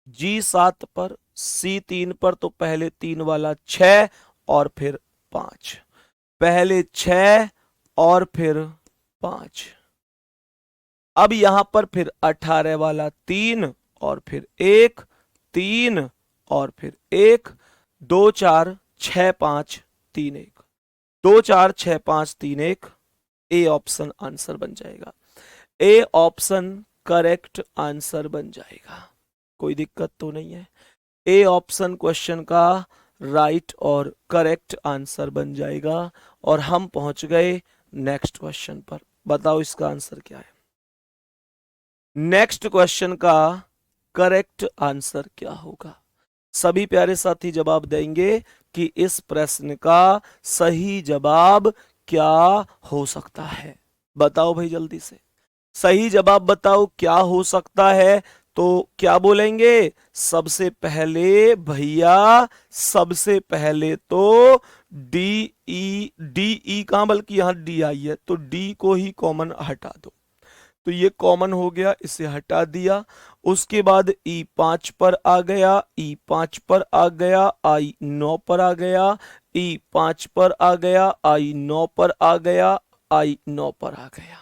जी 7 पर, सी 3 पर, तो पहले 3 वाला 6 और फिर 5, पहले 6 और फिर 5। अब यहां पर फिर 18 वाला 3 और फिर 1, 3 और फिर 1, 2 4 6 5 3 1, 2 4 6 5 3 1। ए ऑप्शन आंसर बन जाएगा। ए ऑप्शन करेक्ट आंसर बन जाएगा, कोई दिक्कत तो नहीं है। ए ऑप्शन क्वेश्चन का राइट और करेक्ट आंसर बन जाएगा। और हम पहुंच गए नेक्स्ट क्वेश्चन पर। बताओ इसका आंसर क्या है? नेक्स्ट क्वेश्चन का करेक्ट आंसर क्या होगा? सभी प्यारे साथी जवाब देंगे कि इस प्रश्न का सही जवाब क्या हो सकता है। बताओ भाई जल्दी से, सही जवाब बताओ क्या हो सकता है। तो क्या बोलेंगे? सबसे पहले भैया, सबसे पहले तो डी ई कहां, बल्कि यहां डी आई है, तो डी को ही कॉमन हटा दो। तो ये कॉमन हो गया, इसे हटा दिया। उसके बाद ई 5 पर आ गया, ई 5 पर आ गया, आई 9 पर आ गया, ई 5 पर आ गया, आई 9 पर आ गया, आई 9 पर आ गया।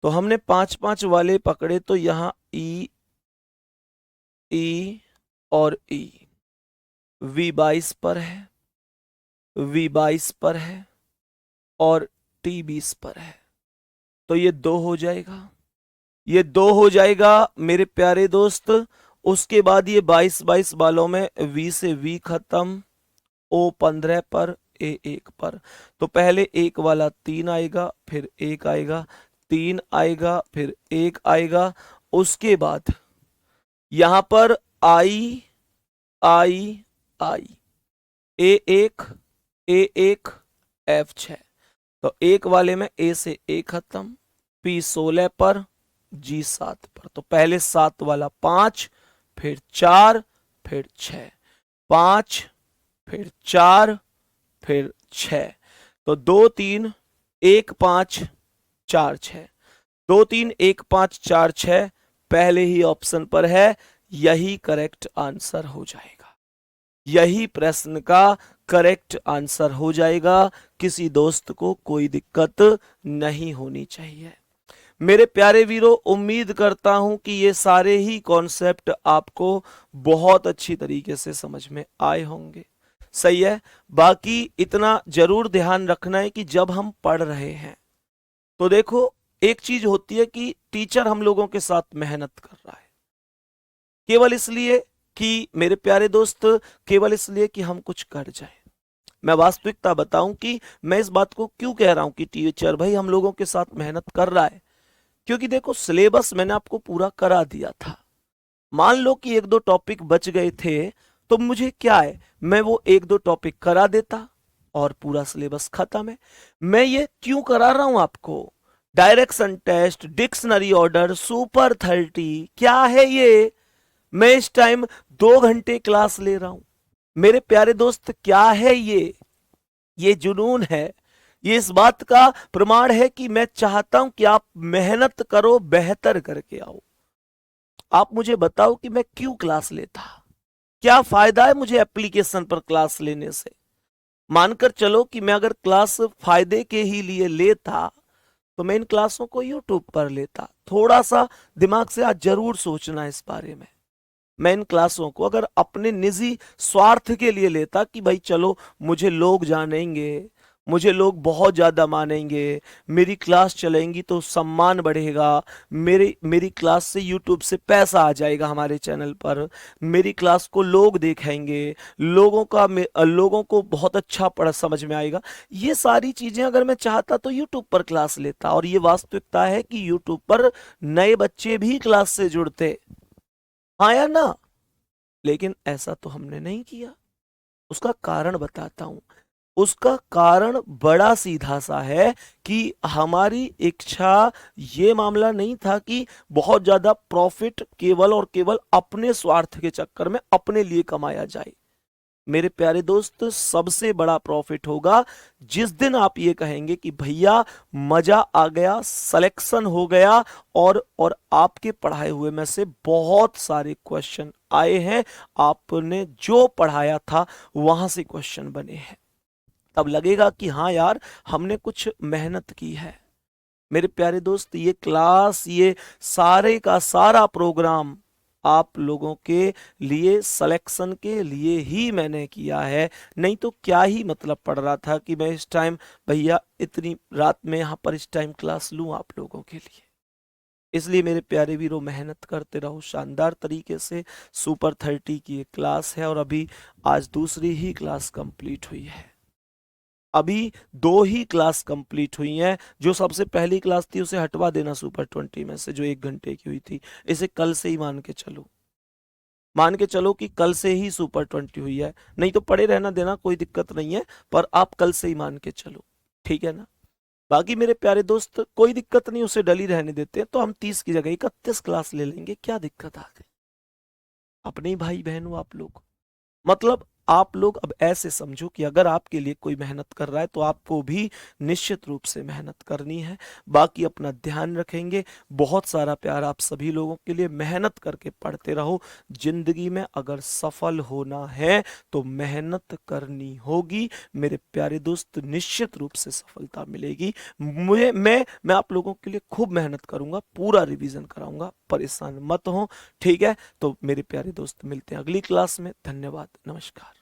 तो हमने 5 5 वाले पकड़े, तो यहां ई और ई वी 22 पर है, वी 22 पर है और टी 20 पर है। तो ये 2 हो जाएगा, ये 2 हो जाएगा मेरे प्यारे दोस्त। उसके बाद ये 22 22 वालों में वी से वी खत्म, ओ 15 पर, ए 1 पर। तो पहले 1 वाला 3 आएगा, फिर 1 आएगा, 3 आएगा, फिर 1 आएगा। उसके बाद यहां पर आई आई आई, ए 1, ए 1, एफ 6। तो 1 वाले में ए से ए खत्म, पी 16 पर, जी 7 पर। तो पहले 7 वाला 5, फिर 4, फिर 6, 5, फिर 4, फिर 6। तो 2 3 1 5 4 6, 2 3 1 5 4 6 पहले ही ऑप्शन पर है। यही करेक्ट आंसर हो जाएगा, यही प्रश्न का करेक्ट आंसर हो जाएगा। किसी दोस्त को कोई दिक्कत नहीं होनी चाहिए। मेरे प्यारे वीरों, उम्मीद करता हूं कि ये सारे ही कॉन्सेप्ट आपको बहुत अच्छी तरीके से समझ में आए होंगे। सही है। बाकी इतना जरूर ध्यान रखना है कि जब हम पढ़ रहे हैं तो देखो, एक चीज होती है कि टीचर हम लोगों के साथ मेहनत कर रहा है, केवल इसलिए कि मेरे प्यारे दोस्त, केवल इसलिए कि हम कुछ कर जाए। मैं वास्तविकता बताऊं कि मैं इस बात को क्यों कह रहा हूं कि टीचर भाई हम लोगों के साथ मेहनत कर रहा है, क्योंकि देखो सिलेबस मैंने आपको पूरा करा दिया था। मान लो कि 1 2 टॉपिक बच गए थे, तो मुझे क्या है, मैं वो 1 2 टॉपिक करा देता और पूरा सिलेबस खत्म है। मैं ये क्यों करा रहा हूं आपको? Direction test, dictionary order, super 30, क्या है ये? मैं इस टाइम 2 घंटे क्लास ले रहा हूं। मेरे प्यारे दोस्त, क्या है ये जुनून है। ये इस बात का प्रमाण है कि मैं चाहता हूं कि आप मेहनत करो, बेहतर करके आओ। आप मुझे बताओ कि मैं क्यों क्लास लेता? क्या फायदा है मुझे एप्लीकेशन पर क्लास लेने से? मानकर चलो कि मैं अगर क्लास फायदे के ही लिए लेता तो मैं इन क्लासों को यूट्यूब पर लेता। थोड़ा सा दिमाग से आज जरूर सोचना इस बारे में। मैं इन क्लासों को अगर अपने निजी स्वार्थ के लिए लेता कि भाई चलो मुझे लोग जानेंगे, मुझे लोग बहुत ज्यादा मानेंगे, मेरी क्लास चलेंगी तो सम्मान बढ़ेगा, मेरी मेरी क्लास से यूट्यूब से पैसा आ जाएगा हमारे चैनल पर, मेरी क्लास को लोग देखेंगे, लोगों को बहुत अच्छा पढ़ समझ में आएगा, ये सारी चीजें अगर मैं चाहता तो यूट्यूब पर क्लास लेता। और ये वास्तविकता है कि यूट्यूब पर नए बच्चे भी क्लास से जुड़ते, हाँ या ना? लेकिन ऐसा तो हमने नहीं किया। उसका कारण बताता हूं। उसका कारण बड़ा सीधा सा है कि हमारी इच्छा, ये मामला नहीं था कि बहुत ज्यादा प्रॉफिट केवल और केवल अपने स्वार्थ के चक्कर में अपने लिए कमाया जाए। मेरे प्यारे दोस्त, सबसे बड़ा प्रॉफिट होगा जिस दिन आप ये कहेंगे कि भैया मजा आ गया, सिलेक्शन हो गया, और आपके पढ़ाए हुए में से बहुत सारे क्वेश्चन आए हैं, आपने जो पढ़ाया था वहां से क्वेश्चन बने हैं। तब लगेगा कि हाँ यार, हमने कुछ मेहनत की है। मेरे प्यारे दोस्त, ये क्लास, ये सारे का सारा प्रोग्राम आप लोगों के लिए, सिलेक्शन के लिए ही मैंने किया है। नहीं तो क्या ही मतलब पड़ रहा था कि मैं इस टाइम, भैया इतनी रात में यहाँ पर इस टाइम क्लास लूं आप लोगों के लिए। इसलिए मेरे प्यारे वीरों, मेहनत करते रहो शानदार तरीके से। सुपर 30 की ये क्लास है और अभी आज दूसरी ही क्लास कंप्लीट हुई है। अभी दो ही क्लास कंप्लीट हुई हैं। जो सबसे पहली क्लास थी उसे हटवा देना सुपर 20 में से, जो 1 घंटे की हुई थी। इसे कल से ही मान के चलो, मान के चलो कि कल से ही सुपर 20 हुई है। नहीं तो पड़े रहना देना, कोई दिक्कत नहीं है, पर आप कल से ही मान के चलो, ठीक है ना? बाकी मेरे प्यारे दोस्त, कोई दिक्कत नहीं, उसे डली रहने देते हैं। तो हम 30 की जगह 31 क्लास ले लेंगे, क्या दिक्कत आ गई? अपने ही भाई बहन हो आप लोग। मतलब आप लोग अब ऐसे समझो कि अगर आपके लिए कोई मेहनत कर रहा है तो आपको भी निश्चित रूप से मेहनत करनी है। बाकी अपना ध्यान रखेंगे। बहुत सारा प्यार आप सभी लोगों के लिए। मेहनत करके पढ़ते रहो। जिंदगी में अगर सफल होना है तो मेहनत करनी होगी मेरे प्यारे दोस्त, निश्चित रूप से सफलता मिलेगी। मैं आप लोगों के लिए खूब मेहनत करूंगा, पूरा रिवीजन कराऊंगा, परेशान मत हो, ठीक है? तो मेरे प्यारे दोस्त, मिलते हैं अगली क्लास में। धन्यवाद, नमस्कार।